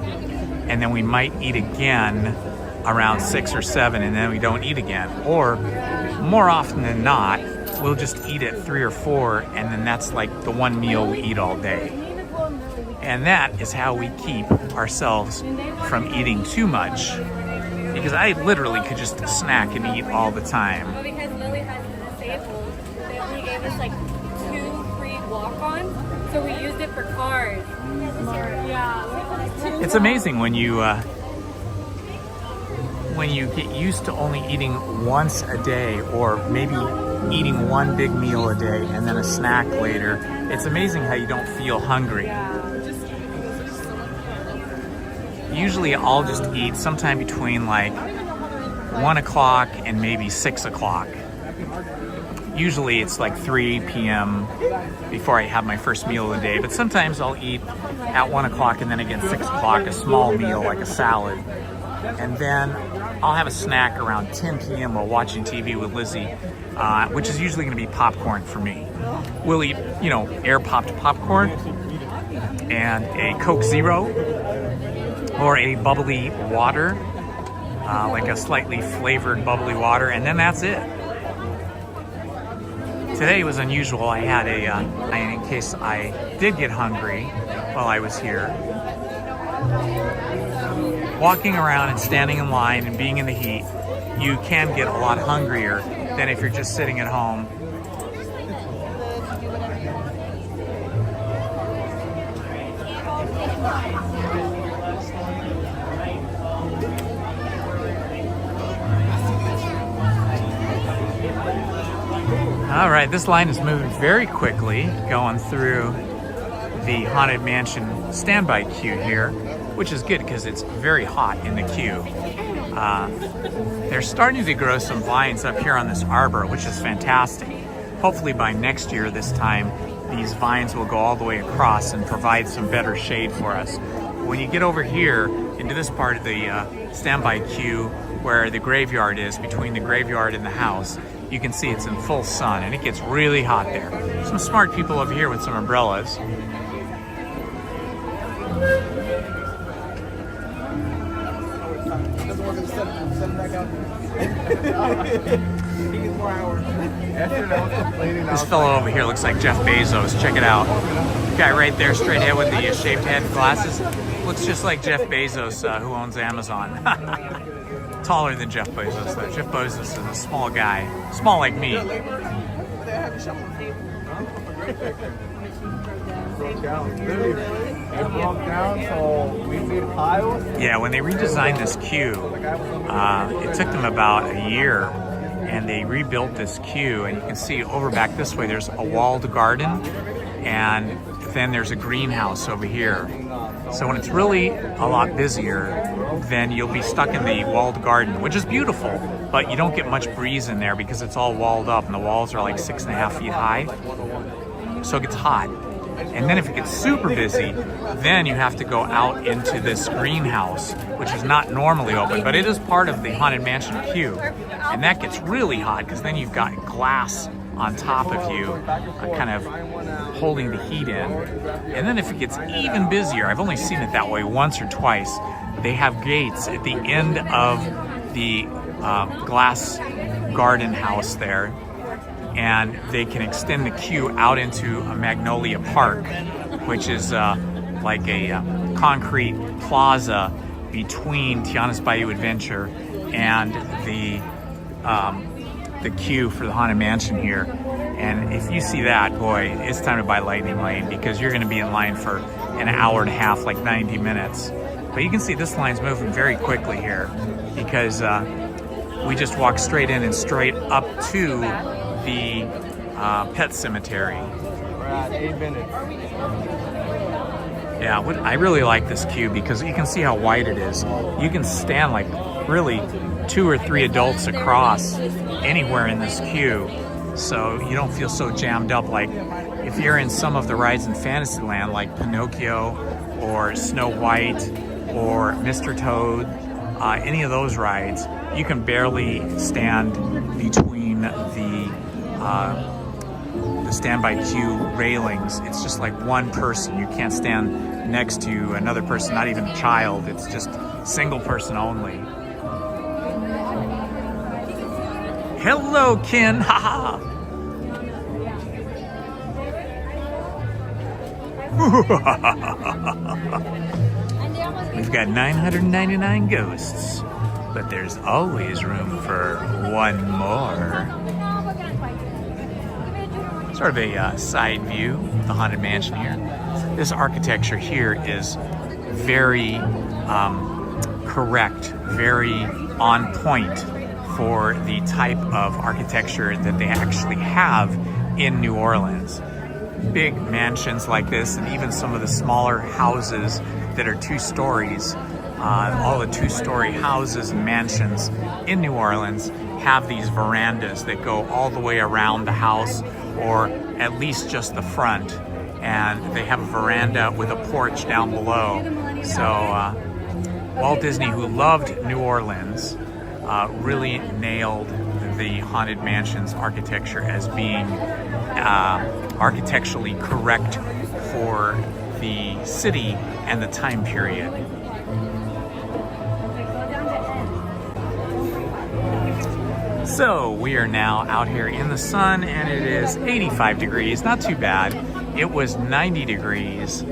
and then we might eat again around 6 or 7, and then we don't eat again. Or more often than not, we'll just eat at 3 or 4, and then that's like the one meal we eat all day. And that is how we keep ourselves from eating too much, because I literally could just snack and eat all the time. Well, because Lily has disabled, they only gave us like 2 free walk-ons, so we used it for cars. Yeah. It's amazing when you get used to only eating once a day, or maybe eating 1 big meal a day and then a snack later. It's amazing how you don't feel hungry. Usually I'll just eat sometime between like 1 o'clock and maybe 6 o'clock. Usually it's like 3 p.m. before I have my first meal of the day, but sometimes I'll eat at 1 o'clock and then again 6 o'clock, a small meal like a salad. And then I'll have a snack around 10 p.m. while watching TV with Lizzie, which is usually going to be popcorn for me. We'll eat, you know, air-popped popcorn and a Coke Zero or a bubbly water, like a slightly flavored bubbly water, and then that's it. Today was unusual. I had in case I did get hungry while I was here, walking around and standing in line and being in the heat, you can get a lot hungrier than if you're just sitting at home. All right, this line is moving very quickly, going through the Haunted Mansion standby queue here, which is good because it's very hot in the queue. They're starting to grow some vines up here on this arbor, which is fantastic. Hopefully by next year, this time, these vines will go all the way across and provide some better shade for us. When you get over here into this part of the standby queue where the graveyard is, between the graveyard and the house, you can see it's in full sun and it gets really hot there. Some smart people over here with some umbrellas. This fellow over here looks like Jeff Bezos. Check it out. Guy right there, straight ahead with the shaved head and glasses. Looks just like Jeff Bezos, who owns Amazon. Taller than Jeff Bezos, though. Jeff Bezos is a small guy. Small like me. Yeah, when they redesigned this queue, it took them about a year, and they rebuilt this queue, and you can see over back this way there's a walled garden, and then there's a greenhouse over here. So when it's really a lot busier, then you'll be stuck in the walled garden, which is beautiful, but you don't get much breeze in there because it's all walled up and the walls are like 6.5 feet high. So it gets hot. And then if it gets super busy, then you have to go out into this greenhouse, which is not normally open, but it is part of the Haunted Mansion queue. And that gets really hot because then you've got glass on top of you, kind of holding the heat in. And then if it gets even busier, I've only seen it that way once or twice, they have gates at the end of the glass garden house there, and they can extend the queue out into a Magnolia Park, which is like a concrete plaza between Tiana's Bayou Adventure and the queue for the Haunted Mansion here. And if you see that, boy, it's time to buy Lightning Lane, because you're going to be in line for an hour and a half, like 90 minutes. But you can see this line's moving very quickly here, because we just walked straight in and straight up to the pet cemetery. We're at 8 minutes. Yeah, I really like this queue because you can see how wide it is. You can stand like really 2 or 3 adults across anywhere in this queue, so you don't feel so jammed up. Like if you're in some of the rides in Fantasyland, like Pinocchio or Snow White or Mr. Toad, any of those rides, you can barely stand between the standby queue railings. It's just like one person. You can't stand next to another person, not even a child. It's just single person only. Hello, Ken. Haha. We've got 999 ghosts, but there's always room for one more. Sort of a side view of the Haunted Mansion here. This architecture here is very correct, very on point for the type of architecture that they actually have in New Orleans. Big mansions like this, and even some of the smaller houses that are 2 stories, all the 2-story houses and mansions in New Orleans have these verandas that go all the way around the house, or at least just the front, and they have a veranda with a porch down below. So Walt Disney, who loved New Orleans, really nailed the Haunted Mansion's architecture as being architecturally correct for the city and the time period. So we are now out here in the sun, and it is 85 degrees, not too bad. It was 90 degrees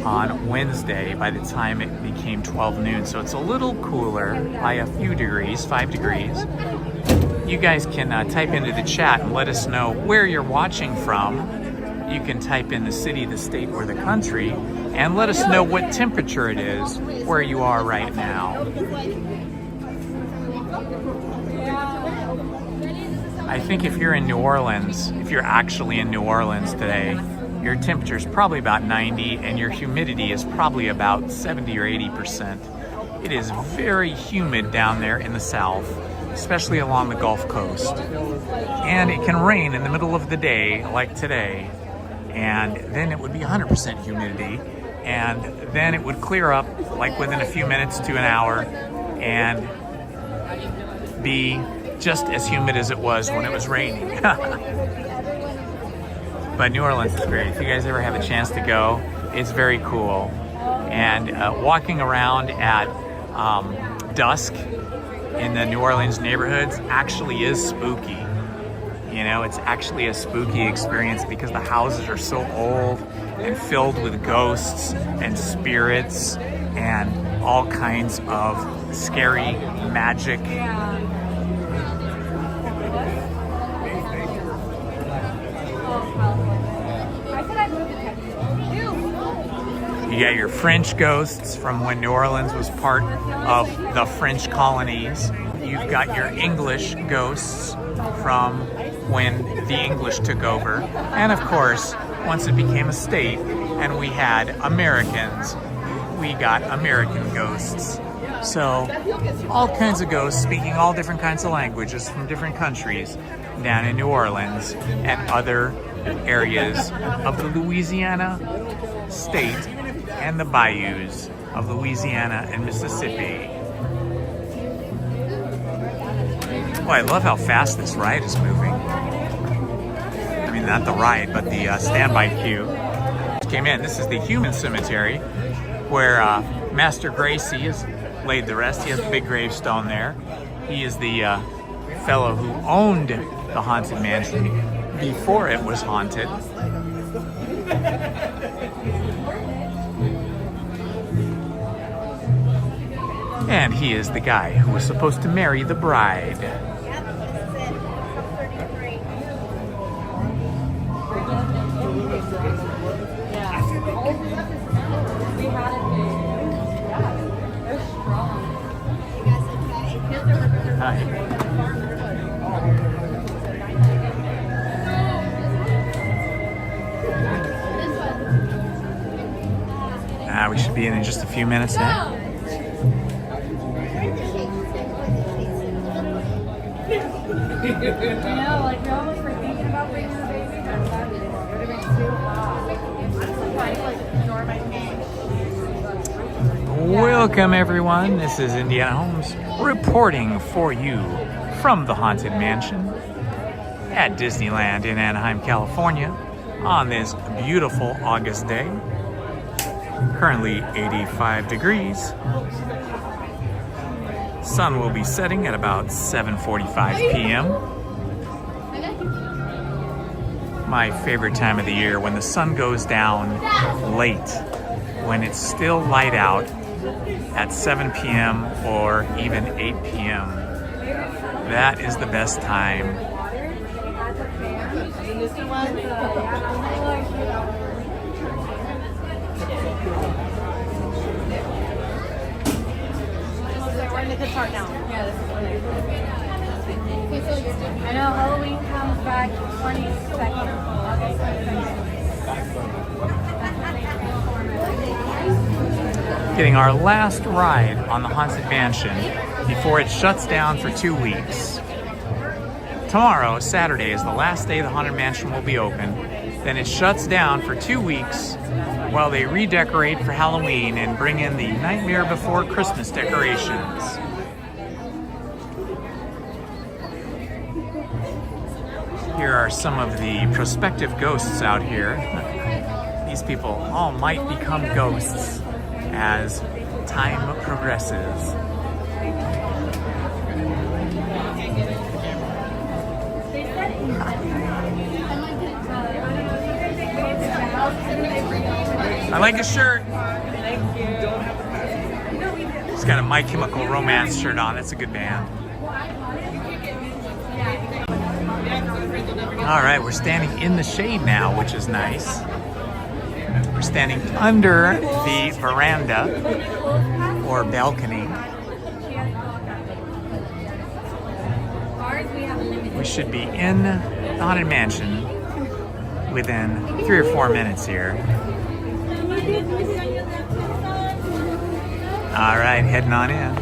on Wednesday by the time it became 12 noon, so it's a little cooler by a few degrees, 5 degrees. You guys can type into the chat and let us know where you're watching from. You can type in the city, the state, or the country, and let us know what temperature it is where you are right now. I think if you're in New Orleans, if you're actually in New Orleans today, your temperature is probably about 90 and your humidity is probably about 70 or 80%. It is very humid down there in the south, especially along the Gulf Coast. And it can rain in the middle of the day, like today, and then it would be 100% humidity, and then it would clear up like within a few minutes to an hour and be just as humid as it was when it was raining. But New Orleans is great. If you guys ever have a chance to go, it's very cool. And walking around at dusk in the New Orleans neighborhoods actually is spooky. You know, it's actually a spooky experience because the houses are so old and filled with ghosts and spirits and all kinds of scary magic. You got your French ghosts from when New Orleans was part of the French colonies. You've got your English ghosts from when the English took over. And of course, once it became a state and we had Americans, we got American ghosts. So all kinds of ghosts speaking all different kinds of languages from different countries down in New Orleans and other areas of the Louisiana state and the bayous of Louisiana and Mississippi. Oh, I love how fast this ride is moving. I mean, not the ride, but the standby queue. Came in. This is the human cemetery where Master Gracie has laid the rest. He has a big gravestone there. He is the fellow who owned the Haunted Mansion before it was haunted. And he is the guy who was supposed to marry the bride. We should be in just a few minutes now. Like we almost were thinking about bringing the baby, but that would have been too hot. I'm surprised, like, ignore my Welcome everyone, this is Indiana Holmes reporting for you from the Haunted Mansion at Disneyland in Anaheim, California on this beautiful August day. Currently 85 degrees. Sun will be setting at about 7:45 p.m. My favorite time of the year, when the sun goes down late, when it's still light out at 7 p.m. or even 8 p.m. That is the best time. We're in the good part now. Yeah, this is I know Halloween comes back 22nd. August 22nd. Getting our last ride on the Haunted Mansion before it shuts down for 2 weeks. Tomorrow, Saturday, is the last day the Haunted Mansion will be open. Then it shuts down for 2 weeks while they redecorate for Halloween and bring in the Nightmare Before Christmas decorations. Here are some of the prospective ghosts out here. These people all might become ghosts as time progresses. I like his shirt. Thank you. He's got a My Chemical Romance shirt on. It's a good band. All right, we're standing in the shade now, which is nice. We're standing under the veranda or balcony. We should be in the Haunted Mansion within 3 or 4 minutes here. All right, heading on in.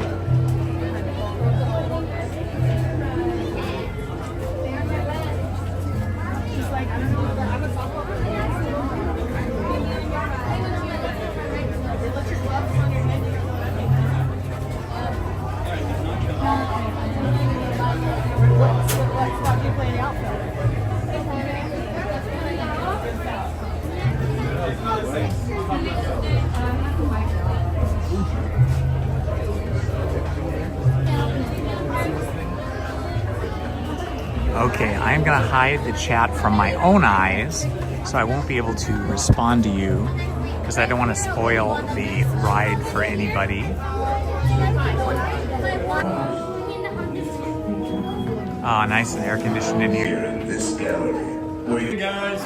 Okay, I'm gonna hide the chat from my own eyes, so I won't be able to respond to you, because I don't want to spoil the ride for anybody. Oh, nice and air conditioned in here. In this gallery, where you guys.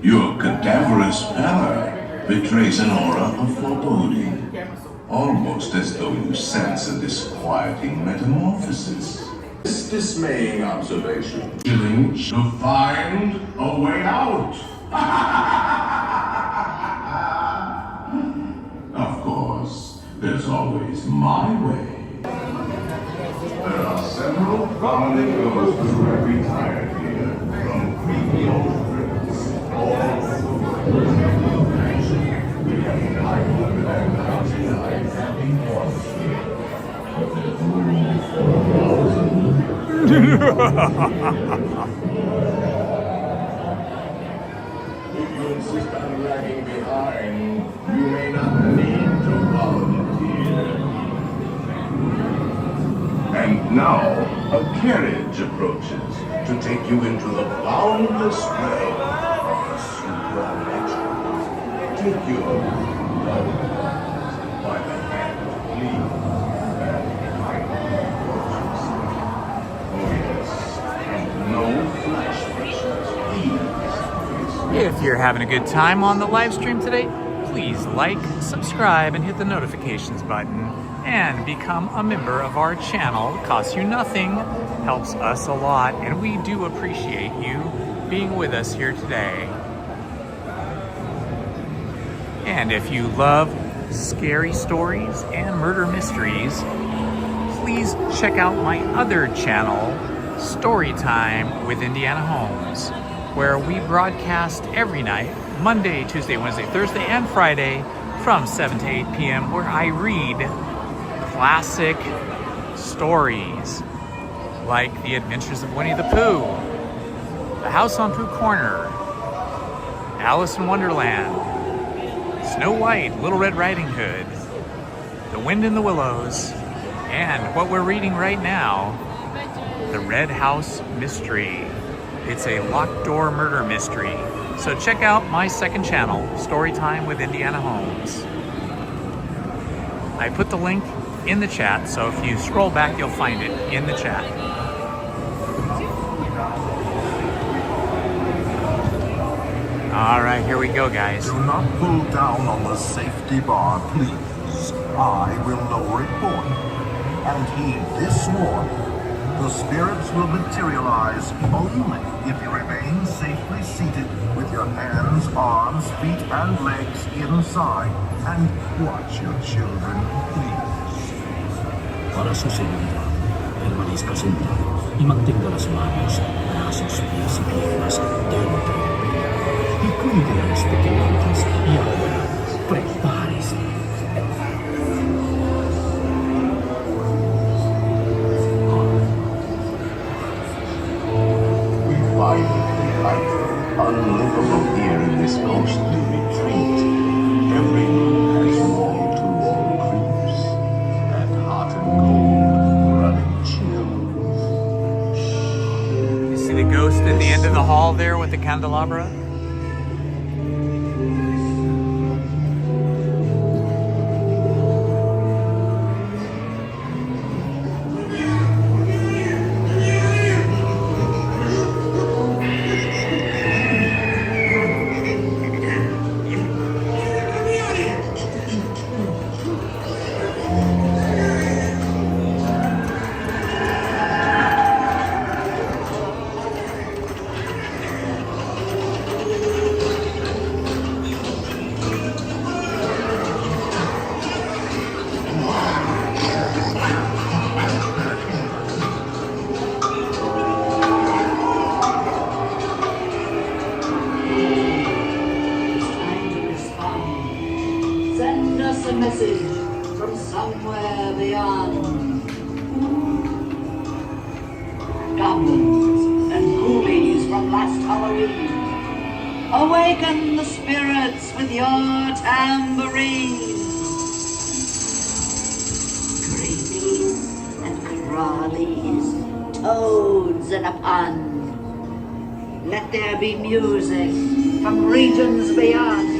Your cadaverous pallor betrays an aura of foreboding, almost as though you sense a disquieting metamorphosis. This dismaying observation, willing to find a way out. Of course, there's always my way. There are several prominent ghosts who have retired here from creepy old friends. All we have entitled under their mountain lives having lost here. But there's room for 1,000. If you insist on lagging behind, you may not need to volunteer. And now, a carriage approaches to take you into the boundless realm of the supernatural. Take your If you're having a good time on the live stream today, please like, subscribe, and hit the notifications button and become a member of our channel. It costs you nothing, helps us a lot, and we do appreciate you being with us here today. And if you love scary stories and murder mysteries, please check out my other channel, Storytime with Indiana Holmes, where we broadcast every night, Monday, Tuesday, Wednesday, Thursday, and Friday from 7 to 8 p.m., where I read classic stories like The Adventures of Winnie the Pooh, The House on Pooh Corner, Alice in Wonderland, Snow White, Little Red Riding Hood, The Wind in the Willows, and what we're reading right now, The Red House Mystery. It's a locked door murder mystery. So check out my second channel, Storytime with Indiana Holmes. I put the link in the chat, so if you scroll back, you'll find it in the chat. All right, here we go, guys. Do not pull down on the safety bar, please. I will lower it for you. And heed this warning. The spirits will materialize only if you remain safely seated with your hands, arms, feet, and legs inside. And watch your children, please. Para sa seguridad, permanezcas sentado y mantenga las manos, brazos, pies y piernas dentro. Y cuide a los pequeñitos. Y ahora, prepárese. Unlivable here in this ghostly retreat. Every room has wall-to-wall creeps, and hot and cold running chills. You see the ghost at the end of the hall there with the candelabra? Send us a message from somewhere beyond. Goblins and ghoulies from last Halloween, awaken the spirits with your tambourine. Creepies and crawlies, toads in a pond. Let there be music from regions beyond.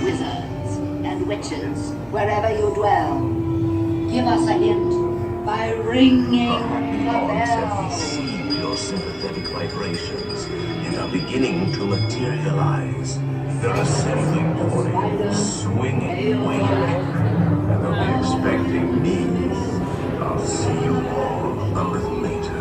Wizards and witches, wherever you dwell, give us a hint by ringing the bell. Receive your sympathetic vibrations and are beginning to materialize. They're assembling for you, swinging wings, and they'll be expecting me. I'll see you all a little later.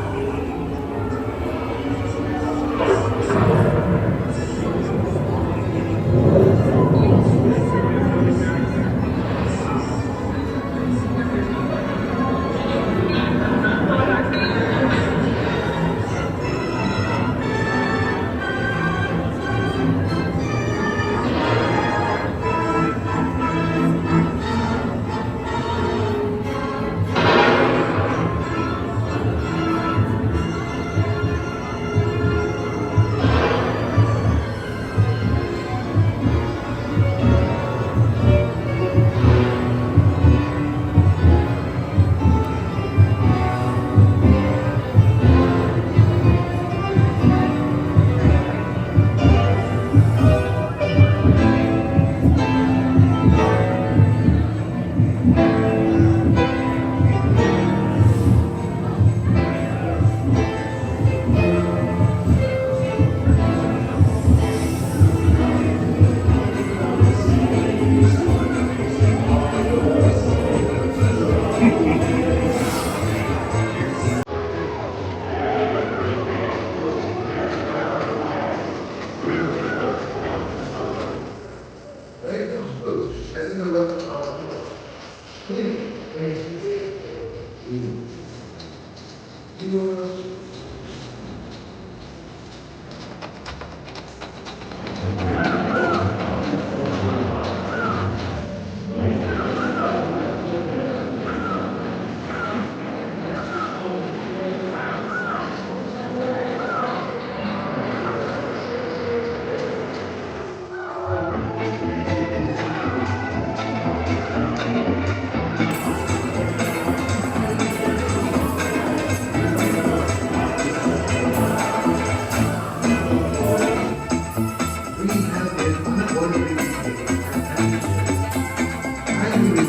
I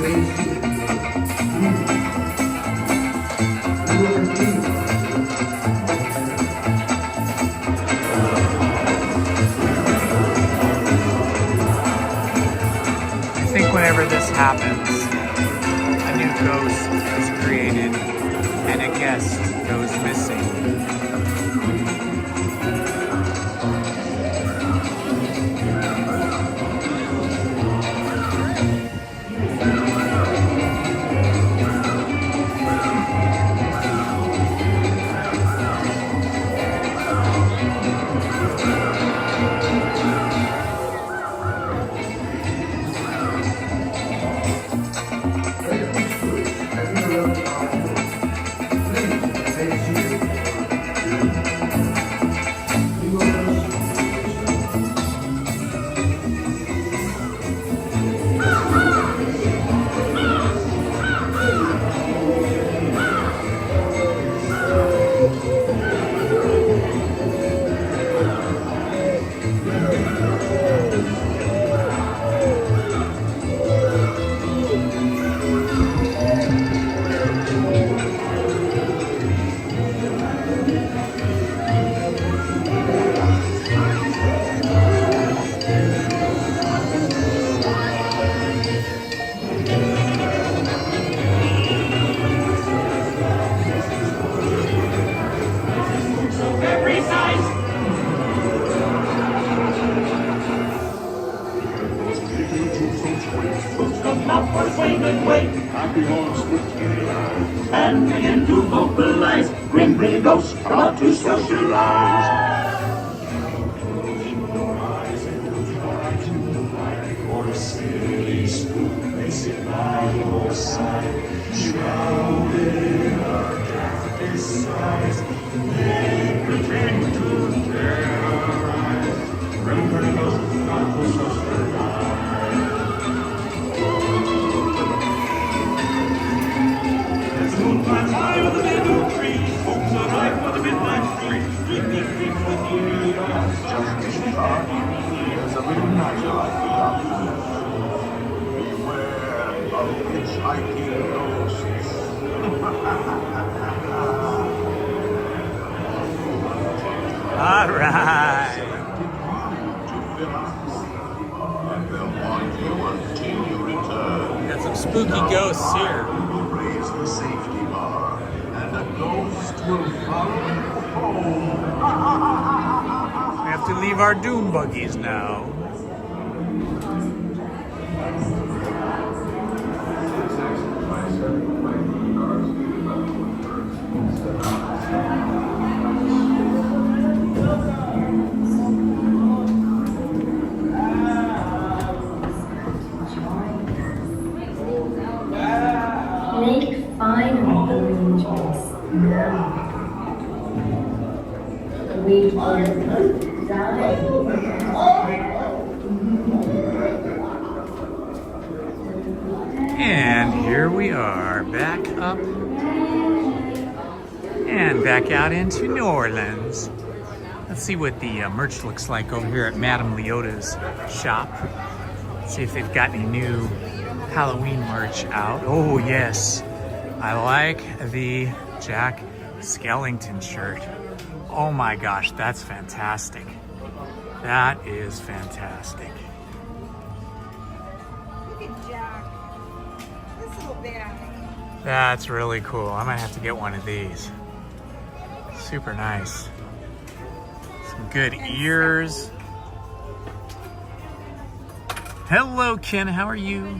think whenever this happens, a new ghost is created and a guest goes missing. Happy hearts with and begin to vocalize. Grim grinning ghosts come out to socialize. Your eyes and your eye to light, or a silly spook may sit by your side, shrouded in a dark disguise. They pretend to terrorize. Grim grinning ghosts not to socialize. High over the middle tree, folks arrive for the midnight free. Dream with you, just as there's a midnight light beyond. Beware of hitchhiking ghosts. All right. And they'll haunt you until you return. Got some spooky ghosts here. Raise the safety bar, and the ghost will follow you home. We have to leave our doom buggies now. Make final arrangements now. We will die. And here we are, back up and back out into New Orleans. Let's see what the merch looks like over here at Madame Leota's shop. See if they've got any new Halloween merch out. Oh yes, I like the Jack Skellington shirt. Oh my gosh, that's fantastic. That is fantastic. Look at Jack. This little bag. That's really cool. I might have to get one of these. Super nice. Some good ears. Hello, Ken. How are you?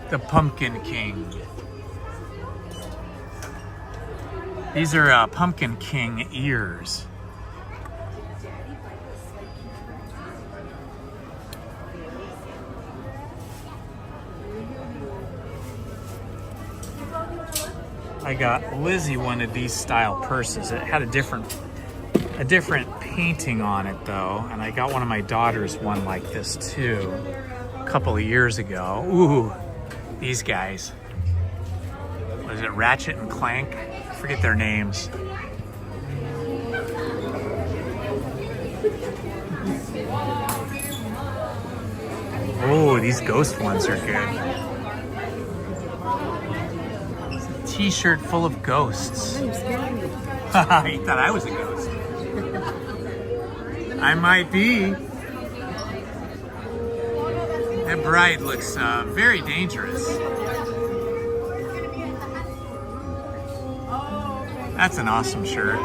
The Pumpkin King. These are Pumpkin King ears. I got Lizzie one of these style purses. It had a different painting on it though, and I got one of my daughters one like this too a couple of years ago. Ooh, these guys. What is it, Ratchet and Clank? I forget their names. Oh, these ghost ones are good. T-shirt full of ghosts. You thought I was a ghost. I might be. That bride looks very dangerous. That's an awesome shirt.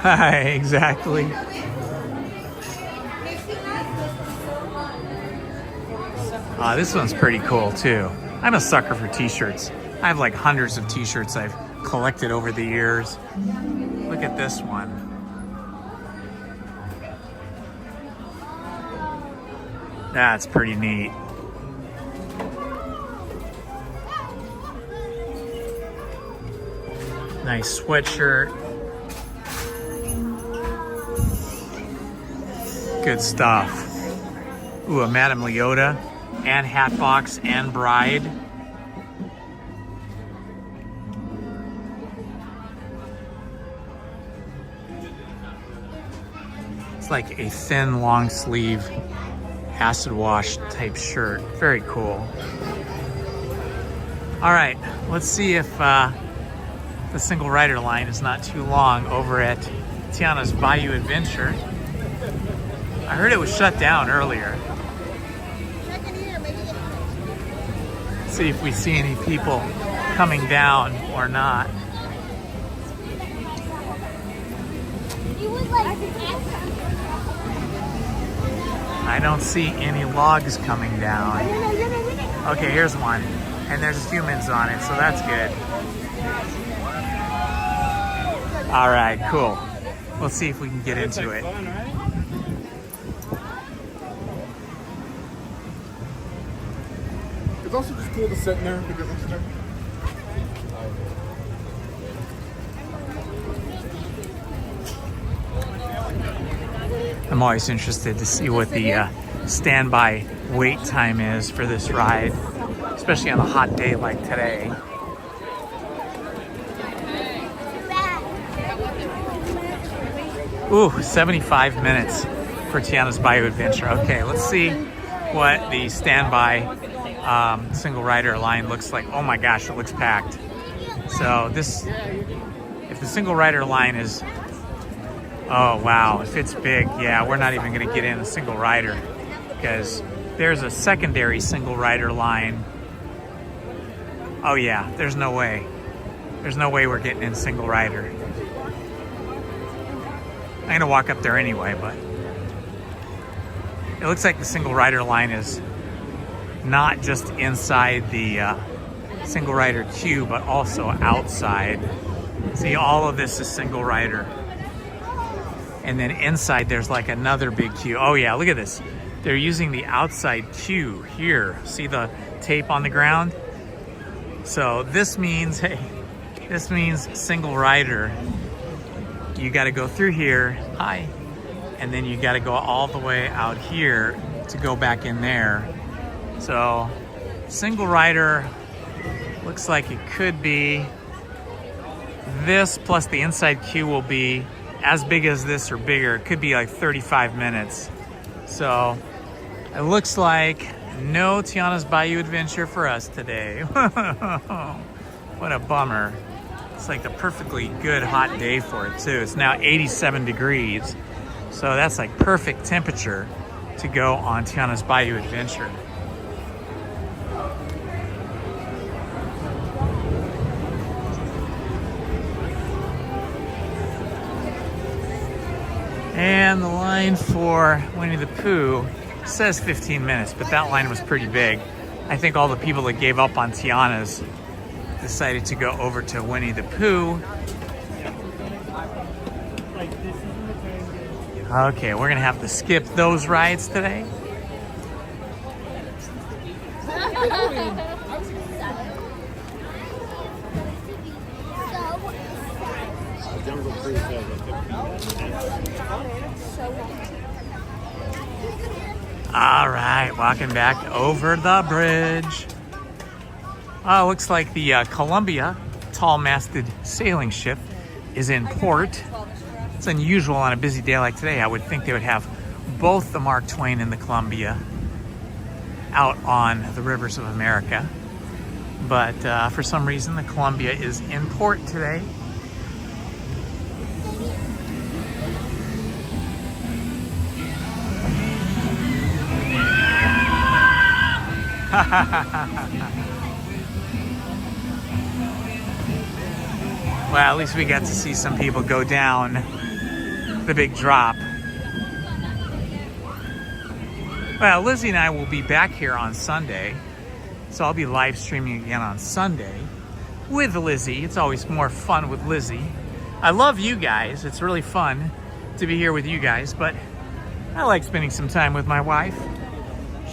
Hi, exactly. This one's pretty cool too. I'm a sucker for t-shirts. I have like hundreds of t-shirts I've collected over the years. Look at this one. That's pretty neat. Nice sweatshirt. Good stuff. Ooh, a Madame Leota and Hatbox and Bride. It's like a thin, long sleeve, acid wash type shirt. Very cool. All right, let's see if the single rider line is not too long over at Tiana's Bayou Adventure. I heard it was shut down earlier. See if we see any people coming down or not. I don't see any logs coming down. Okay, here's one. And there's humans on it, so that's good. All right, cool. Let's see if we can get into it. It's also just cool to sit in there. I'm always interested to see what the standby wait time is for this ride, especially on a hot day like today. Ooh, 75 minutes for Tiana's Bayou Adventure. Okay, let's see what the standby single rider line looks like. Oh my gosh, it looks packed. So this, if the single rider line is, oh wow, if it's big, yeah, we're not even gonna get in a single rider because there's a secondary single rider line. Oh yeah, there's no way. There's no way we're getting in single rider. I'm gonna walk up there anyway, but it looks like the single rider line is not just inside the single rider queue, but also outside. See, all of this is single rider. And then inside there's like another big queue. Oh yeah, look at this. They're using the outside queue here. See the tape on the ground? So this means, hey, this means single rider. You gotta go through here, hi, and then you gotta go all the way out here to go back in there. So single rider looks like it could be this plus the inside queue will be as big as this or bigger. It could be like 35 minutes. So it looks like no Tiana's Bayou Adventure for us today. What a bummer. It's like a perfectly good hot day for it too. It's now 87 degrees. So that's like perfect temperature to go on Tiana's Bayou Adventure. And the line for Winnie the Pooh says 15 minutes, but that line was pretty big. I think all the people that gave up on Tiana's decided to go over to Winnie the Pooh. Okay, we're gonna have to skip those rides today. All right, walking back over the bridge. Looks like the Columbia tall-masted sailing ship is in port. It's unusual on a busy day like today. I would think they would have both the Mark Twain and the Columbia out on the rivers of America. But for some reason, the Columbia is in port today. Well, at least we got to see some people go down the big drop. Well, Lizzie and I will be back here on Sunday, so I'll be live streaming again on Sunday with Lizzie. It's always more fun with Lizzie. I love you guys. It's really fun to be here with you guys, but I like spending some time with my wife.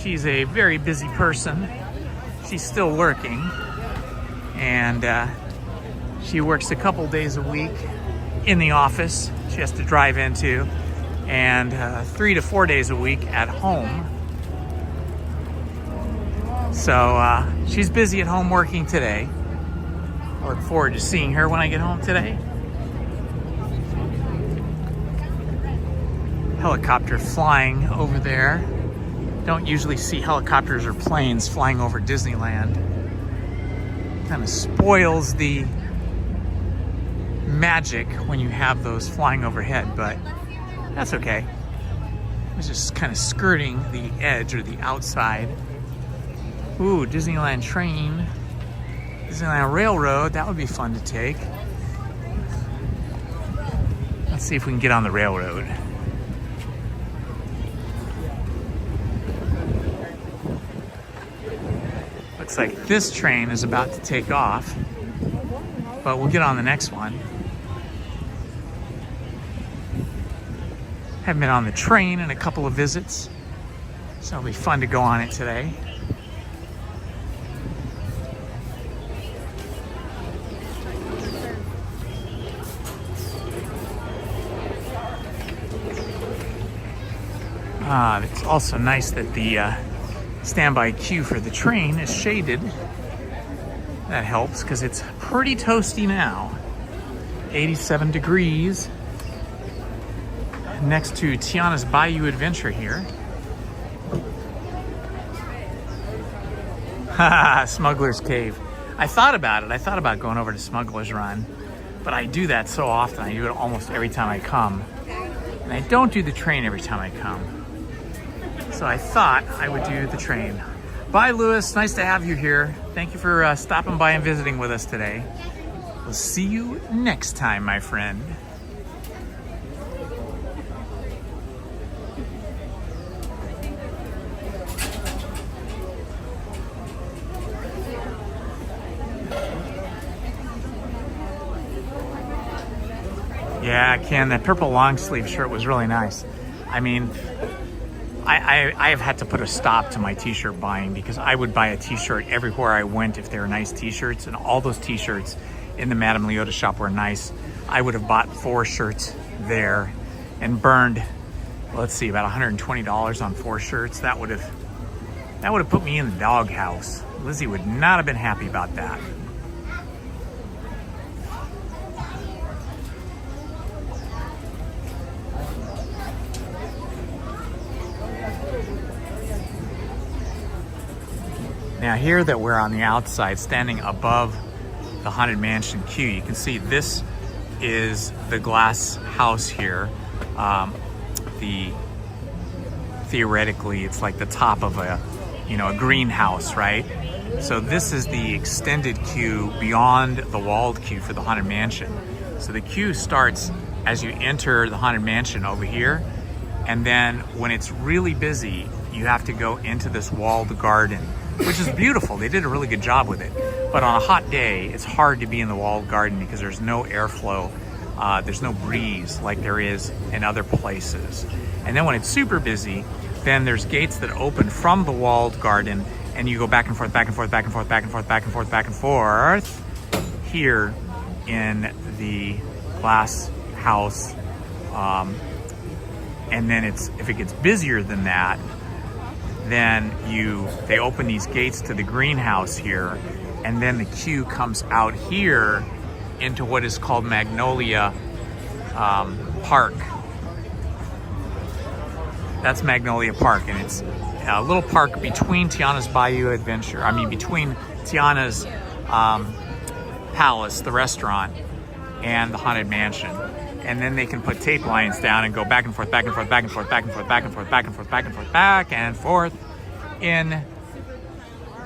She's a very busy person. She's still working, and she works a couple days a week in the office she has to drive into, and 3 to 4 days a week at home. So she's busy at home working today. I look forward to seeing her when I get home today. Helicopter flying over there. Don't usually see helicopters or planes flying over Disneyland. Kind of spoils the magic when you have those flying overhead, but that's okay. I was just kind of skirting the edge or the outside. Ooh, Disneyland train, Disneyland Railroad, that would be fun to take. Let's see if we can get on the railroad. Looks like this train is about to take off, but we'll get on the next one. Haven't been on the train in a couple of visits, so it'll be fun to go on it today. It's also nice that the standby queue for the train is shaded. That helps because it's pretty toasty now. 87 degrees. Next to Tiana's Bayou Adventure here. Haha, Smuggler's Cave. I thought about it. I thought about going over to Smuggler's Run, but I do that so often. I do it almost every time I come. And I don't do the train every time I come. So I thought I would do the train. Bye, Lewis. Nice to have you here. Thank you for stopping by and visiting with us today. We'll see you next time, my friend. Yeah, Ken, that purple long sleeve shirt was really nice. I mean, I have had to put a stop to my t-shirt buying because I would buy a t-shirt everywhere I went if they were nice t-shirts, and all those t-shirts in the Madame Leota shop were nice. I would have bought 4 shirts there and burned, let's see, about $120 on 4 shirts. That would have put me in the doghouse. Lizzie would not have been happy about that. Now here that we're on the outside, standing above the Haunted Mansion queue, you can see this is the glass house here. Theoretically, it's like the top of a greenhouse, right? So this is the extended queue beyond the walled queue for the Haunted Mansion. So the queue starts as you enter the Haunted Mansion over here, and then when it's really busy, you have to go into this walled garden, which is beautiful. They did a really good job with it. But on a hot day, it's hard to be in the walled garden because there's no airflow. There's no breeze like there is in other places. And then when it's super busy, then there's gates that open from the walled garden, and you go back and forth, back and forth, back and forth, back and forth, back and forth, back and forth here in the glass house. And then if it gets busier than that, then they open these gates to the greenhouse here, and then the queue comes out here into what is called Magnolia Park. That's Magnolia Park, and it's a little park between Tiana's Bayou Adventure, between Tiana's Palace, the restaurant, and the Haunted Mansion. And then they can put tape lines down and go back and forth, back and forth, back and forth, back and forth, back and forth, back and forth, back and forth, back and forth in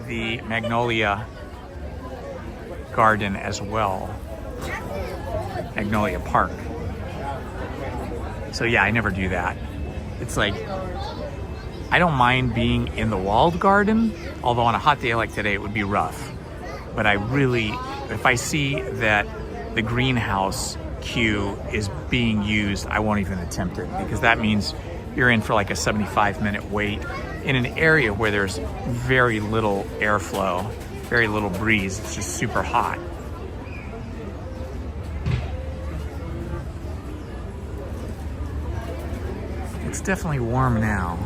the Magnolia Garden as well. Magnolia Park. So yeah, I never do that. It's like, I don't mind being in the walled garden, although on a hot day like today, it would be rough. But I really, if I see that the greenhouse queue is being used, I won't even attempt it, because that means you're in for like a 75-minute wait in an area where there's very little airflow, very little breeze. It's just super hot. It's definitely warm now.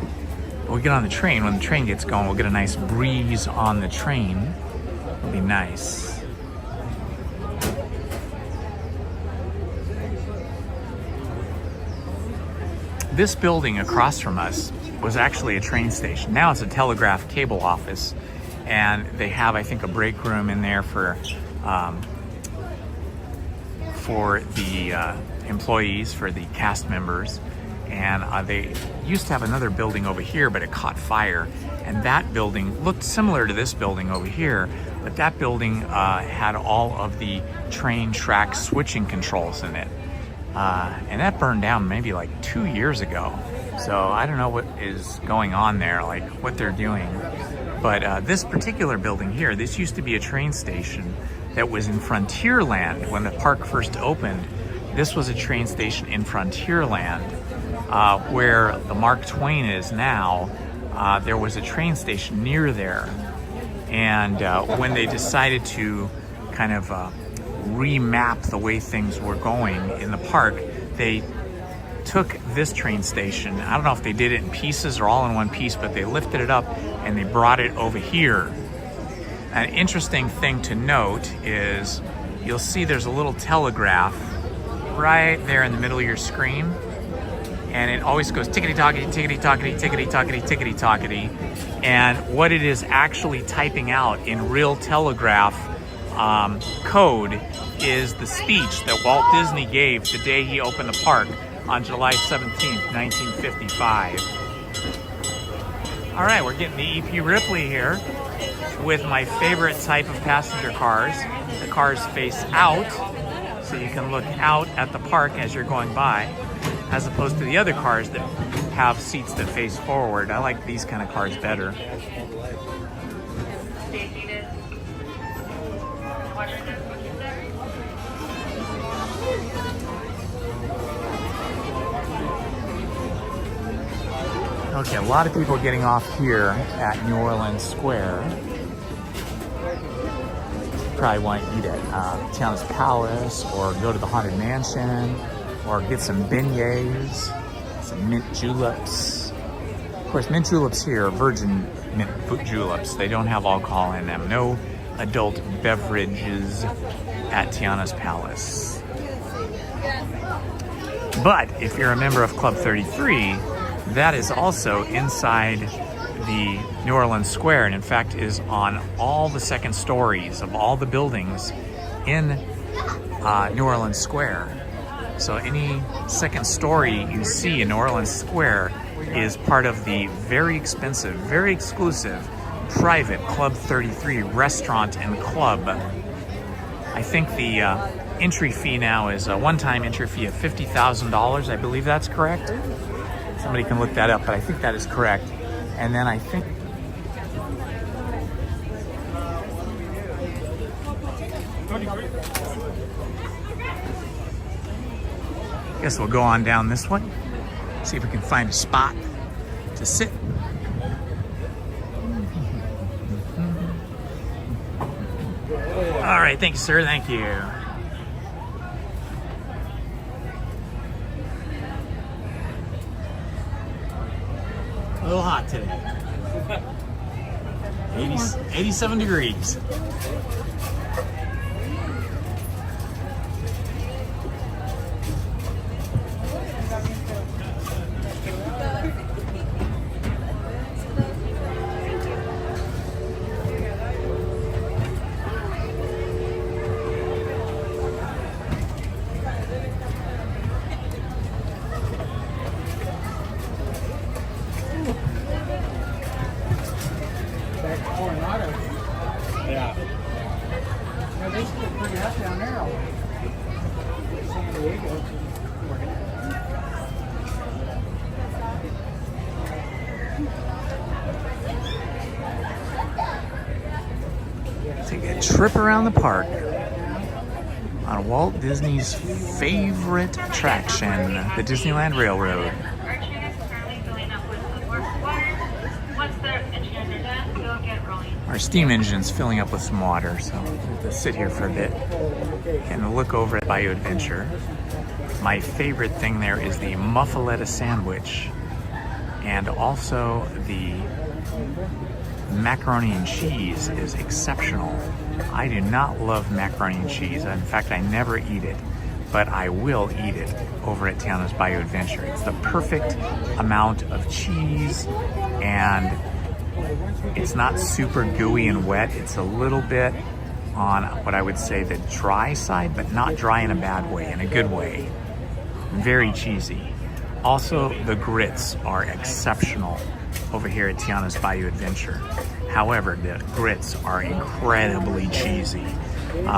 We'll get on the train. When the train gets going, we'll get a nice breeze on the train. It'll be nice. This building across from us was actually a train station. Now it's a telegraph cable office, and they have, I think, a break room in there for the employees, for the cast members. And they used to have another building over here, but it caught fire. And that building looked similar to this building over here, but that building had all of the train track switching controls in it. And that burned down maybe like 2 years ago. So I don't know what is going on there, like what they're doing. But this particular building here, this used to be a train station that was in Frontierland when the park first opened. This was a train station in Frontierland, where the Mark Twain is now. There was a train station near there. And when they decided to kind of remap the way things were going in the park, they took this train station. I don't know if they did it in pieces or all in one piece, but they lifted it up and they brought it over here. An interesting thing to note is you'll see there's a little telegraph right there in the middle of your screen, and it always goes tickety-tockety, tickety-tockety, tickety-tockety, tickety-tockety. And what it is actually typing out in real telegraph code is the speech that Walt Disney gave the day he opened the park on July 17th, 1955. All right, we're getting the E.P. Ripley here with my favorite type of passenger cars. The cars face out, so you can look out at the park as you're going by, as opposed to the other cars that have seats that face forward. I like these kind of cars better. Okay, a lot of people getting off here at New Orleans Square. Probably want to eat at Tiana's Palace, or go to the Haunted Mansion, or get some beignets, some mint juleps. Of course, mint juleps here are virgin mint juleps. They don't have alcohol in them. No adult beverages at Tiana's Palace. But if you're a member of Club 33, that is also inside the New Orleans Square, and in fact is on all the second stories of all the buildings in New Orleans Square. So any second story you see in New Orleans Square is part of the very expensive, very exclusive, private Club 33 restaurant and club. I think the entry fee now is a one-time entry fee of $50,000. I believe that's correct. Somebody can look that up, but I think that is correct. And then I think guess we'll go on down this way, see if we can find a spot to sit. All right, thank you, sir. Thank you. A little hot today. 87 degrees. Yeah. Yeah, they still pretty hot down there. San Diego. Take a trip around the park on Walt Disney's favorite attraction, the Disneyland Railroad. Our steam engine's filling up with some water, so we'll have to sit here for a bit and look over at Bayou Adventure. My favorite thing there is the muffaletta sandwich, and also the macaroni and cheese is exceptional. I do not love macaroni and cheese. In fact, I never eat it, but I will eat it over at Tiana's Bayou Adventure. It's the perfect amount of cheese, and it's not super gooey and wet. It's a little bit on what I would say the dry side, but not dry in a bad way, in a good way. Very cheesy. Also, the grits are exceptional over here at Tiana's Bayou Adventure. However, the grits are incredibly cheesy.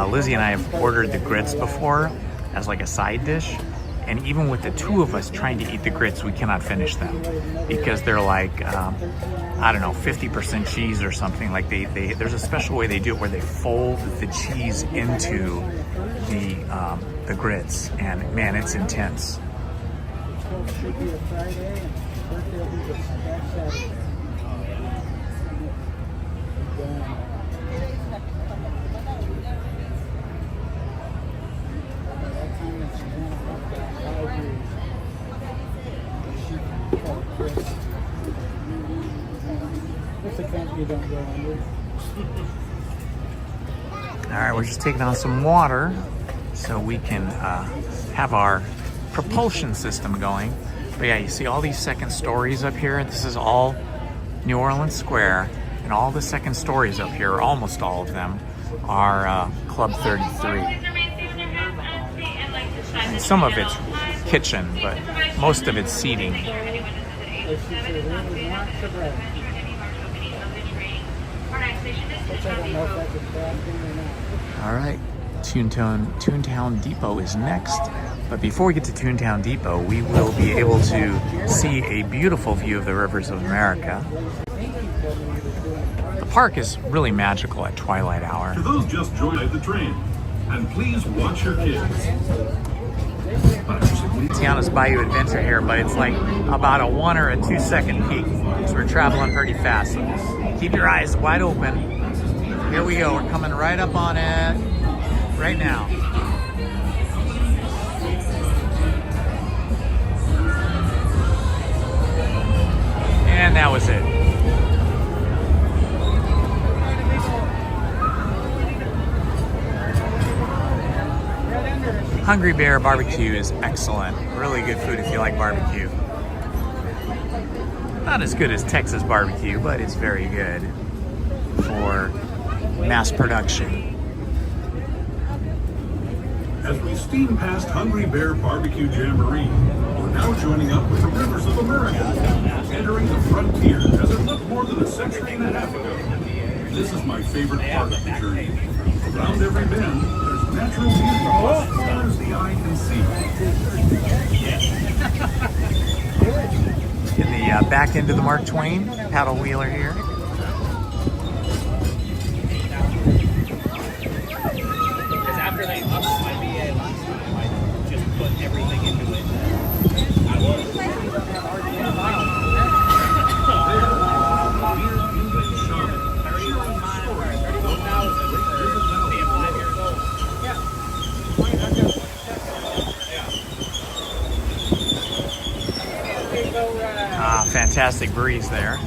Lizzie and I have ordered the grits before as like a side dish, and even with the two of us trying to eat the grits, we cannot finish them because they're like, I don't know, 50% cheese or something. Like there's a special way they do it where they fold the cheese into the grits, and man, it's intense. Should be a Friday, and birthday will be the next Saturday. What's the company don't go under? All right, we're just taking on some water so we can have our propulsion system going. But yeah, you see all these second stories up here. This is all New Orleans Square, and all the second stories up here, almost all of them, are Club 33. And some of it's kitchen, but most of it's seating. All right, Toontown Depot is next. But before we get to Toontown Depot, we will be able to see a beautiful view of the rivers of America. The park is really magical at twilight hour. To those just joined the train, and please watch your kids. Tiana's Bayou Adventure here, but it's like about a 1 or a 2 second peak. So we're traveling pretty fast. So keep your eyes wide open. Here we go. We're coming right up on it right now. And that was it. Hungry Bear Barbecue is excellent. Really good food if you like barbecue. Not as good as Texas barbecue, but it's very good for mass production. As we steam past Hungry Bear Barbecue Jamboree, we're now joining up with the rivers of America, entering the frontier as it looked more than a century and a half ago. This is my favorite part of the journey. Around every bend, there's natural beauty as far as the eye can see. In the back end of the Mark Twain paddle wheeler here. Because after they upped my VA last time, I just put everything into it. I was. Fantastic breeze there.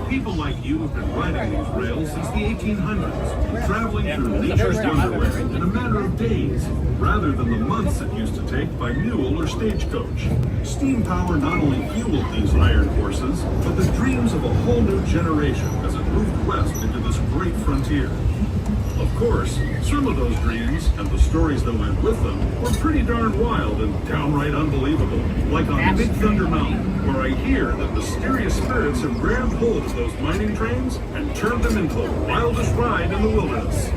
People like you have been riding these rails since the 1800s, traveling through nature's wonderland in a matter of days, rather than the months it used to take by mule or stagecoach. Steam power not only fueled these iron horses, but the dreams of a whole new generation as it moved west into this great frontier. Of course, some of those dreams and the stories that went with them were pretty darn wild and downright unbelievable. Like on Big Thunder Mountain, where I hear that mysterious spirits have grabbed hold of those mining trains and turned them into the wildest ride in the wilderness.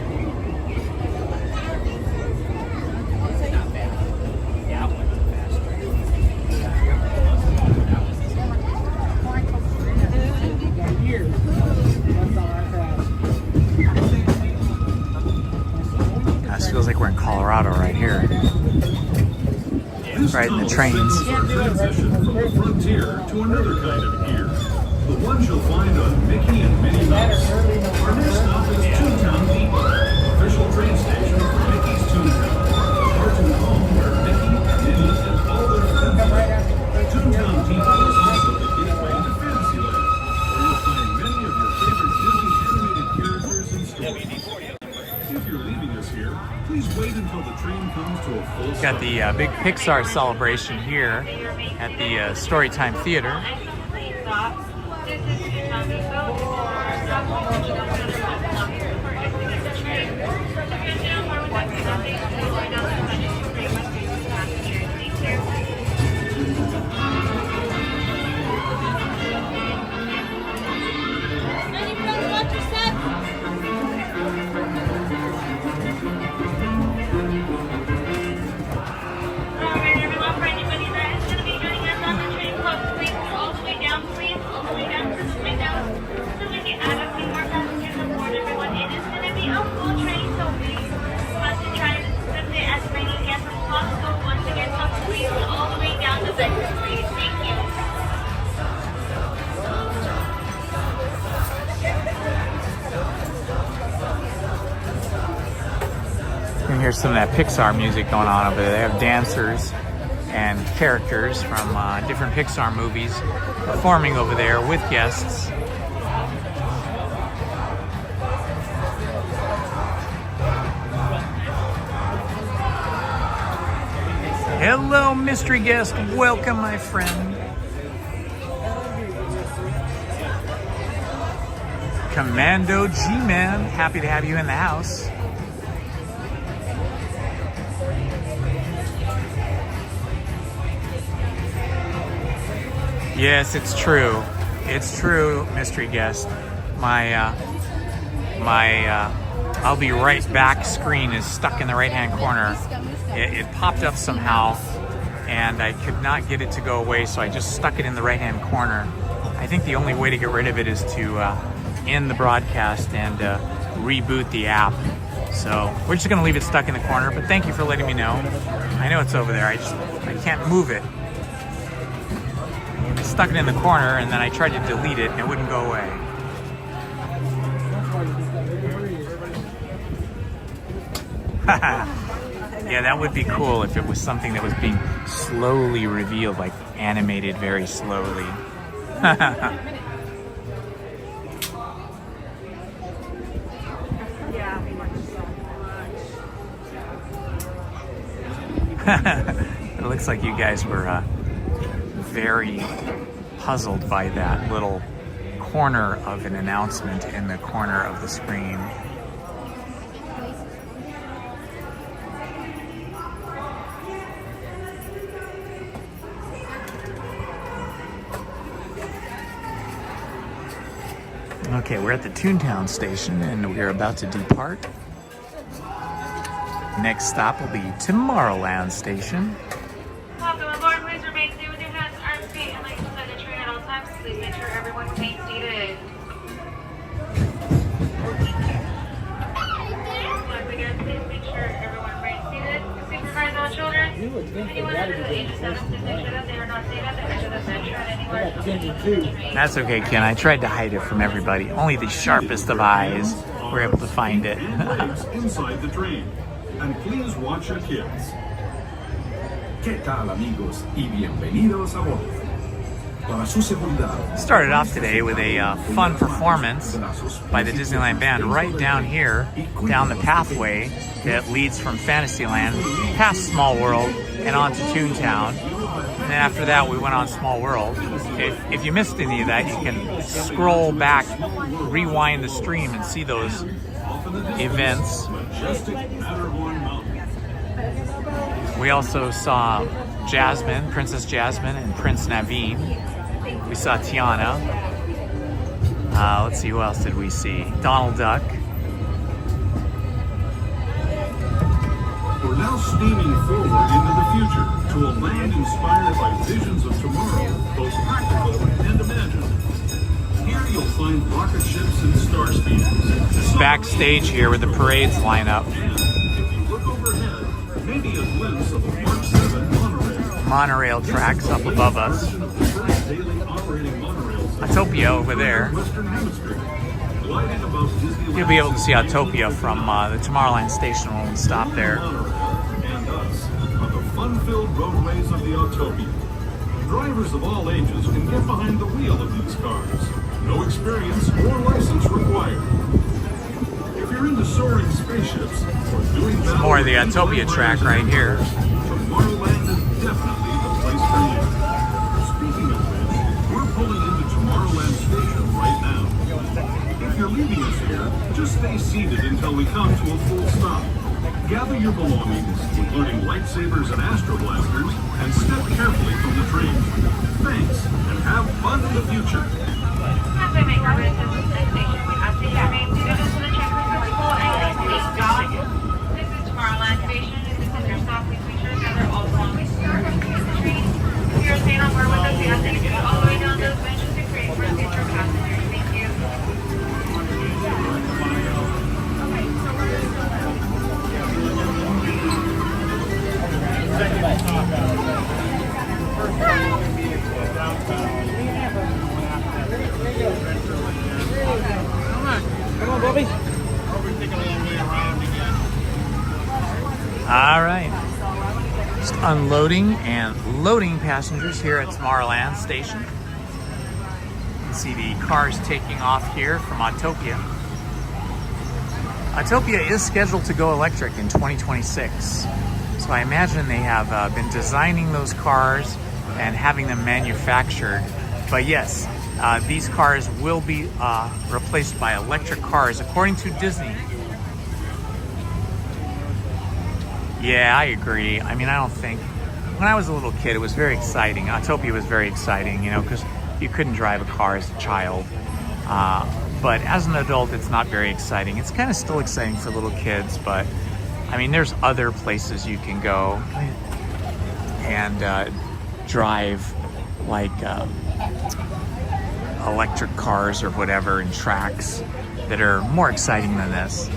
Feels like we're in Colorado right here. Right in the trains. Transition from the frontier to another kind of ear. The ones you'll find on Mickey and Minnie Mouse. Our next stop is Toontown Depot, official train station for Mickey's Toontown. A cartoon home where Mickey, Minnie, and all their friends live. Toontown Depot is also the gateway to Fantasyland, where you'll find many of your favorite Disney animated characters and stories. If you're leaving us here, please wait until the train comes to a full stop. Got the big Pixar celebration here at the Storytime Theater. You can hear some of that Pixar music going on over there. They have dancers and characters from different Pixar movies performing over there with guests. Hello, mystery guest. Welcome, my friend. Commando G-Man. Happy to have you in the house. Yes, it's true. It's true, mystery guest. My I'll be right back screen is stuck in the right-hand corner. It popped up somehow, and I could not get it to go away, so I just stuck it in the right-hand corner. I think the only way to get rid of it is to end the broadcast and reboot the app. So we're just gonna leave it stuck in the corner, but thank you for letting me know. I know it's over there, I can't move it. I stuck it in the corner, and then I tried to delete it, and it wouldn't go away. Yeah, that would be cool if it was something that was being slowly revealed, like animated very slowly. It looks like you guys were very puzzled by that little corner of an announcement in the corner of the screen. Okay, we're at the Toontown station and we're about to depart. Next stop will be Tomorrowland station. Welcome aboard. Please remain seated with your hands, arms, feet, and legs inside the train at all times. Please make sure everyone remains seated. Once again, please make sure everyone remains seated. Supervise all children. Anyone under the age of 7, please make sure that they are not seated at the edge of the bench or anywhere. That's okay, Ken. I tried to hide it from everybody. Only the sharpest of eyes were able to find it. Inside the train. And please watch your kids. ¿Qué tal, amigos? Y bienvenidos a bordo. Started off today with a fun performance by the Disneyland Band right down here, down the pathway that leads from Fantasyland past Small World and on to Toontown. And then after that, we went on Small World. If you missed any of that, you can scroll back, rewind the stream, and see those events. We also saw Jasmine, Princess Jasmine, and Prince Naveen. We saw Tiana. Let's see, who else did we see? Donald Duck. We're now steaming forward into the future to a land inspired by visions of tomorrow, both practical and imagined. Here you'll find rocket ships and star speeders. Backstage here where the parades line up. And if you look overhead, maybe a glimpse of a Mark 7 monorail. Monorail tracks up above us. Autopia over there. You'll be able to see Autopia from the Tomorrowland station when we stop there. And us on the fun-filled roadways of the Autopia. Drivers of all ages can get behind the wheel of these cars. No experience or license required. If you're into soaring spaceships or doing more of the Autopia track right here. Tomorrowland is definitely the place for you. Speaking of which, we're pulling into Tomorrowland Station right now. If you're leaving us here, just stay seated until we come to a full stop. Gather your belongings, including lightsabers and astro blasters, and step carefully from the train. Thanks, and have fun in the future. As we make our way to the station, we ask that you remain seated until the check is full and please God. This is Tomorrowland Station. If this is your stop, please make sure to gather all belongings to your train. If you're staying on board with us, we ask that you go all the way down those benches to create for future passengers. Thank you. Come on, Bobby. All right. Just unloading and loading passengers here at Tomorrowland Station. You can see the cars taking off here from Autopia. Autopia is scheduled to go electric in 2026. So I imagine they have been designing those cars and having them manufactured. But yes, these cars will be replaced by electric cars, according to Disney. Yeah, I agree. I mean, I don't think... When I was a little kid, it was very exciting. Autopia was very exciting, you know, because you couldn't drive a car as a child. But as an adult, it's not very exciting. It's kind of still exciting for little kids, but I mean, there's other places you can go and drive, like electric cars or whatever, and tracks that are more exciting than this.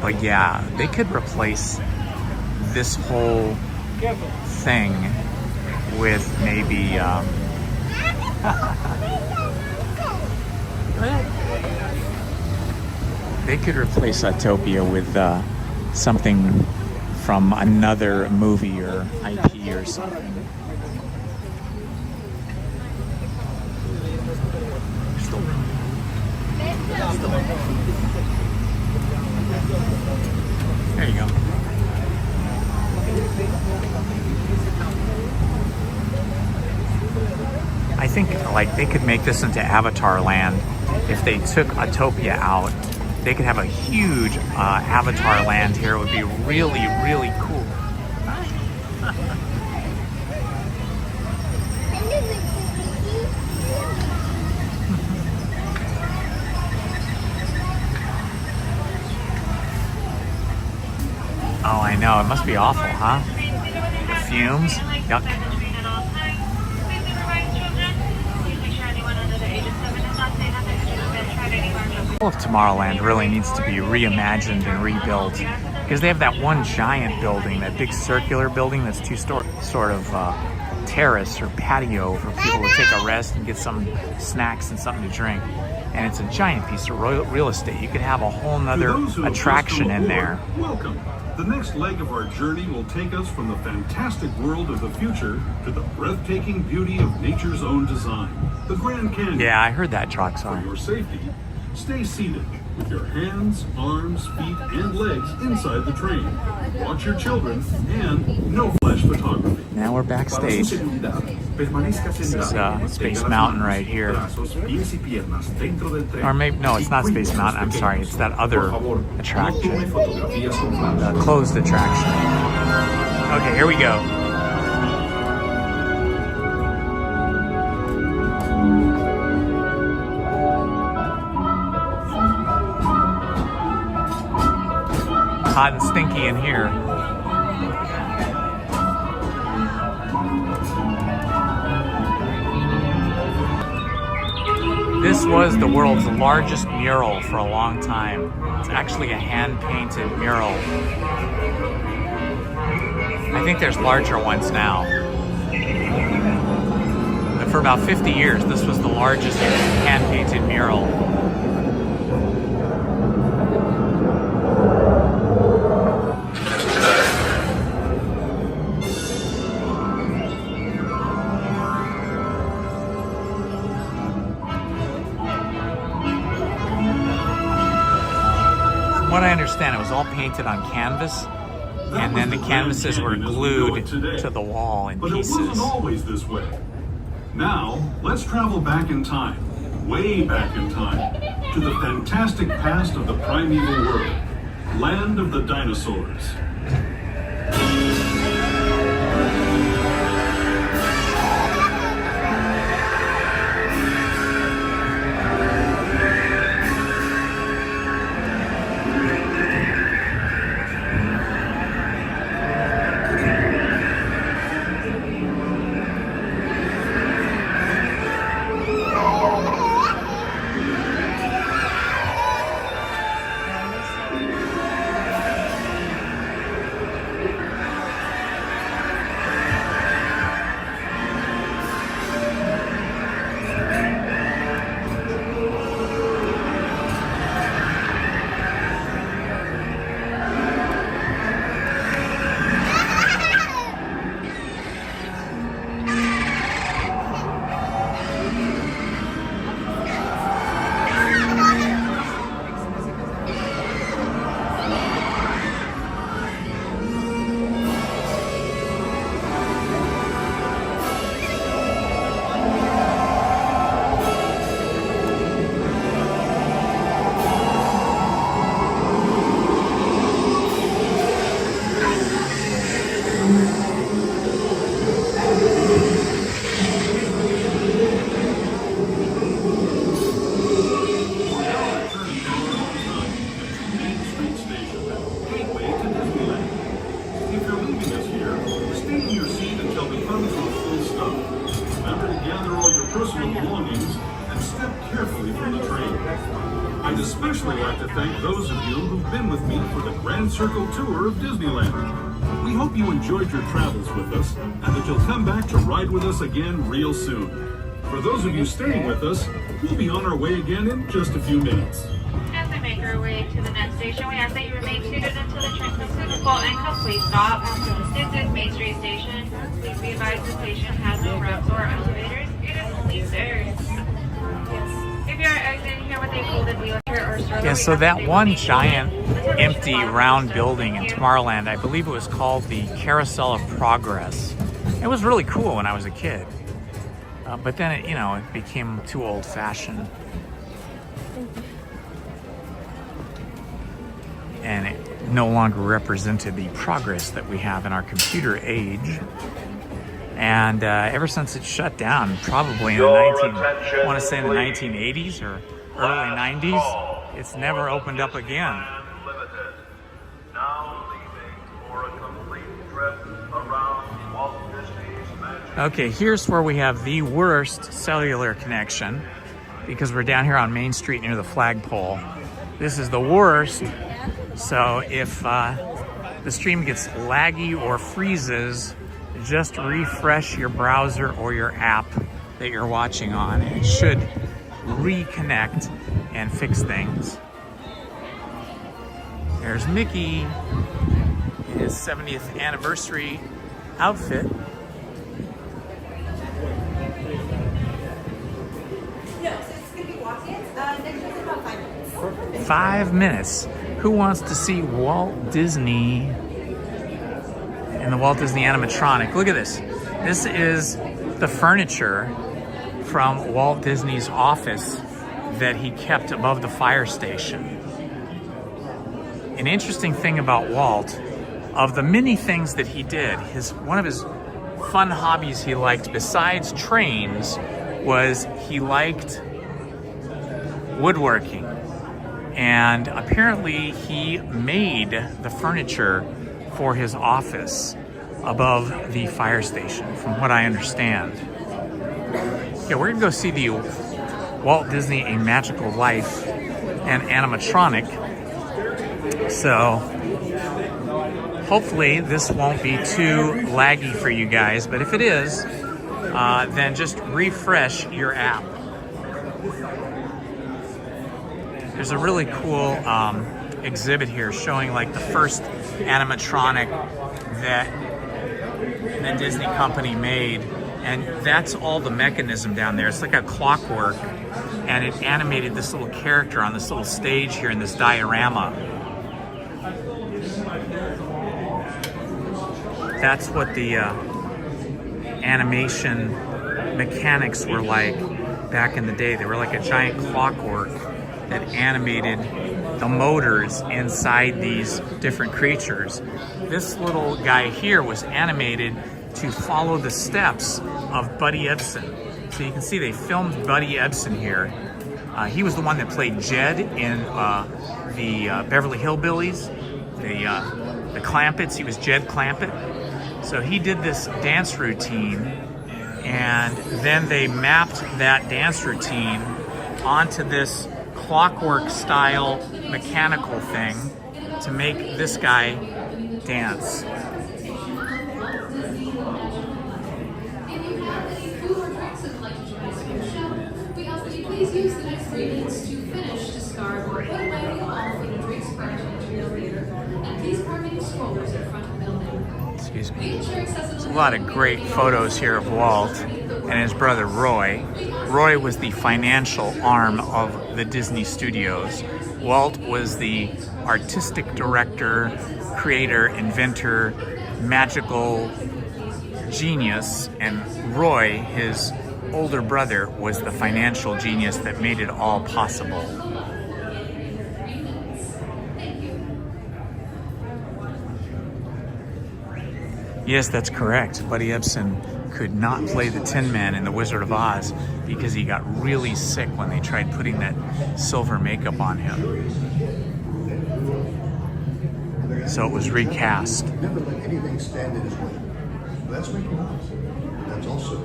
But yeah, they could replace this whole thing with maybe they could replace Autopia with something from another movie or IP or something. There you go. I think like they could make this into Avatar Land. If they took Autopia out, they could have a huge Avatar Land here. It would be really, really cool. Oh, I know. It must be awful, huh? The fumes. Yuck. All of Tomorrowland really needs to be reimagined and rebuilt, because they have that one giant building, that big circular building that's sort of terrace or patio for people to take a rest and get some snacks and something to drink. and it's a giant piece of real estate. You could have a whole nother attraction in there. Welcome. The next leg of our journey will take us from the fantastic world of the future to the breathtaking beauty of nature's own design, the Grand Canyon. Yeah, I heard that truck song. For your safety, stay seated with your hands, arms, feet, and legs inside the train. Watch your children and no flash photography. Now we're backstage. This is Space Mountain right here. Or maybe, no, it's not Space Mountain. I'm sorry. It's that other attraction. The closed attraction. Okay, here we go. Hot and stinky in here. This was the world's largest mural for a long time. It's actually a hand-painted mural. I think there's larger ones now. But for about 50 years, this was the largest hand-painted mural. What I understand, it was all painted on canvas, and then the canvases were glued to the wall in pieces. But it wasn't always this way. Now, let's travel back in time, way back in time, to the fantastic past of the primeval world, land of the dinosaurs. I'd especially like to thank those of you who've been with me for the Grand Circle Tour of Disneyland. We hope you enjoyed your travels with us and that you'll come back to ride with us again real soon. For those of you staying with us, we'll be on our way again in just a few minutes. As we make our way to the next station, we ask that you remain seated until the train comes to a full and complete stop. This is Main Street Station. Please be advised the station has no ramps or elevators. It is only stairs. If you are exiting here with a folded wheelchair or stroller, Yeah, so that one giant empty round building in Tomorrowland, I believe it was called the Carousel of Progress. It was really cool when I was a kid. But then it, it became too old-fashioned. And it no longer represented the progress that we have in our computer age. And ever since it shut down, probably in the 1980s or early 90s, it's never opened up again. Okay, here's where we have the worst cellular connection because we're down here on Main Street near the flagpole. This is the worst. So if the stream gets laggy or freezes, just refresh your browser or your app that you're watching on. It should reconnect. and fix things. There's Mickey in his 70th anniversary outfit. No, so it's going to be walk-ins. Next one's in about 5 minutes. 5 minutes. Who wants to see Walt Disney in the Walt Disney animatronic? Look at this. This is the furniture from Walt Disney's office that he kept above the fire station. An interesting thing about Walt, of the many things that he did, one of his fun hobbies he liked besides trains was he liked woodworking. And apparently he made the furniture for his office above the fire station, from what I understand. Okay, we're gonna go see the Walt Disney A Magical Life and animatronic. So hopefully this won't be too laggy for you guys, but if it is, then just refresh your app. There's a really cool exhibit here showing like the first animatronic that the Disney company made, and that's all the mechanism down there. It's like a clockwork, and it animated this little character on this little stage here in this diorama. That's what the animation mechanics were like back in the day. They were like a giant clockwork that animated the motors inside these different creatures. This little guy here was animated to follow the steps of Buddy Ebsen. So you can see they filmed Buddy Ebsen here. He was the one that played Jed in the Beverly Hillbillies, the Clampetts. He was Jed Clampett. So he did this dance routine, and then they mapped that dance routine onto this clockwork style mechanical thing to make this guy dance. If you have any food or drinks that would like to join us for the show, we ask that you please use the next 3 minutes to finish, discard, or put away all food and drinks prior to entering the theater. And please park any strollers in front of the building. Excuse me. There's a lot of great photos here of Walt and his brother Roy. Roy was the financial arm of the Disney Studios. Walt was the artistic director, creator, inventor, magical genius, and Roy, his older brother, was the financial genius that made it all possible. Yes, that's correct. Buddy Ebsen could not play the Tin Man in The Wizard of Oz because he got really sick when they tried putting that silver makeup on him. So it was recast. Never let anything stand in his way. That's Mickey Mouse. That's also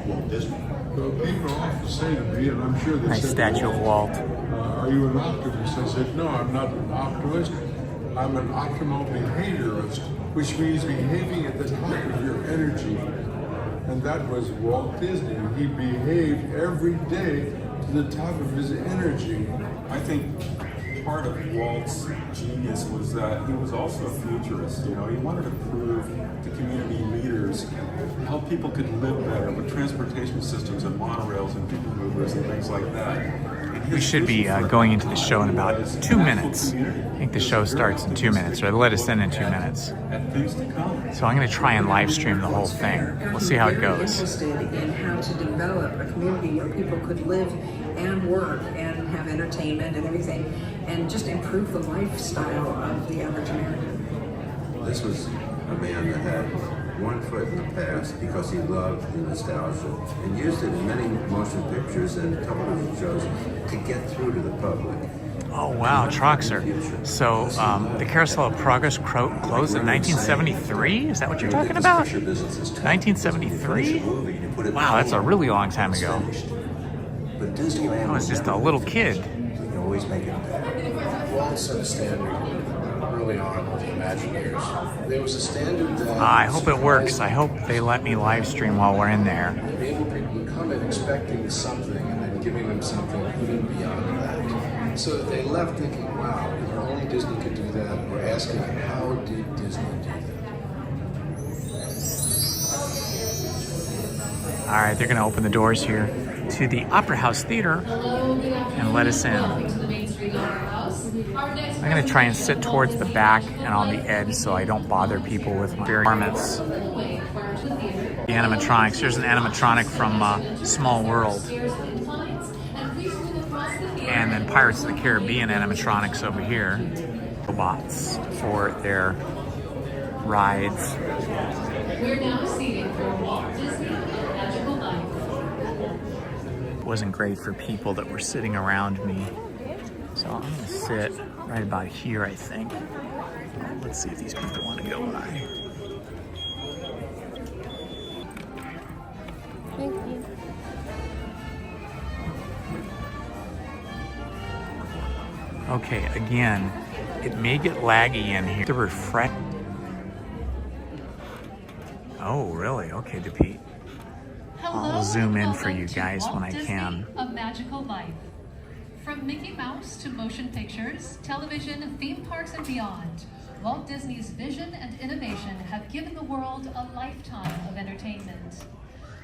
Walt Disney. Well, people often say to me, and I'm sure they Nice said, statue of Walt. Are you an optimist? I said, no, I'm not an optimist. I'm an optimal behaviorist, which means behaving at the top of your energy. And that was Walt Disney. He behaved every day to the top of his energy. I think part of Walt's genius was that he was also a futurist. You know, he wanted to prove to community leaders how people could live better with transportation systems and monorails and people movers and things like that. We should be going into the show in about 2 minutes. I think the show starts in 2 minutes, or they let us in 2 minutes. So I'm going to try and live stream the whole thing. We'll see how it goes. Interested in how to develop a community where people could live and work and have entertainment and everything, and just improve the lifestyle of the average American. This was a man that had one foot in the past because he loved the nostalgia and used it in many motion pictures and television shows to get through to the public. Oh wow, Troxer. So the Carousel of Progress closed in 1973? Is that what you're talking about? 1973? Wow, that's a really long time ago. I was just a little kid. Always make it Walt set a standard early on with the Imagineers. There was a standard that... I hope it works. I hope they let me live stream while we're in there. People would come in expecting something and then giving them something even beyond that. So that they left thinking, wow, if only Disney could do that, or asking, how did Disney do that? All right, they're gonna open the doors here to the Opera House Theater and let us in. I'm gonna try and sit towards the back and on the edge so I don't bother people with my garments. The animatronics, here's an animatronic from Small World. And then Pirates of the Caribbean animatronics over here. Robots for their rides. We're now seated for Walt Disney Magical Life. It wasn't great for people that were sitting around me. So I'm gonna sit right about here, I think. Let's see if these people want to go by. Thank you. Okay, again, it may get laggy in here. To refresh. Oh, really? Okay, DePete. I'll zoom in for you guys when I can. A Magical Life. From Mickey Mouse to motion pictures, television, theme parks, and beyond, Walt Disney's vision and innovation have given the world a lifetime of entertainment.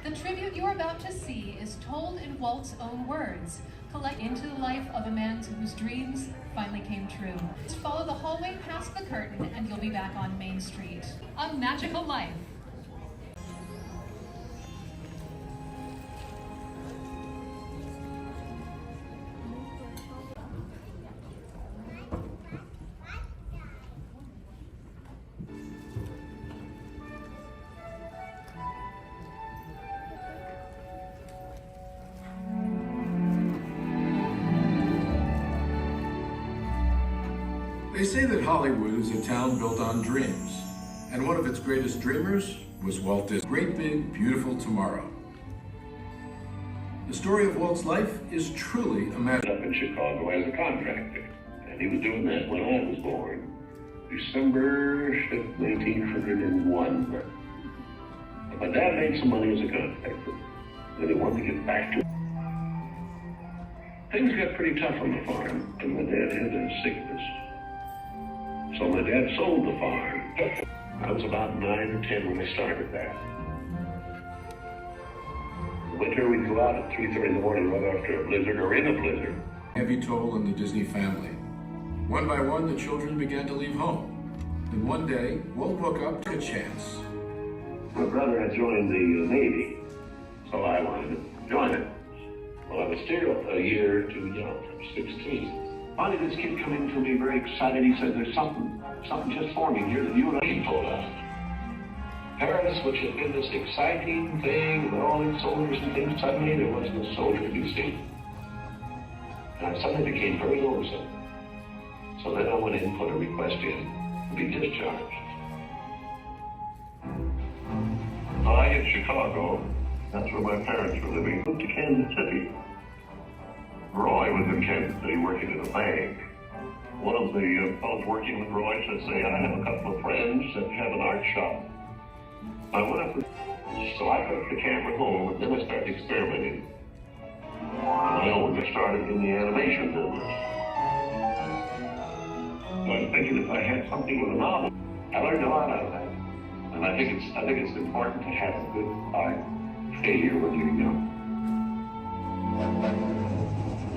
The tribute you're about to see is told in Walt's own words, collect into the life of a man whose dreams finally came true. Follow the hallway past the curtain and you'll be back on Main Street. A Magical Life. They say that Hollywood is a town built on dreams, and one of its greatest dreamers was Walt Disney. Great Big Beautiful Tomorrow. The story of Walt's life is truly a magic. Up in Chicago as a contractor, and he was doing that when I was born, December 1901. My dad made some money as a contractor, and he wanted to get back to. Things got pretty tough on the farm, and my dad had a sickness. So my dad sold the farm. I was about 9 or 10 when they started that. Winter, we'd go out at 3:30 in the morning right after a blizzard or in a blizzard. Heavy toll on the Disney family. One by one, the children began to leave home. And one day, Walt woke up to a chance. My brother had joined the Navy, so I wanted to join it. Well, I was still a year too young, 16. Finally, this kid come in to me very excited. He said, there's something just forming here that you and I told us. Paris, which had been this exciting thing with all these soldiers and things, suddenly there wasn't a soldier to be seen. And I suddenly became very lonesome. So then I went in and put a request in to be discharged. I in Chicago, that's where my parents were living, moved to Kansas City. Roy was in Kansas City working at a bank. One of the fellows working with Roy said, say, I have a couple of friends that have an art shop. I went up, so I took the camera home, and then I started experimenting. And I always started in the animation business. So I was thinking if I had something with a novel, I learned a lot out of that. And I think it's important to have a good art failure when you're young.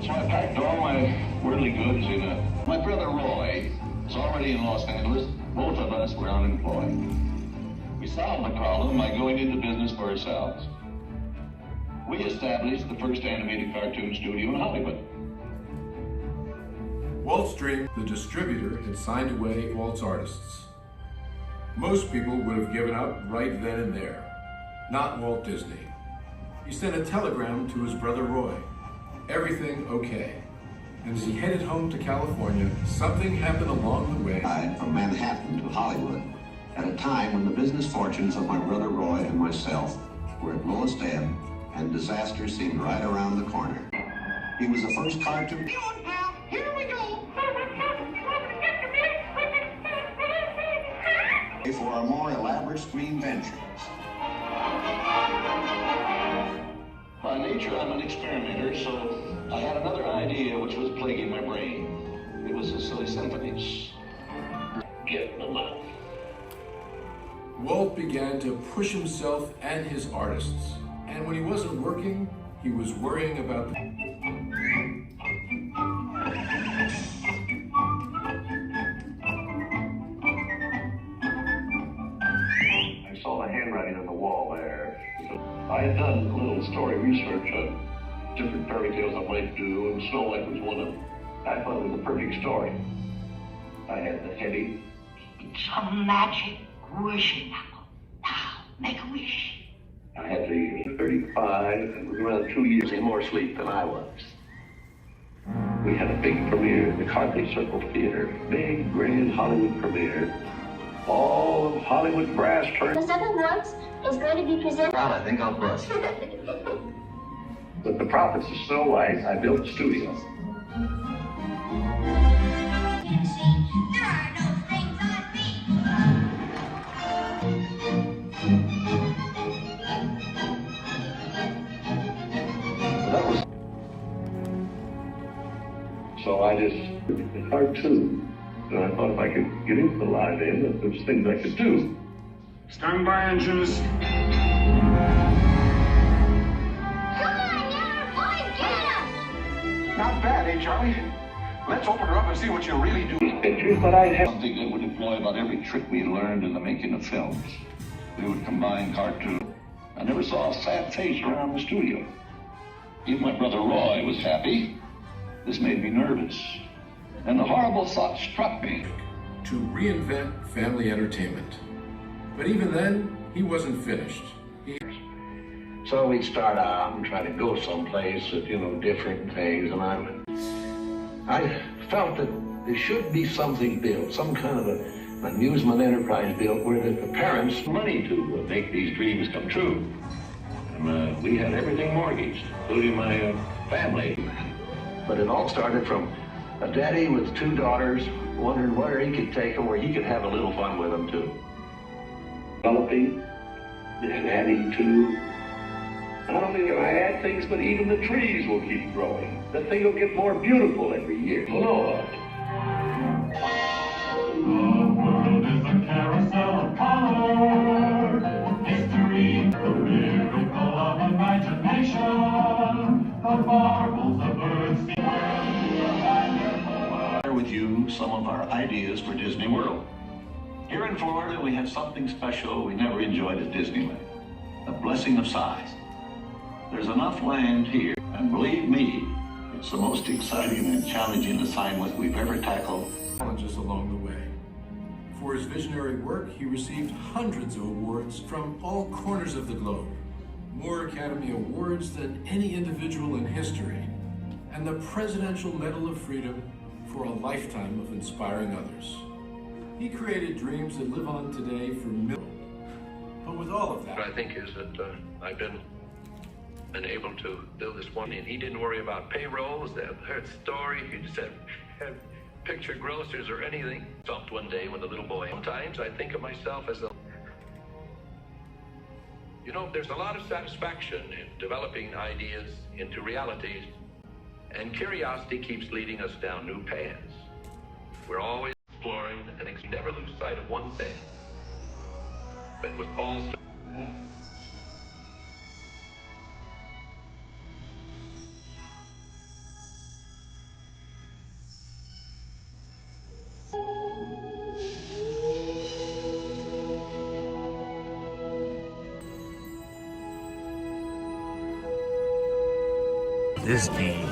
So I packed all my worldly goods in a... My brother Roy was already in Los Angeles. Both of us were unemployed. We solved the problem by going into business for ourselves. We established the first animated cartoon studio in Hollywood. Walt's dream, the distributor had signed away Walt's artists. Most people would have given up right then and there. Not Walt Disney. He sent a telegram to his brother Roy. Everything okay. And as he headed home to California, something happened along the way. From Manhattan to Hollywood, at a time when the business fortunes of my brother Roy and myself were at lowest ebb, and disaster seemed right around the corner. He was the first cartoon. Here we go. For our more elaborate screen ventures. But By nature, I'm an experimenter, so I had another idea which was plaguing my brain. It was the silly symphonies. Get them out. Walt began to push himself and his artists. And when he wasn't working, he was worrying about the... I saw the handwriting on the wall there. I had done a little story research on different fairy tales I might do, and Snow White was one of them. I thought it was a perfect story. I had the heavy. It's a magic wishing apple. Now, make a wish. I had the 35, and was around 2 years in more sleep than I was. We had a big premiere at the Carthay Circle Theater. Big, grand Hollywood premiere. All of Hollywood brass turned. The Seven Dwarfs is going to be presented. God, I think I'll bust. With the profits of Snow White, I built a studio. There are no things on me. That was. So I just did a cartoon. And I thought if I could get into the live end, that there's things I could do. Stand by, engines. Not bad, eh, Charlie? Let's open her up and see what you really do. These pictures, but I have something that would employ about every trick we learned in the making of films. We would combine cartoon. I never saw a sad face around the studio. Even my brother Roy was happy. This made me nervous. And the horrible thought struck me. to reinvent family entertainment. But even then, he wasn't finished. So we'd start out and try to go someplace with, different things, and I felt that there should be something built, some kind of an amusement enterprise built where the parents money to make these dreams come true. And we had everything mortgaged, including my family. But it all started from a daddy with two daughters wondering where he could take them, where he could have a little fun with them too. Developing and adding to. Not only can I add things, but even the trees will keep growing. The thing will get more beautiful every year. Lord. The world is a carousel of color. History, the miracle of imagination. The marvels of birds. Share with you some of our ideas for Disney World. Here in Florida, we have something special we never enjoyed at Disneyland. A blessing of size. There's enough land here, and believe me, it's the most exciting and challenging assignment we've ever tackled. Challenges along the way. For his visionary work, he received hundreds of awards from all corners of the globe. More Academy Awards than any individual in history, and the Presidential Medal of Freedom for a lifetime of inspiring others. He created dreams that live on today for millions. But with all of that, What I think is that I've been able to build this one, and he didn't worry about payrolls, that story, he just had picture grocers or anything. Stopped one day with a little boy. Sometimes I think of myself as there's a lot of satisfaction in developing ideas into realities, and curiosity keeps leading us down new paths. We're always exploring and never lose sight of one thing. But with Paul's this game.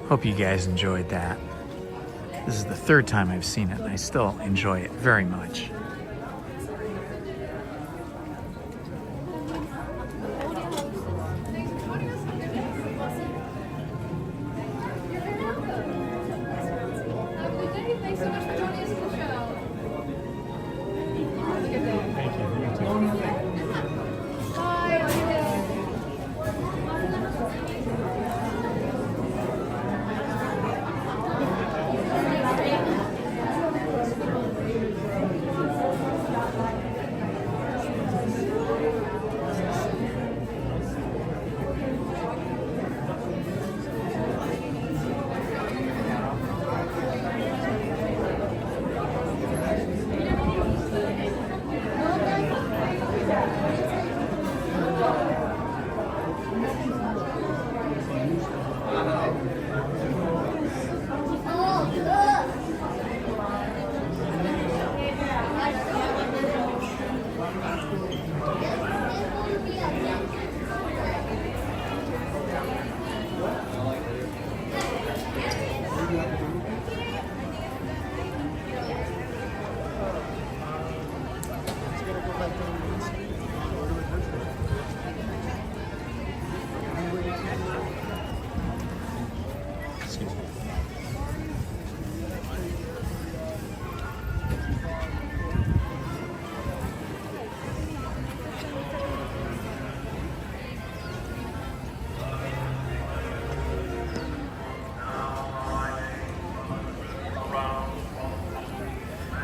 Hope you guys enjoyed that. This is the third time I've seen it, and I still enjoy it very much. Excuse me.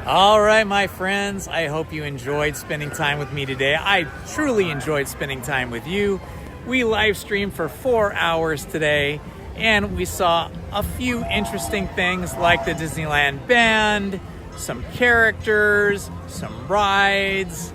All right, my friends, I hope you enjoyed spending time with me today. I truly enjoyed spending time with you. We live streamed for 4 hours today, and we saw a few interesting things like the Disneyland band, some characters, some rides,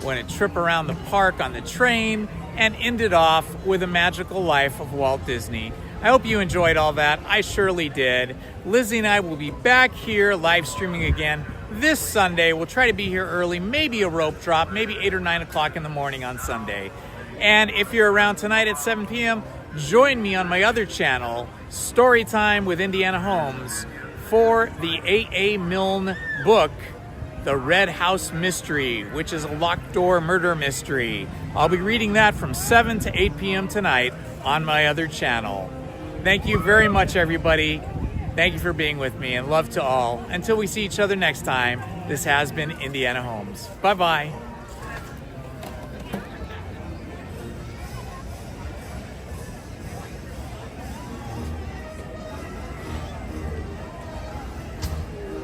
went a trip around the park on the train, and ended off with a magical life of Walt Disney. I hope you enjoyed all that. I surely did. Lizzie and I will be back here live streaming again this Sunday. We'll try to be here early, maybe a rope drop, maybe 8 or 9 o'clock in the morning on Sunday. And if you're around tonight at 7 p.m., join me on my other channel, Storytime with Indiana Holmes, for the A.A. Milne book, The Red House Mystery, which is a locked door murder mystery. I'll be reading that from 7 to 8 p.m. tonight on my other channel. Thank you very much, everybody. Thank you for being with me, and love to all. Until we see each other next time, this has been Indiana Holmes. Bye-bye.